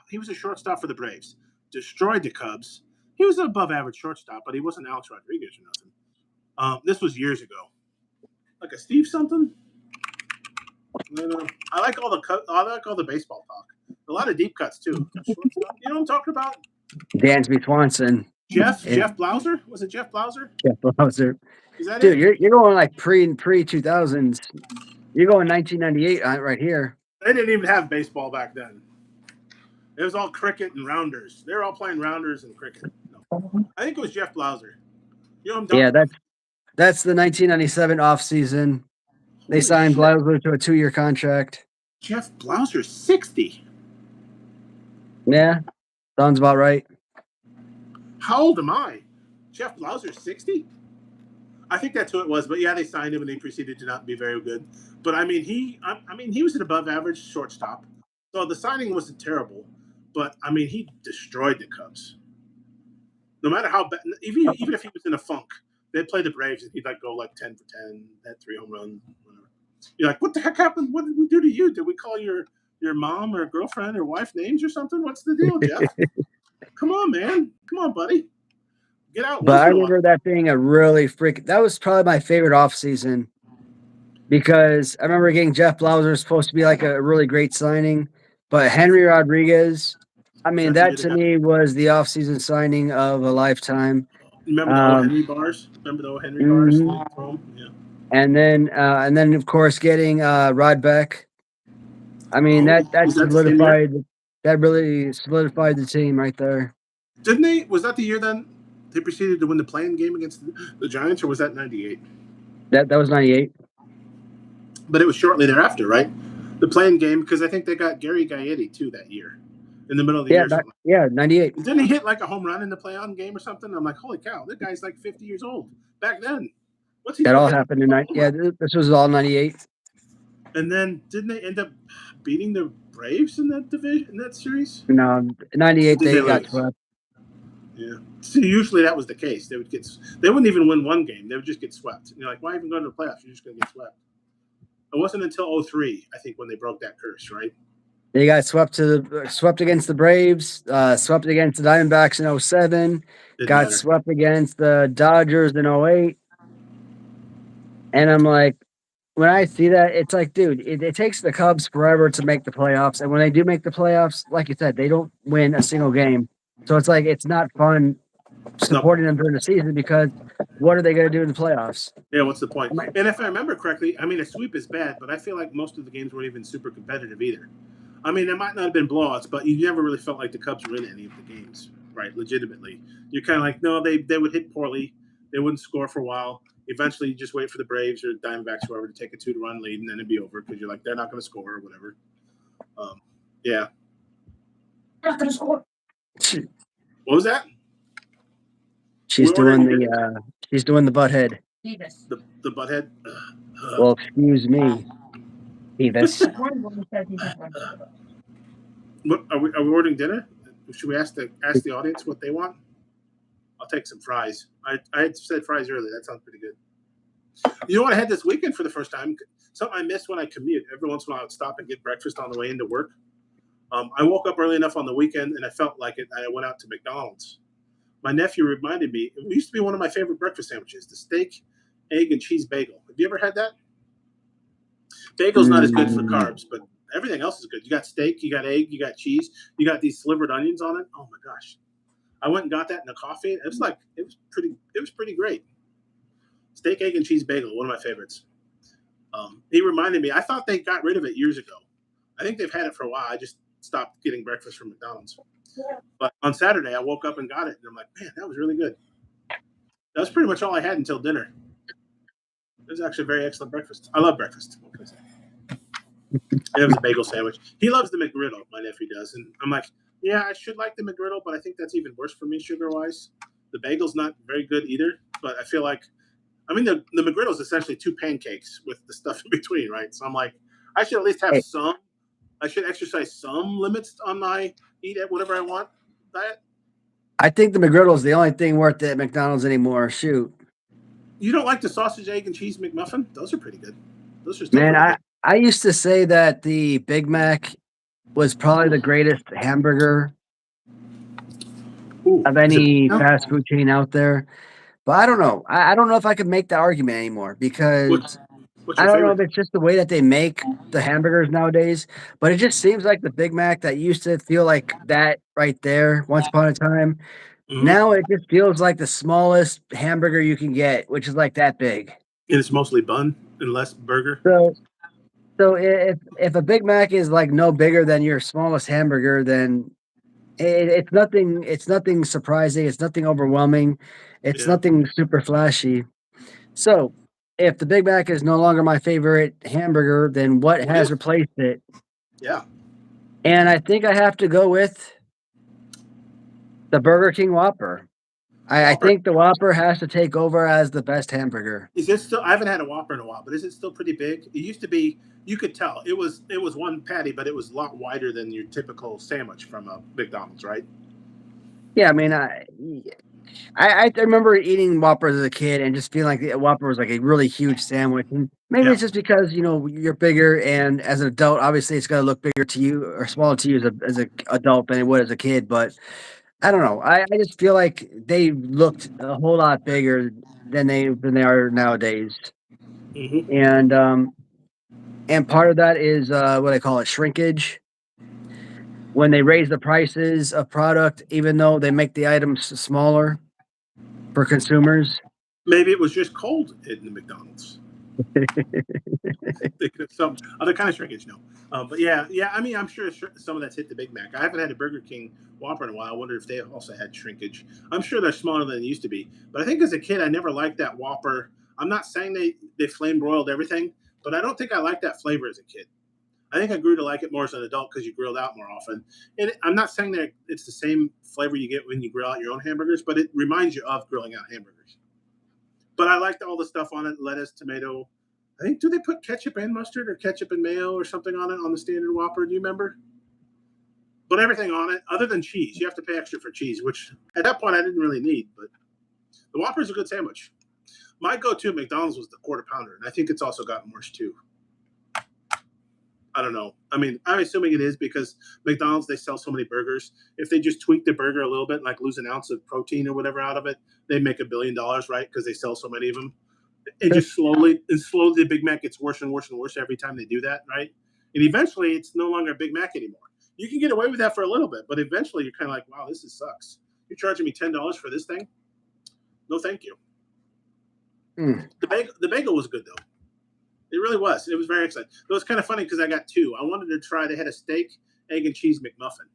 He was a shortstop for the Braves. Destroyed the Cubs. He was an above average shortstop, but he wasn't Alex Rodriguez or nothing. This was years ago. Like a Steve something? I like all the baseball talk. A lot of deep cuts too. You know what I'm talking about? Dansby Swanson. Jeff Blauser? Was it Jeff Blauser? Jeff Blauser. Is that Dude, it? you're going like pre 2000s. You're going 1998 right here. They didn't even have baseball back then. It was all cricket and rounders. They were all playing rounders and cricket. No, I think it was Jeff Blauser. You know what I'm Yeah, talking about? that's the 1997 offseason. They Holy signed shit! Blauser to a 2-year contract. Jeff Blauser, 60. Yeah, sounds about right. How old am I? Jeff Blauser, 60. I think that's who it was. But yeah, they signed him and they proceeded to not be very good. But I mean, he was an above average shortstop. So the signing wasn't terrible. But I mean, he destroyed the Cubs. No matter how bad, even if he was in a funk, they'd play the Braves and he'd like go like 10 for 10, had 3 home runs. Whatever. You're like, what the heck happened? What did we do to you? Did we call your mom or girlfriend or wife names or something? What's the deal, Jeff? Come on, man. Come on, buddy. Get out But once I in a while. remember that being a really that was probably my favorite offseason because I remember getting Jeff Blauser supposed to be like a really great signing, but Henry Rodriguez, I mean, That's the that year they to got. me was the offseason signing of a lifetime. Remember the O. Um, Henry bars? Remember the O. Henry bars? mhm. Yeah. And then of course getting Rod Beck. I mean Oh, that was that the same year? that really solidified the team right there. Didn't they? Was that the year then they proceeded to win the playing game against the Giants, or was that '98? That was 98. But it was shortly thereafter, right? The playing game, because I think they got Gary Gaetti too that year, in the middle of the year. Yeah, 98. Didn't he hit like a home run in the play-on game or something? I'm like, holy cow, that guy's like 50 years old back then. What's he That doing all hitting happened in home yeah, run? this was all 98. And then didn't they end up beating the Braves in that division in that series? No, Or 98 did they they got lose? swept. Yeah. See, usually that was the case. They wouldn't even win one game. They would just get swept. And you're like, why even go to the playoffs? You're just going to get swept. It wasn't until '03, I think, when they broke that curse, right? They got swept against the Braves, swept against the Diamondbacks in 07, Didn't got matter. swept against the Dodgers in 08. And I'm like, when I see that, it's like, dude, it takes the Cubs forever to make the playoffs. And when they do make the playoffs, like you said, they don't win a single game. So it's like, it's not fun Nope. supporting them during the season because what are they going to do in the playoffs? Yeah, what's the point? I'm like, And if I remember correctly, I mean, a sweep is bad, but I feel like most of the games weren't even super competitive either. I mean, there might not have been blowouts, but you never really felt like the Cubs were in any of the games, right? Legitimately. You're kind of like, no, they would hit poorly. They wouldn't score for a while. Eventually, you just wait for the Braves or Diamondbacks, whoever, to take a 2-run lead, and then it'd be over because you're like, they're not going to score or whatever. Yeah. not going to score. What was that? She's We're ordering doing she's doing the butthead. the butthead. Well, excuse me, Beavis. What, are we ordering dinner? Should we ask the audience what they want? I'll take some fries. I had said fries earlier. That sounds pretty good. You know what I had this weekend for the first time? Something I missed when I commute. Every once in a while, I would stop and get breakfast on the way into work. I woke up early enough on the weekend, and I felt like it. I went out to McDonald's. My nephew reminded me. It used to be one of my favorite breakfast sandwiches: the steak, egg, and cheese bagel. Have you ever had that? Bagel's not as good for carbs, but everything else is good. You got steak, you got egg, you got cheese, you got these slivered onions on it. Oh my gosh! I went and got that in a coffee. It was pretty great. Steak, egg, and cheese bagel, one of my favorites. He reminded me. I thought they got rid of it years ago. I think they've had it for a while. I just stopped getting breakfast from McDonald's. Yeah. But on Saturday, I woke up and got it, and I'm like, man, that was really good. That was pretty much all I had until dinner. It was actually a very excellent breakfast. I love breakfast. It was a bagel sandwich. He loves the McGriddle, my nephew does. And I'm like, yeah, I should like the McGriddle, but I think that's even worse for me sugar-wise. The bagel's not very good either, but I feel like, I mean, the McGriddle is essentially 2 pancakes with the stuff in between, right? So I'm like, I should at least have some. I should exercise some limits on my eat at whatever I want diet. I think the McGriddle is the only thing worth it at McDonald's anymore. Shoot. You don't like the sausage, egg, and cheese McMuffin? Those are pretty good. Those are still pretty good. I used to say that the Big Mac was probably the greatest hamburger of any fast food chain out there. But I don't know. I don't know if I could make that argument anymore because I don't know if it's just the way that they make the hamburgers nowadays. But it just seems like the Big Mac that used to feel like that right there once upon a time Mm-hmm. Now it just feels like the smallest hamburger you can get, which is like that big. And it's mostly bun and less burger. So if a Big Mac is like no bigger than your smallest hamburger, then it's nothing surprising. It's nothing overwhelming. It's Yeah. nothing super flashy. So if the Big Mac is no longer my favorite hamburger, then what What has is? replaced it? Yeah. And I think I have to go with the Burger King Whopper. I Whopper. think the Whopper has to take over as the best hamburger. Is it still? I haven't had a Whopper in a while, but is it still pretty big? It used to be. You could tell it was one patty, but it was a lot wider than your typical sandwich from a McDonald's, right? Yeah, I mean, I remember eating Whoppers as a kid and just feeling like the Whopper was like a really huge sandwich. And maybe Yeah. it's just because you're bigger, and as an adult, obviously it's gonna look bigger to you or smaller to you as a adult than it would as a kid. But I don't know. I just feel like they looked a whole lot bigger than they are nowadays. Mm-hmm. And and part of that is what I call it shrinkage. When they raise the prices of product, even though they make the items smaller for consumers. Maybe it was just cold in the McDonald's. They could have some other kind of shrinkage. No, but yeah, yeah. I mean, I'm sure some of that's hit the Big Mac. I haven't had a Burger King Whopper in a while. I wonder if they also had shrinkage. I'm sure they're smaller than they used to be. But I think as a kid, I never liked that Whopper. I'm not saying they flame broiled everything, but I don't think I liked that flavor as a kid. I think I grew to like it more as an adult because you grilled out more often. And I'm not saying that it's the same flavor you get when you grill out your own hamburgers, but it reminds you of grilling out hamburgers. But I liked all the stuff on it: lettuce, tomato. I think do they put ketchup and mustard or ketchup and mayo or something on it on the standard Whopper? Do you remember? But everything on it, other than cheese, you have to pay extra for cheese, which at that point I didn't really need. But the Whopper is a good sandwich. My go-to at McDonald's was the quarter pounder, and I think it's also gotten worse too. I don't know. I mean, I'm assuming it is because McDonald's they sell so many burgers. If they just tweak the burger a little bit, like lose an ounce of protein or whatever out of it, they make $1 billion, right? Because they sell so many of them. And just slowly the Big Mac gets worse and worse and worse every time they do that, right? And eventually it's no longer a Big Mac anymore. You can get away with that for a little bit, but eventually you're kind of like, wow, sucks. You're charging me $10 for this thing? No, thank you. Mm. The bagel was good though. It really was. It was very excellent. It was kind of funny because I got two. I wanted to try. They had a steak, egg, and cheese McMuffin,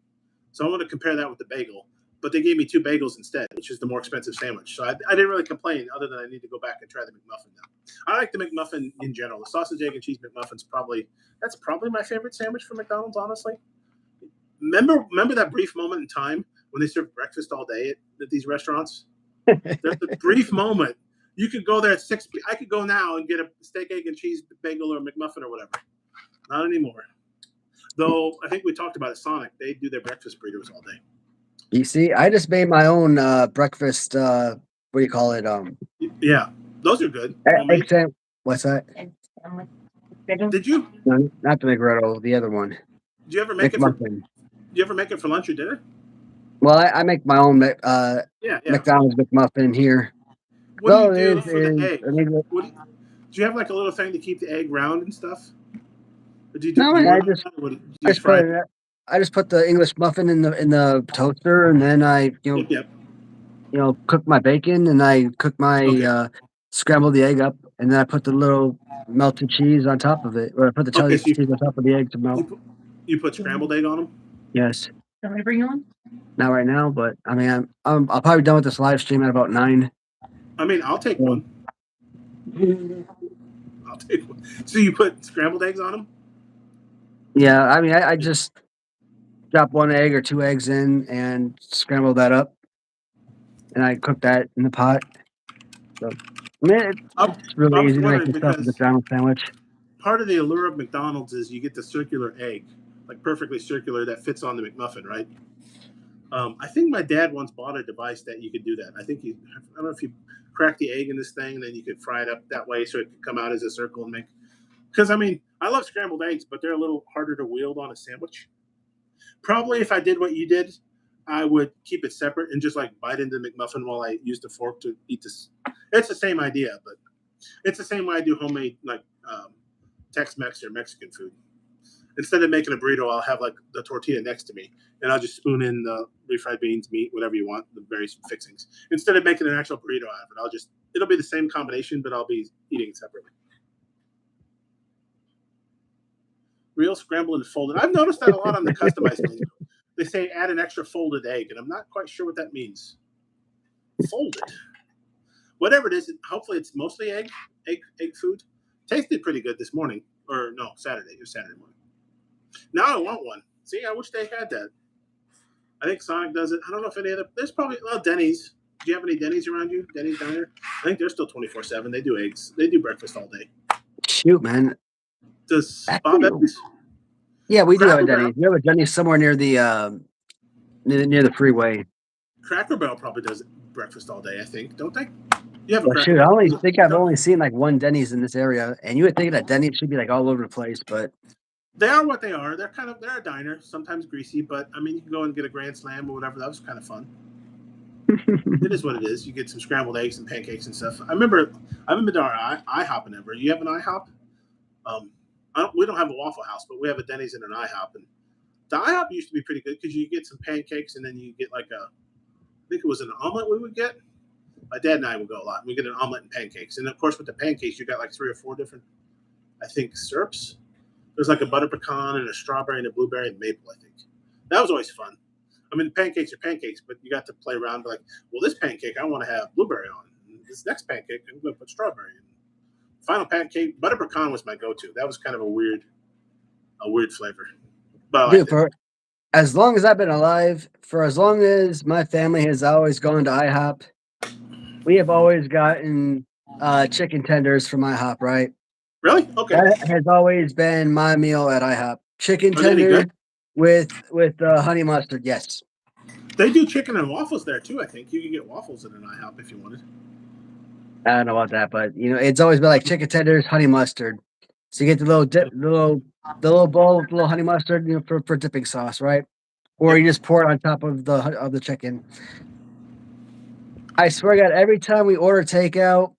so I wanted to compare that with the bagel. But they gave me two bagels instead, which is the more expensive sandwich. So I didn't really complain, other than I need to go back and try the McMuffin now. I like the McMuffin in general. The sausage, egg, and cheese McMuffin's probably my favorite sandwich from McDonald's. Honestly, remember that brief moment in time when they served breakfast all day at these restaurants? There's a brief moment. You could go there at 6. I could go now and get a steak, egg, and cheese bagel or McMuffin or whatever. Not anymore. Though I think we talked about it. Sonic, they do their breakfast burritos all day. You see, I just made my own breakfast. What do you call it? Yeah, those are good. Egg Homemade. sandwich. What's that? Did you No, not the McGriddle. The other one, did you ever make it for McMuffin. lunch or dinner? Well, I make my own Yeah, yeah. McDonald's McMuffin here. What do you Well, it do is for the is egg? I mean, Do you have like a little thing to keep the egg round and stuff? Or no, do you I work on just that, or do you I just just put fry it? it. I just put the English muffin in the toaster, and then I Yep, yep. cook my bacon, and I cook my Okay, scramble the egg up, and then I put the little melted cheese on top of it, or I put the okay. cheese on top of the egg to You melt. put, you put scrambled egg on them. Yes, not right now, but I mean, I'll probably be done with this live stream at about 9. I mean, I'll take So, one. I'll take one. So you put scrambled eggs on them? yeah, I mean, I just drop 1 egg or 2 eggs in and scramble that up, and I cook that in the pot. So, I mean, I, it's I really was easy to make wondering yourself a because McDonald's sandwich. part of the allure of McDonald's is you get the circular egg, like perfectly circular that fits on the McMuffin, right? I think my dad once bought a device that you could do that. I don't know if you crack the egg in this thing, then you could fry it up that way so it could come out as a circle and make. Because I mean, I love scrambled eggs, but they're a little harder to wield on a sandwich. Probably if I did what you did, I would keep it separate and just like bite into the McMuffin while I use the fork to eat this. It's the same idea, but it's the same way I do homemade like Tex-Mex or Mexican food. Instead of making a burrito, I'll have like the tortilla next to me, and I'll just spoon in the refried beans, meat, whatever you want, the various fixings. Instead of making an actual burrito out of it, it'll be the same combination, but I'll be eating separately. Real scrambled and folded. I've noticed that a lot on the customized menu. They say add an extra folded egg, and I'm not quite sure what that means. Folded, whatever it is. Hopefully, it's mostly egg food. Tasted pretty good this morning, or no, Saturday. It was Saturday morning. Now I want one. See, I wish they had that. I think Sonic does it. I don't know if any other. There's probably Denny's. Do you have any Denny's around you? Denny's down here? I think they're still 24/7. They do eggs. They do breakfast all day. Shoot, man. Does Bob Actually, Evans? yeah, we do have a Cracker Barrel. Denny's. We have a Denny's somewhere near the near the freeway. Cracker Barrel probably does breakfast all day. I think, don't they? You have a Well, Cracker shoot, I only Barrel? think I've only seen like one Denny's in this area, and you would think that Denny's should be like all over the place, but They are what they are. They're a diner, sometimes greasy, but I mean you can go and get a Grand Slam or whatever. That was kind of fun. It is what it is. You get some scrambled eggs and pancakes and stuff. I haven't been to our IHOP in ever. You have an IHOP? Um, we don't have a Waffle House, but we have a Denny's and an IHOP. And the IHOP used to be pretty good because you get some pancakes and then you get like I think it was an omelet we would get. My dad and I would go a lot. We get an omelet and pancakes, and of course with the pancakes you got like 3 or 4 different, I think, syrups. There's like a butter pecan and a strawberry and a blueberry and maple. I think that was always fun. I mean, pancakes are pancakes, but you got to play around. Like, well, this pancake I want to have blueberry on. This next pancake I'm going to put strawberry in. Final pancake, butter pecan was my go-to. That was kind of a weird flavor, but I dude, liked it. for as long as I've been alive, for as long as my family has always gone to IHOP, we have always gotten chicken tenders from IHOP, right? Really? Okay. That has always been my meal at IHOP. Chicken Are they any tender good? with honey mustard. Yes. They do chicken and waffles there too. I think you can get waffles at an IHOP if you wanted. I don't know about that, but it's always been like chicken tenders, honey mustard. So you get the little dip, the little bowl with the little honey mustard, for dipping sauce, right? Or Yep. you just pour it on top of the chicken. I swear to God, every time we order takeout,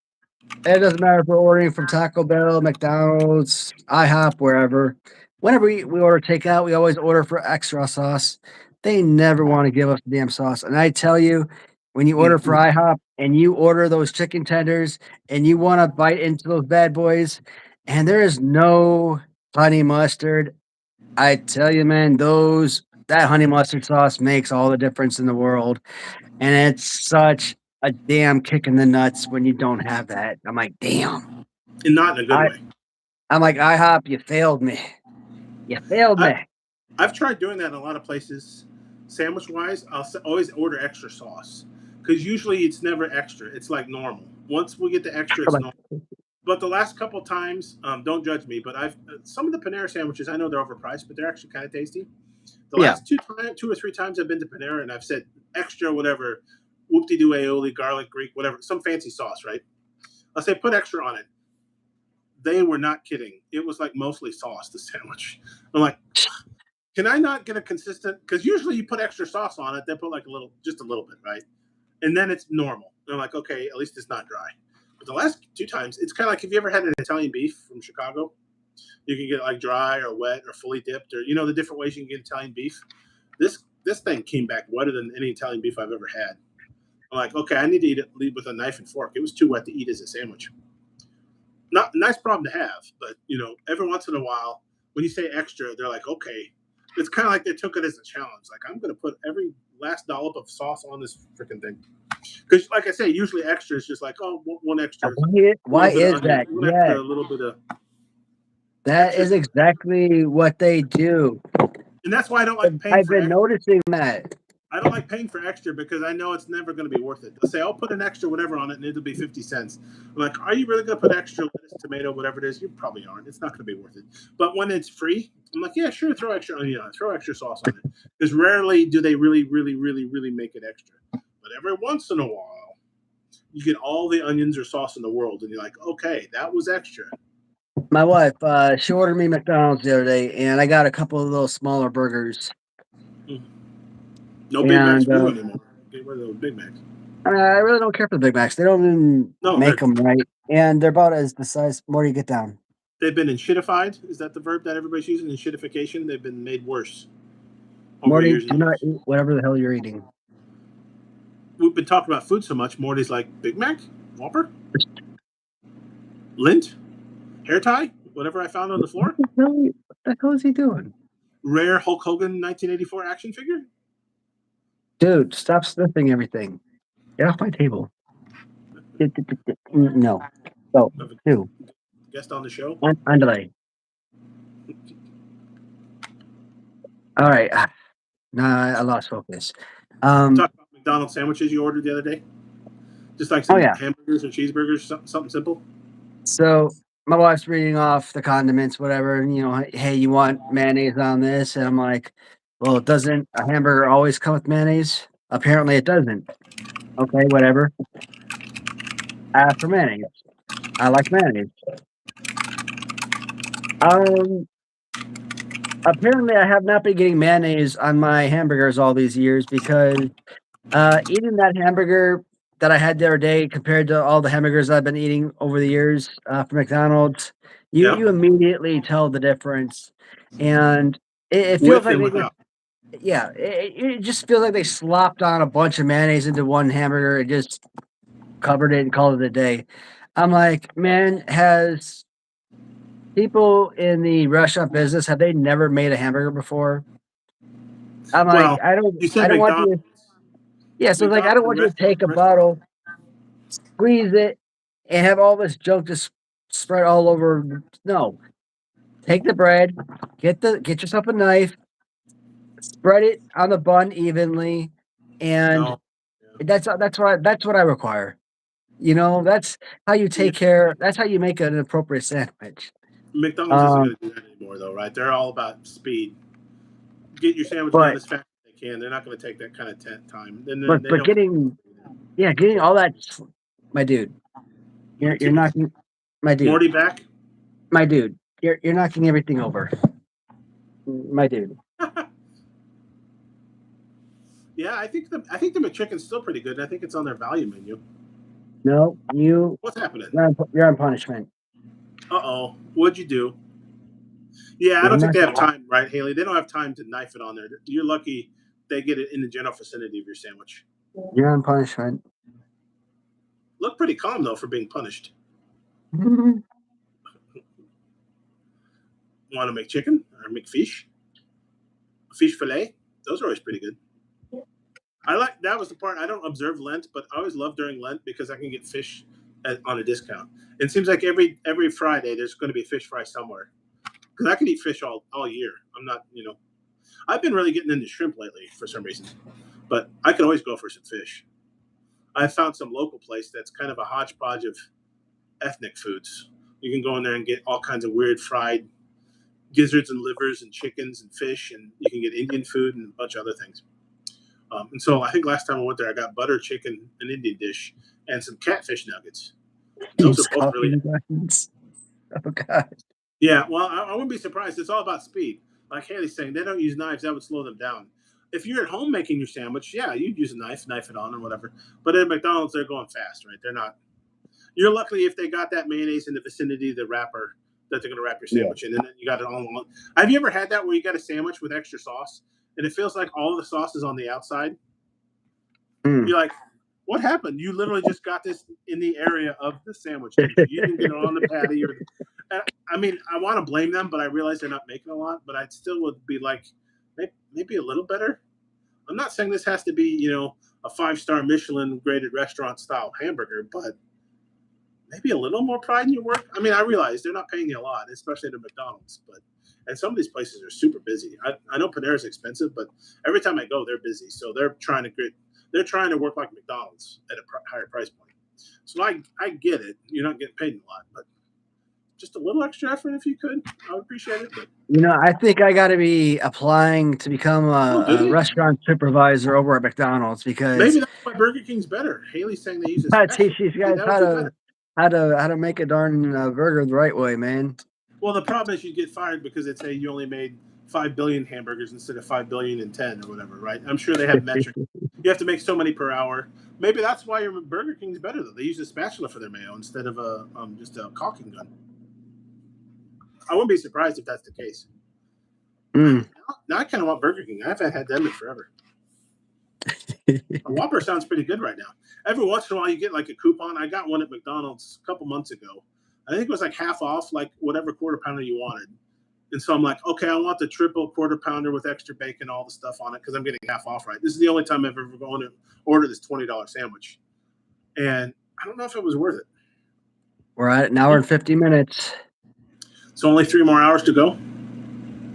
it doesn't matter if we're ordering from Taco Bell, McDonald's, IHOP, wherever. Whenever we order takeout, we always order for extra sauce. They never want to give us the damn sauce. And I tell you, when you order for Mm-hmm. IHOP and you order those chicken tenders and you want to bite into those bad boys, and there is no honey mustard, I tell you, man, that honey mustard sauce makes all the difference in the world. And it's such a damn kick in the nuts when you don't have that. I'm like, damn. And not in a good I way. I'm like, IHOP, you failed me. You failed I, me. I've tried doing that in a lot of places. Sandwich wise, always order extra sauce because usually it's never extra. It's like normal. Once we get the extra, I'm it's like, normal. But the last couple times, don't judge me, but I've some of the Panera sandwiches. I know they're overpriced, but they're actually kind of tasty. The yeah. last 2 or 3 times I've been to Panera and I've said extra whatever, whoop de doo aioli, garlic Greek, whatever, some fancy sauce, right? I'll say put extra on it. They were not kidding. It was like mostly sauce, the sandwich. I'm like, can I not get a consistent? Because usually you put extra sauce on it, they put like just a little bit, right? And then it's normal. They're like, okay, at least it's not dry. But the last 2 times, it's kind of like, have you ever had an Italian beef from Chicago? You can get like dry or wet or fully dipped, or the different ways you can get Italian beef. This thing came back wetter than any Italian beef I've ever had. I'm like, okay, I need to lead with a knife and fork. It was too wet to eat as a sandwich. Not a nice problem to have, but every once in a while, when you say extra, they're like, okay. It's kind of like they took it as a challenge. Like, I'm going to put every last dollop of sauce on this freaking thing. Because, like I say, usually extra is just like, oh, one extra, a Why little bit of is onion, that? one Yeah, extra, a little bit of that extra. is exactly what they do. And that's why I don't like paying I've for been extra. noticing that. I don't like paying for extra because I know it's never going to be worth it. Let's say I'll put an extra whatever on it and it'll be 50 cents. I'm like, are you really going to put extra lettuce, tomato, whatever it is? You probably aren't. It's not going to be worth it. But when it's free, I'm like, yeah, sure, throw extra onion on it, throw extra sauce on it. Because rarely do they really, really, really, really make it extra. But every once in a while, you get all the onions or sauce in the world and you're like, okay, that was extra. My wife, she ordered me McDonald's the other day, and I got a couple of little smaller burgers. No Big Macs And for you anymore. Get rid of those Big Macs. I really don't care for the Big Macs. They don't even No, make them right, and they're about as the size. More you get down. They've been enshittified. Is that the verb that everybody's using? Enshittification. They've been made worse over Morty, years do and not years. eat whatever the hell you're eating. We've been talking about food so much. Morty's like Big Mac, Whopper, Lint, hair tie, whatever I found on the floor. What the hell is he doing? Rare Hulk Hogan 1984 action figure. Dude, stop sniffing everything. Get off my table. No. So, Of a two. guest on the show. Andale. All right. Nah, I lost focus. Talk about McDonald's sandwiches you ordered the other day. Just like Oh some yeah. hamburgers or cheeseburgers, something simple. So my wife's reading off the condiments, whatever, and hey, you want mayonnaise on this? And I'm like, well, doesn't a hamburger always come with mayonnaise? Apparently it doesn't. Okay, whatever. For mayonnaise. I like mayonnaise. Um, Apparently I have not been getting mayonnaise on my hamburgers all these years because eating that hamburger that I had the other day compared to all the hamburgers I've been eating over the years from McDonald's, Yeah, you immediately tell the difference, and it feels with like and they just without. yeah, it just feels like they slopped on a bunch of mayonnaise into one hamburger and just covered it and called it a day. I'm like, man, has people in the restaurant business have they never made a hamburger before? I'm like, Well, you I said don't want McDonald's. you. Yeah, so it's like I McDonald's don't and want you to take a restaurant. bottle, squeeze it, and have all this junk just spread all over. No, take the bread, get yourself a knife, spread it on the bun evenly, and No, yeah. that's what I require. That's how you Yeah. take care. That's how you make an appropriate sandwich. McDonald's isn't Um, going to do that anymore, though, right? They're all about speed. Get your sandwich done but as fast as they can. They're not going to take that kind of time. Then but they but don't. getting all that, my dude, you're Chicken, knocking, my dude, Morty back. my dude, you're knocking everything over, my dude. Yeah, I think the McChicken's still pretty good. And I think it's on their value menu. No, What's happening? you're on punishment. Uh-oh. What'd you do? Yeah, I Yeah, don't I'm think not. they have time, right, Haley? They don't have time to knife it on there. You're lucky they get it in the general vicinity of your sandwich. You're on punishment. Look pretty calm though for being punished. Want to make chicken or make fish? Fish fillet? Those are always pretty good. I like that was the part I don't observe Lent, but I always love during Lent because I can get fish on a discount. It seems like every Friday there's going to be fish fry somewhere because I can eat fish all year. I'm not. I've been really getting into shrimp lately for some reason, but I can always go for some fish. I found some local place that's kind of a hodgepodge of ethnic foods. You can go in there and get all kinds of weird fried gizzards and livers and chickens and fish, and you can get Indian food and a bunch of other things. And so I think last time I went there, I got butter chicken, an Indian dish, and some catfish nuggets. And those are He's both really, coughing guns. Oh god. yeah. Well, I wouldn't be surprised. It's all about speed. Like Haley's saying, they don't use knives. That would slow them down. If you're at home making your sandwich, yeah, you'd use a knife it on or whatever. But at McDonald's, they're going fast, right? They're not. You're lucky if they got that mayonnaise in the vicinity of the wrapper that they're going to wrap your Yeah. sandwich in, and then you got it all along. Have you ever had that where you got a sandwich with extra sauce, and it feels like all of the sauce is on the outside? Mm. You're like, what happened? You literally just got this in the area of the sandwich, didn't you? You didn't get it on the patty or. I mean, I want to blame them, but I realize they're not making a lot. But I still would be like, maybe a little better. I'm not saying this has to be, a 5-star Michelin graded restaurant style hamburger, but maybe a little more pride in your work. I mean, I realize they're not paying you a lot, especially at McDonald's, but and some of these places are super busy. I know Panera's expensive, but every time I go, they're busy. So they're trying to work like McDonald's at a higher price point. So I get it. You're not getting paid a lot, but just a little extra effort if you could, I would appreciate it. But I think I got to be applying to become oh, do a you? restaurant supervisor over at McDonald's because Maybe that's why Burger King's better. Haley's saying they use a special. teach these Maybe guys that would be better. how to make a darn burger the right way, man. Well, the problem is you'd get fired because they'd say you only made 5 billion hamburgers instead of 5 billion and 10 or whatever, right? I'm sure they have metrics. You have to make so many per hour. Maybe that's why your Burger King's better though. They use a spatula for their mayo instead of just a caulking gun. I wouldn't be surprised if that's the case. Mm. Now I kind of want Burger King. I haven't had them in forever. A Whopper sounds pretty good right now. Every once in a while, you get like a coupon. I got one at McDonald's a couple months ago. I think it was like half off, like whatever quarter pounder you wanted. And so I'm like, okay, I want the triple quarter pounder with extra bacon, all the stuff on it, because I'm getting half off, right? This is the only time I've ever gone to order this $20 sandwich. And I don't know if it was worth it. We're at an hour and 50 minutes. So only 3 more hours to go.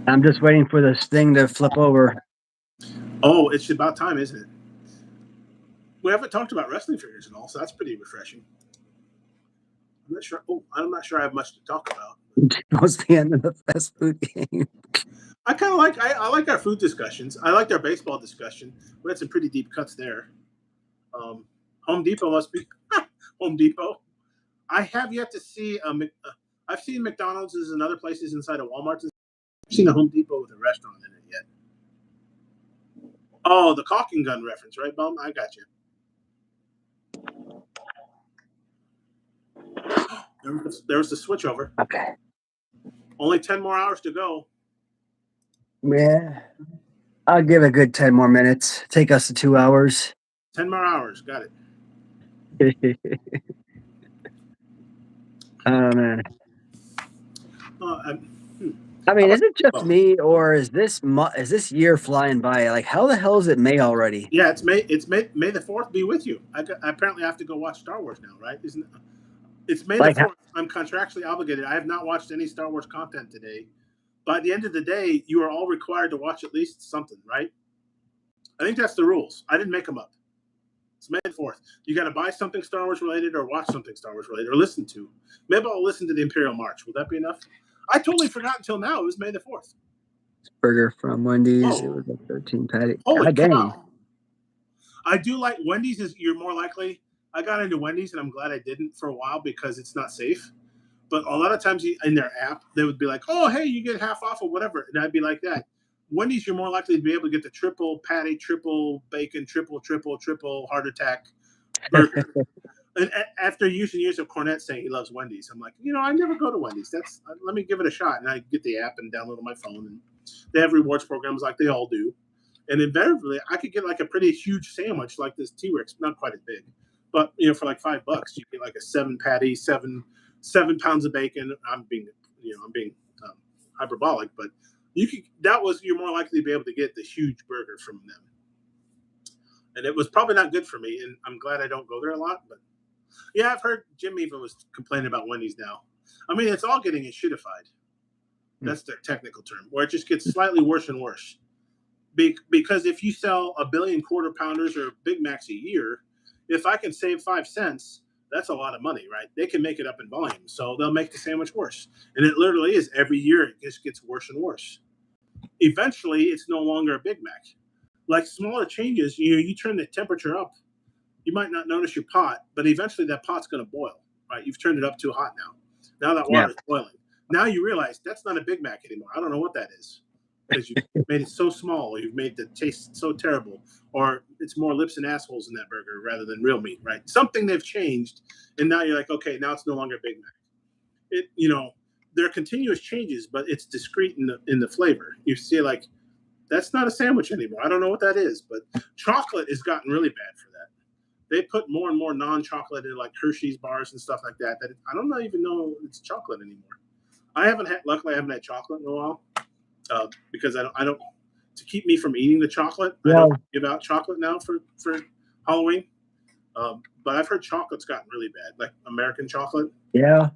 I'm just waiting for this thing to flip over. Oh, it's about time, isn't it? We haven't talked about wrestling figures at all, so that's pretty refreshing. I'm not sure. Oh, I'm not sure I have much to talk about. What's the end of the fast food game? I kind of like I like our food discussions. I liked our baseball discussion. We had some pretty deep cuts there. Home Depot must be Home Depot. I have yet to see I've seen McDonald's and other places inside of Walmart. I've seen a Home Depot with a restaurant in it yet. Oh, the caulking gun reference, right, Bum? I got you. There was the switch over. Okay. Only 10 more hours to go. Yeah. I'll give it a good 10 more minutes. Take us to 2 hours. 10 more hours. Got it. Oh, man. I How mean, about is it just me, or is this year flying by? Like, how the hell is it May already? Yeah, it's May. It's May the 4th be with you. I apparently have to go watch Star Wars now, right? Isn't it? It's May the 4th. I'm contractually obligated. I have not watched any Star Wars content today. By the end of the day, you are all required to watch at least something, right? I think that's the rules. I didn't make them up. It's May the 4th. You got to buy something Star Wars related or watch something Star Wars related or listen to. Maybe I'll listen to the Imperial March. Will that be enough? I totally forgot until now. It was May the 4th. Burger from Wendy's. It was a 13 patty. Holy God dang. cow. I do like Wendy's. You're more likely. I got into Wendy's and I'm glad I didn't for a while because it's not safe. But a lot of times in their app, they would be like, oh, hey, you get half off or whatever. And I'd be like that. Wendy's, you're more likely to be able to get the triple patty, triple bacon, triple heart attack burger. And after years and years of Cornette saying he loves Wendy's, I'm like, I never go to Wendy's. Let me give it a shot. And I get the app and download on my phone. And they have rewards programs like they all do. And invariably, I could get like a pretty huge sandwich like this T-Rex, not quite as big, but for like $5, you get like a 7 patty, 7 pounds of bacon. I'm being hyperbolic, but you're more likely to be able to get the huge burger from them. And it was probably not good for me, and I'm glad I don't go there a lot. But yeah, I've heard Jim even was complaining about Wendy's now. I mean, it's all getting shitified. That's their technical term, where it just gets slightly worse and worse. Because if you sell 1 billion quarter pounders or Big Macs a year, if I can save 5 cents, that's a lot of money, right? They can make it up in volume, so they'll make the sandwich worse. And it literally is. Every year, it just gets worse and worse. Eventually, it's no longer a Big Mac. Like smaller changes, you turn the temperature up, you might not notice your pot, but eventually that pot's going to boil, right? You've turned it up too hot now. Now that water is boiling. Now you realize that's not a Big Mac anymore. I don't know what that is. Because you've made it so small, you've made the taste so terrible, or it's more lips and assholes in that burger rather than real meat, right? Something they've changed, and now you're like, okay, now it's no longer Big Mac. There are continuous changes, but it's discrete in the flavor. You see, like, that's not a sandwich anymore. I don't know what that is, but chocolate has gotten really bad for that. They put more and more non-chocolate in, like Hershey's bars and stuff like that. I don't even know it's chocolate anymore. Luckily, I haven't had chocolate in a while. Because I don't to keep me from eating the chocolate. I don't give out chocolate now for Halloween. But I've heard chocolate's gotten really bad, like American chocolate. Yeah.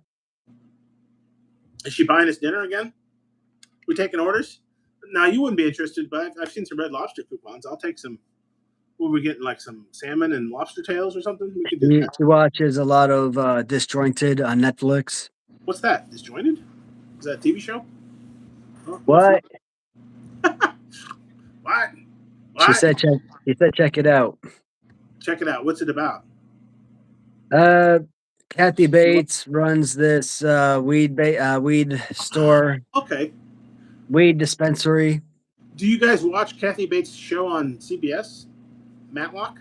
Is she buying us dinner again? We taking orders? Now you wouldn't be interested, but I've seen some Red Lobster coupons. I'll take some. Will we getting like some salmon and lobster tails or something? We could do that. She watches a lot of Disjointed on Netflix. What's that? Disjointed? Is that a TV show? What? What? She said check it out. Check it out. What's it about? Kathy Bates runs this weed store. Okay. Weed dispensary. Do you guys watch Kathy Bates' show on CBS? Matlock?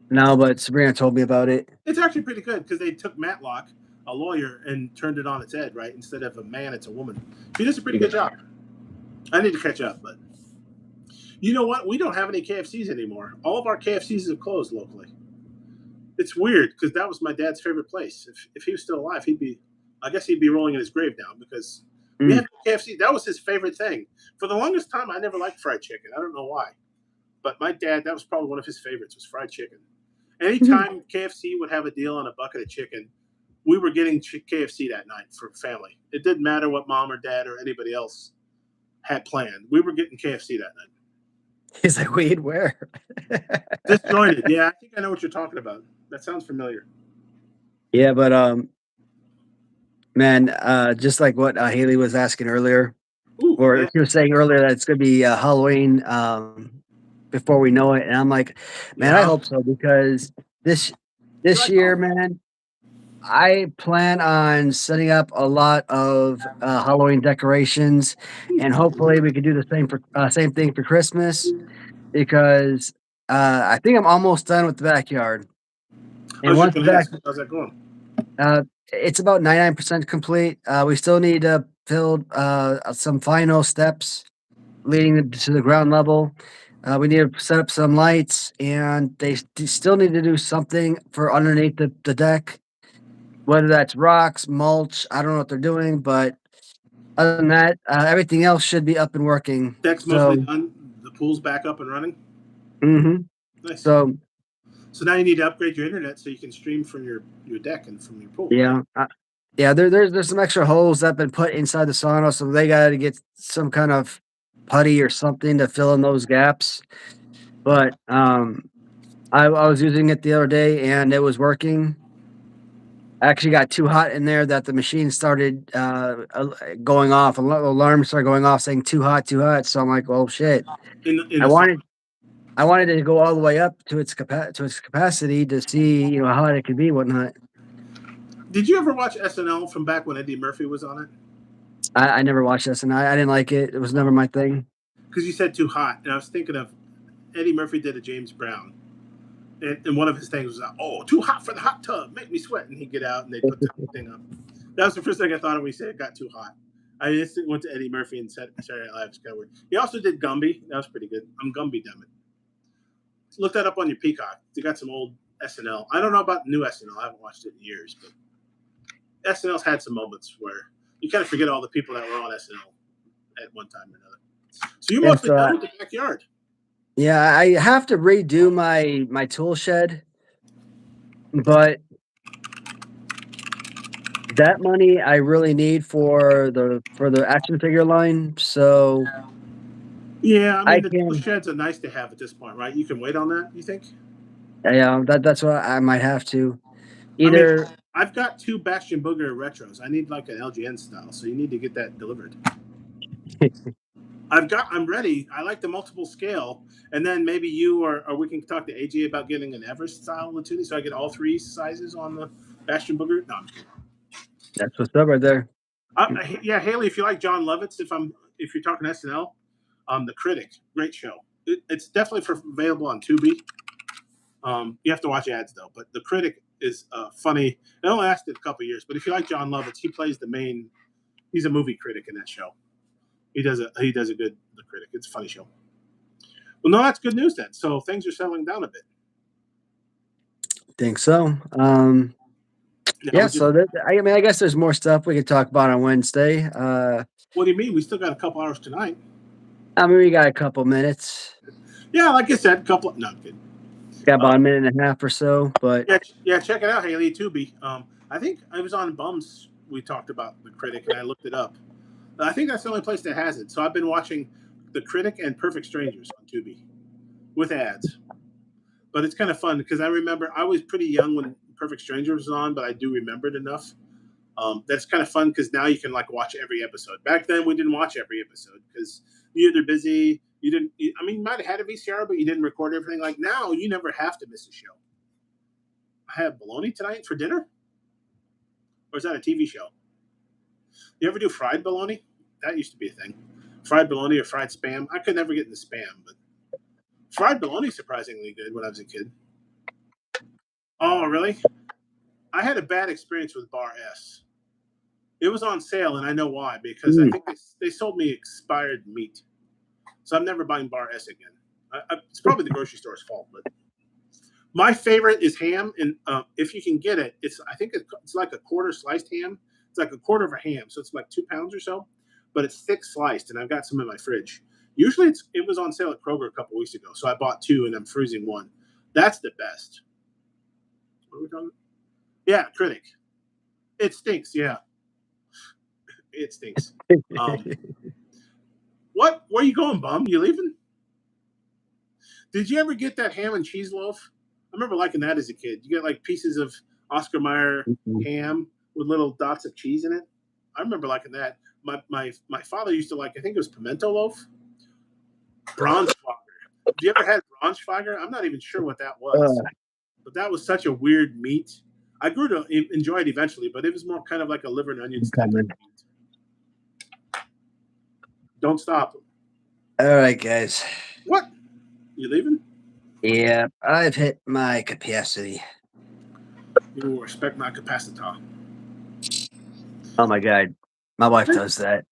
No, but Sabrina told me about it. It's actually pretty good because they took Matlock, a lawyer and turned it on its head, right? Instead of a man, it's a woman. She does a pretty good job. I need to catch up, but you know what? We don't have any KFCs anymore. All of our KFCs have closed locally. It's weird because that was my dad's favorite place. If he was still alive, I guess he'd be rolling in his grave now because we Mm. have KFC. That was his favorite thing. For the longest time, I never liked fried chicken. I don't know why, but my dad, that was probably one of his favorites was fried chicken. Anytime KFC would have a deal on a bucket of chicken, we were getting KFC that night for family. It didn't matter what mom or dad or anybody else had planned. We were getting KFC that night. He's like, "Wait, where?" Disjointed. Yeah, I think I know what you're talking about. That sounds familiar. Yeah, but, man, just like what, Haley was asking earlier, Ooh, or yeah, she was saying earlier that it's gonna be, Halloween, before we know it, and I'm like, "Man, I yeah. hope so," because this You this like year, Halloween? man, I plan on setting up a lot of, Halloween decorations, and hopefully we could do the same thing for Christmas because, I think I'm almost done with the backyard, I and was just once the going to back ask, how's that going? it's about 99% complete. We still need to build, some final steps leading to the ground level. We need to set up some lights, and they still need to do something for underneath the deck, whether that's rocks, mulch. I don't know what they're doing, but other than that, everything else should be up and working. Deck's mostly So, done. The pool's back up and running. mhm. Nice. So So now you need to upgrade your internet so you can stream from your deck and from your pool, right? yeah, yeah. There's some extra holes that have been put inside the sauna, so they got to get some kind of putty or something to fill in those gaps. But I was using it the other day and it was working. I actually got too hot in there that the machine started going off. Alarm started going off saying too hot, too hot. So I'm like, well, shit. In I the wanted sauna. I wanted to go all the way up to its capacity to see how hot it could be, whatnot. Did you ever watch SNL from back when Eddie Murphy was on it? I never watched this and I didn't like it. It was never my thing. Because you said too hot, and I was thinking of Eddie Murphy did a James Brown, and one of his things was, "Oh, too hot for the hot tub, make me sweat," and he'd get out and they'd put the thing up. That was the first thing I thought of when he said it got too hot. I instantly went to Eddie Murphy and said, Saturday Night Live is kind of weird. He also did Gumby. That was pretty good. I'm Gumby, damn it. Look that up on your Peacock. They got some old SNL. I don't know about new SNL. I haven't watched it in years, but SNL's had some moments where you kind of forget all the people that were on SNL at one time or another. So you're Yeah, mostly done with the backyard. yeah, I have to redo my tool shed, but that money I really need for the action figure line, so Yeah, I I mean the tool can sheds are nice to have at this point, right? You can wait on that. You think? yeah, that's what I might have to. I mean, Either I've got two Bastion Booger retros. I need like an LGN style, so you need to get that delivered. I'm ready. I like the multiple scale, and then maybe you or we can talk to AJ about getting an Everest style Latuni, so I get all three sizes on the Bastion Booger. No, I'm kidding. that's what's up right there. Yeah, Haley, if you like John Lovitz, if you're talking SNL, The Critic, great show. It's definitely available on Tubi. You have to watch ads though, but The Critic is funny. It only lasted a couple years, but if you like John Lovitz, he plays the main. He's a movie critic in that show. He does a good The Critic. It's a funny show. Well, no, that's good news then. So things are settling down a bit. Think so. Now Yeah, we just. so I mean, I guess there's more stuff we could talk about on Wednesday. What do you mean? We still got a couple hours tonight. I mean, we got a couple minutes. Yeah, like I said, a couple. No, I'm kidding. Got Uh, about a minute and a half or so, but yeah, yeah. Check it out, Haley Tubi. I think I was on Bums. We talked about The Critic, and I looked it up. I think that's the only place that has it. So I've been watching The Critic and Perfect Strangers on Tubi with ads. But it's kind of fun because I remember I was pretty young when Perfect Strangers was on, but I do remember it enough. That's kind of fun because now you can like watch every episode. Back then we didn't watch every episode because you're either busy, you didn't. I mean, you might have had a VCR, but you didn't record everything. Like now, you never have to miss a show. I have bologna tonight for dinner, or is that a TV show? You ever do fried bologna? That used to be a thing. Fried bologna or fried spam. I could never get into spam, but fried bologna is surprisingly good when I was a kid. Oh, really? I had a bad experience with Bar S. It was on sale, and I know why because I Mm. think they sold me expired meat. So I'm never buying Bar S again. It's probably the grocery store's fault, but my favorite is ham, and if you can get it, I think it's like a quarter sliced ham. It's like a quarter of a ham, so it's like 2 pounds or so, but it's thick sliced, and I've got some in my fridge. Usually, it was on sale at Kroger a couple weeks ago, so I bought two, and I'm freezing one. That's the best. What are we talking? Yeah, critic. It stinks. Yeah, it stinks. Um, what? Where you going, bum? You leaving? Did you ever get that ham and cheese loaf? I remember liking that as a kid. You get like pieces of Oscar Mayer Mm-mm. ham with little dots of cheese in it. I remember liking that. My father used to like, I think it was pimento loaf, Braunschweiger. Have you ever had Braunschweiger? I'm not even sure what that was, Uh, but that was such a weird meat. I grew to enjoy it eventually, but it was more kind of like a liver and onions type of coming. meat. Don't stop. All right, guys. What? You leaving? Yeah, I've hit my capacity. You will respect my capacity. Oh my god, my wife does that.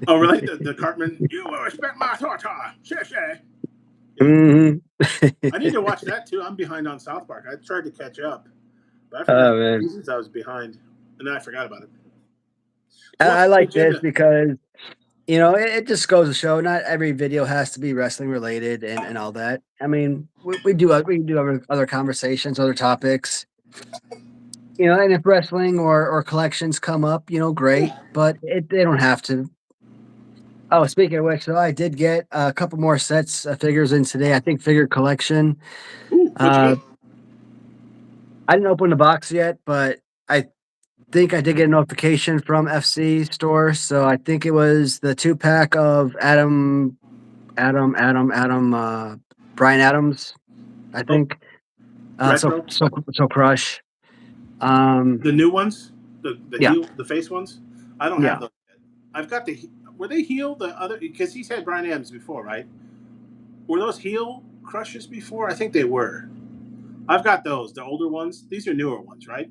Oh, really? The Cartman, you will respect my tata. Shay shay. Yeah. Hmm. I need to watch that too. I'm behind on South Park. I tried to catch up, but I forgot Oh man, reasons I was behind, and then I forgot about it. I, So what's I on the like this agenda? because it just goes to show not every video has to be wrestling related and all that. I mean, we do other conversations, other topics. And if wrestling or collections come up, great, but they don't have to. Oh, speaking of which, so I did get a couple more sets of figures in today. I think figure collection. Ooh, what'd you Uh, get? I didn't open the box yet, but I think I did get a notification from FC store. So I think it was the 2 pack of Brian Adams. I Oh, think. So retro. so so crush. Um, The new ones, the yeah, heel, the face ones. I don't have yeah, those yet. I've got the. Were they heel? The other because he's had Brian Adams before, right? Were those heel crushes before? I think they were. I've got those, the older ones. These are newer ones, right?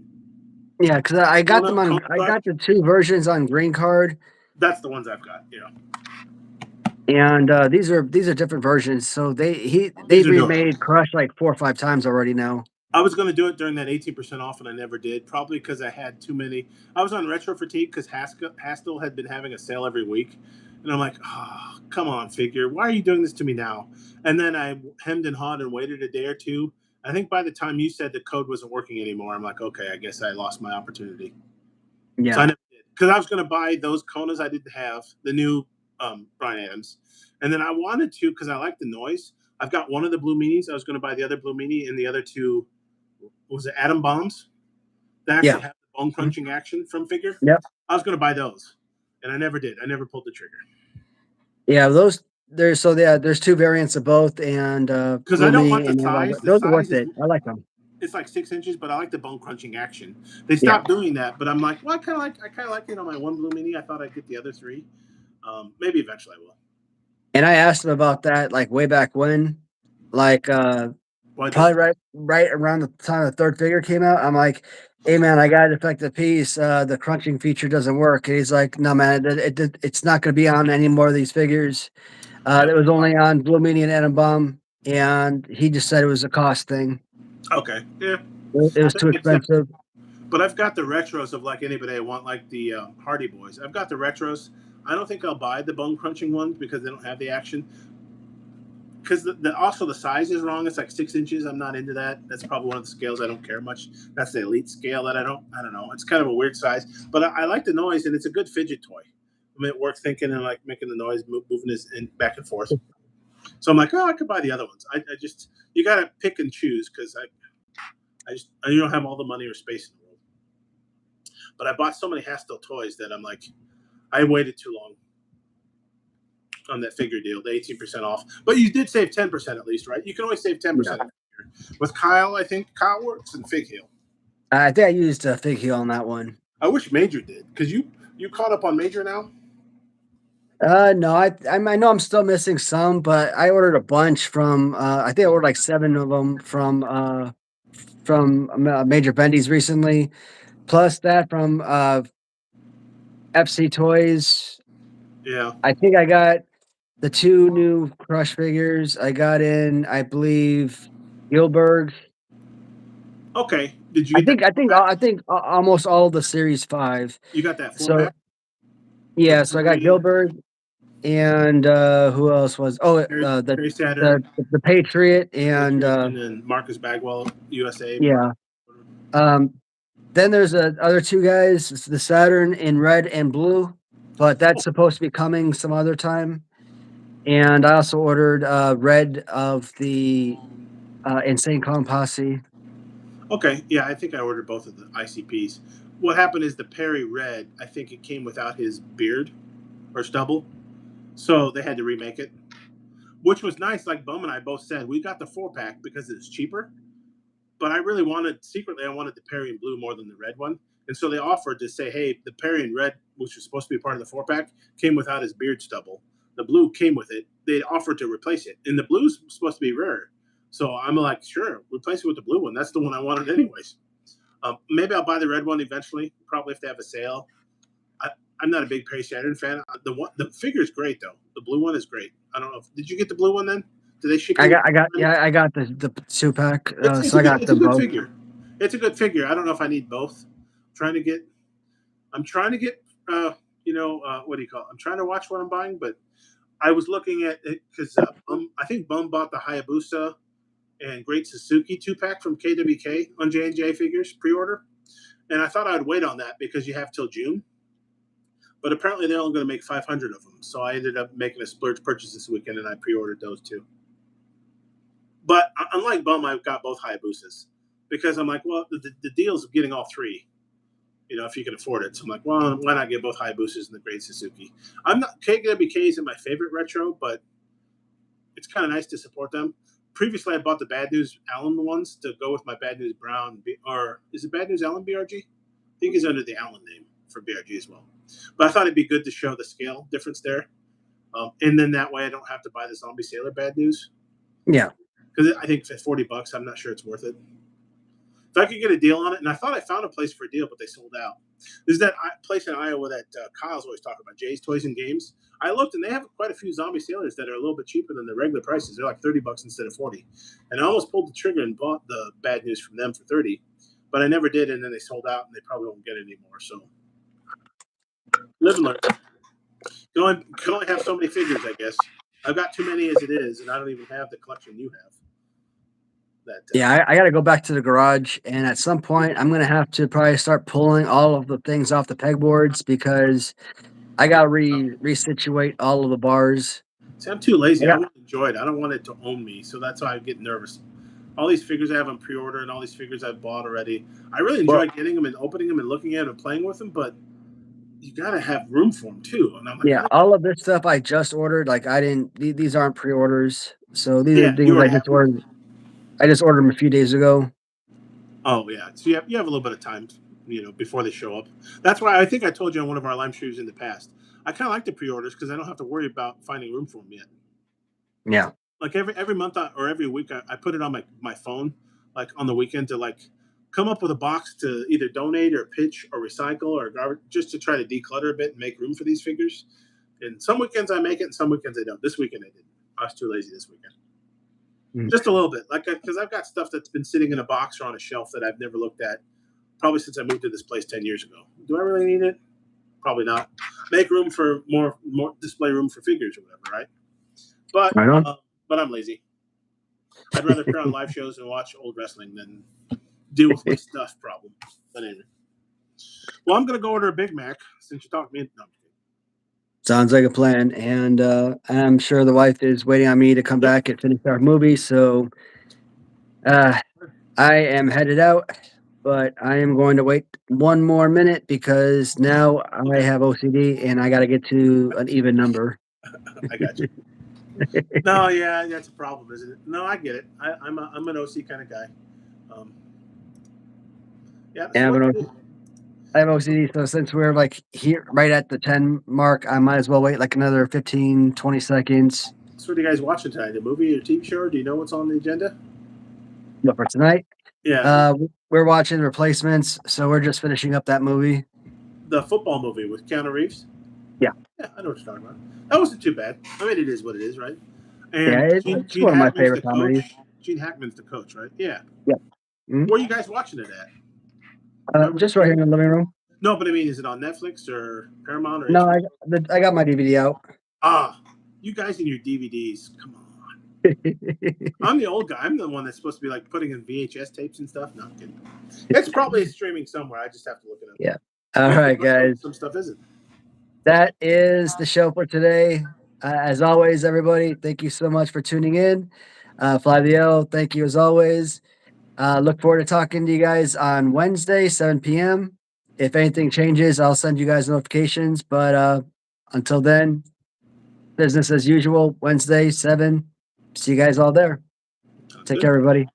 yeah. Because I got them on. Kona I got crush. the two versions on green card, That's the ones I've got. Yeah, and these are different versions. So these they've are newer. remade Crush like 4 or 5 times already now. I was going to do it during that 18% off, and I never did. Probably because I had too many. I was on retro fatigue because Haskell had been having a sale every week, and I'm like, oh, come on, figure, why are you doing this to me now? And then I hemmed and hawed and waited a day or two. I think by the time you said the code wasn't working anymore, I'm like, okay, I guess I lost my opportunity. So I Yeah, never did because I was going to buy those Konas I didn't have, the new Brian Adams, and then I wanted to because I like the noise. I've got one of the blue minis. I was going to buy the other blue mini and the other two was it atom bombs that actually yeah, have the bone mhm, crunching action from figure. yep, I was going to buy those, and I never did. I never pulled the trigger yeah. There's two variants of both, and because I Blue don't want Mini the and size. The those are size worth is it. I like them. it's like 6 inches, but I like the bone crunching action. They Yeah, stopped doing that, but I'm like, well, I kind of like it on my one blue mini. I thought I'd get the other three. Maybe eventually I will. and I asked them about that like way back when, like Why they? probably right around the time the third figure came out. I'm like, "Hey man, I got a defective piece. The crunching feature doesn't work." And he's like, "No man, it's not going to be on any more of these figures. Yep. It was only on Blue Mini and Atom Bomb." And he just said it was a cost thing. Okay. Yeah, It was that too makes sense. expensive. But I've got the retros of like anybody I want, like the Hardy Boys. I've got the retros. I don't think I'll buy the bone crunching ones because they don't have the action. Because also the size is wrong. It's like 6 inches. I'm not into that. That's probably one of the scales I don't care much. That's the elite scale that I don't know. It's kind of a weird size, but I like the noise and it's a good fidget toy. I mean, it works thinking and like making the noise, moving this in back and forth. So I'm like, oh, I could buy the other ones. I just you got to pick and choose because I don't have all the money or space in the world. But I bought so many Hastel toys that I'm like, I waited too long on that figure deal, the 18% off. But you did save 10% at least, right? You can always save Yeah. 10% with Kyle. I think Kyle works in Fig Heel. I think I used a Fig Heel on that one. I wish Major did because you caught up on Major now. No, I know I'm still missing some, but I ordered a bunch from. I think I ordered like 7 of them from from Major Bendy's recently, plus that from FC Toys. Yeah. I think I got the 2 new Crush figures. I got in, I believe, Gilbert. Okay. Did you I get that think I four think pack? I think almost all of the Series 5. You got that four So, pack with yeah, so I got Perry, Gilbert and, who else was Perry, Perry the Saturn, the Patriot and, Patriot, and then Marcus Bagwell, USA. yeah, um, then there's, other 2 guys, it's the Saturn in red and blue, but that's Oh, supposed to be coming some other time, and I also ordered, red of the, Insane Clown Posse. okay. Yeah, I think I ordered both of the ICPs. What happened is the Perry Red, I think it came without his beard or stubble, so they had to remake it, which was nice. Like Bum and I both said, we got the four pack because it's cheaper. But I really wanted secretly I wanted the Perry in blue more than the red one. And so they offered to say, hey, the Perry in red, which was supposed to be part of the four pack, came without his beard stubble. The blue came with it. They offered to replace it. And the blue's supposed to be rare. So I'm like, sure, replace it with the blue one. That's the one I wanted anyways. Maybe I'll buy the red one eventually, probably if they have a sale. I, I'm not a big Perry Saturn fan. The figure is great though. The blue one is great. I don't know. Did you get the blue one then? Did they ship you? I got the 2 pack, It's so a I good got them both. figure. It's a good figure. I don't know if I need both. Trying to get I'm trying to get what do you call it? I'm trying to watch what I'm buying, but I was looking at it because I think Bum bought the Hayabusa and Great Suzuki 2 pack from KWK on J&J Figures pre-order, and I thought I'd wait on that because you have till June. But apparently they're only going to make 500 of them, so I ended up making a splurge purchase this weekend, and I pre-ordered those too. But unlike Bum, I've got both Hayabusas because I'm like, well, the deal's of getting all three. If you can afford it. So I'm like, well, why not get both Hayabusas and the Great Suzuki? I'm not KWK isn't my favorite retro, but it's kind of nice to support them. Previously, I bought the Bad News Allen ones to go with my Bad News Brown, or is it Bad News Allen BRG? I think he's under the Allen name for BRG as well. But I thought it'd be good to show the scale difference there. And then that way I don't have to buy the Zombie Sailor Bad News. Yeah. Because I think for $40, I'm not sure it's worth it. If I could get a deal on it, and I thought I found a place for a deal, but they sold out. There's that place in Iowa that Kyle's always talking about, Jay's Toys and Games. I looked, and they have quite a few Zombie Sailors that are a little bit cheaper than the regular prices. They're like $30 instead of 40. And I almost pulled the trigger and bought the Bad News from them for 30, but I never did, and then they sold out, and they probably won't get it anymore. So live and learn. Can only have so many figures, I guess. I've got too many as it is, and I don't even have the collection you have. That Yeah, I gotta go back to the garage, and at some point, I'm gonna have to probably start pulling all of the things off the pegboards because I gotta resituate all of the bars. See, I'm too lazy. I I got want to enjoy it. I don't want it to own me, so that's why I get nervous. All these figures I have on pre-order and all these figures I've bought already. I really well, enjoy getting them and opening them and looking at them and playing with them, but you gotta have room for them too. And I'm like, yeah, all of this stuff I just ordered. Like I didn't; these aren't pre-orders, so these are yeah, you things I already just have them. ordered. I just ordered them a few days ago. Oh yeah, so you have a little bit of time, before they show up. That's why I think I told you on one of our live streams in the past. I kind of like the pre-orders because I don't have to worry about finding room for them yet. Yeah, Like every month or every week, I put it on my phone, like on the weekend to like come up with a box to either donate or pitch or recycle or garbage, just to try to declutter a bit and make room for these figures. And some weekends I make it, and some weekends I don't. This weekend I didn't. I was too lazy this weekend. mm, Just a little bit, like because I've got stuff that's been sitting in a box or on a shelf that I've never looked at, probably since I moved to this place 10 years ago. Do I really need it? Probably not. Make room for more display room for figures or whatever, right? But right on. but I'm lazy. I'd rather appear on live shows and watch old wrestling than deal with my stuff problem. But anyway, well, I'm gonna go order a Big Mac since you talked me. No, I'm kidding. Sounds like a plan, and I'm sure the wife is waiting on me to come Yep. back and finish our movie. So uh, I am headed out, but I am going to wait one more minute because now I Okay, have OCD and I got to get to an even number. I got you. No, yeah, that's a problem, isn't it? No, I get it. I'm an OC kind of guy. Um, yeah, Yeah, so what to do? I have OCD, so since we're like here right at the 10 mark, I might as well wait like another 15, 20 seconds. So what are you guys watching tonight? A movie or TV show? Or do you know what's on the agenda? But for tonight, Yeah, we're watching Replacements, so we're just finishing up that movie. the football movie with Keanu Reeves. Yeah. Yeah, I know what you're talking about. That wasn't too bad. I mean, it is what it is, right? Yeah, And it's Gene one of my Hackman's favorite the coach. comedies. Gene Hackman's the coach, right? Yeah. Yeah. Mhm. Where are you guys watching it at? Where Just right you here in the living room. No, but I mean, is it on Netflix or Paramount or No, HBO? I got my DVD out. Ah, you guys and your DVDs. Come on. I'm the old guy. I'm the one that's supposed to be like putting in VHS tapes and stuff. No, I'm kidding. It's probably streaming somewhere. I just have to look it up. Yeah. All Maybe right, guys. some stuff isn't. That is the show for today. As always, everybody, thank you so much for tuning in. Fly the L, thank you as always. Look forward to talking to you guys on Wednesday, 7 p.m. If anything changes, I'll send you guys notifications. But until then, business as usual, Wednesday, 7. See you guys all there. Sounds Take good. care, everybody.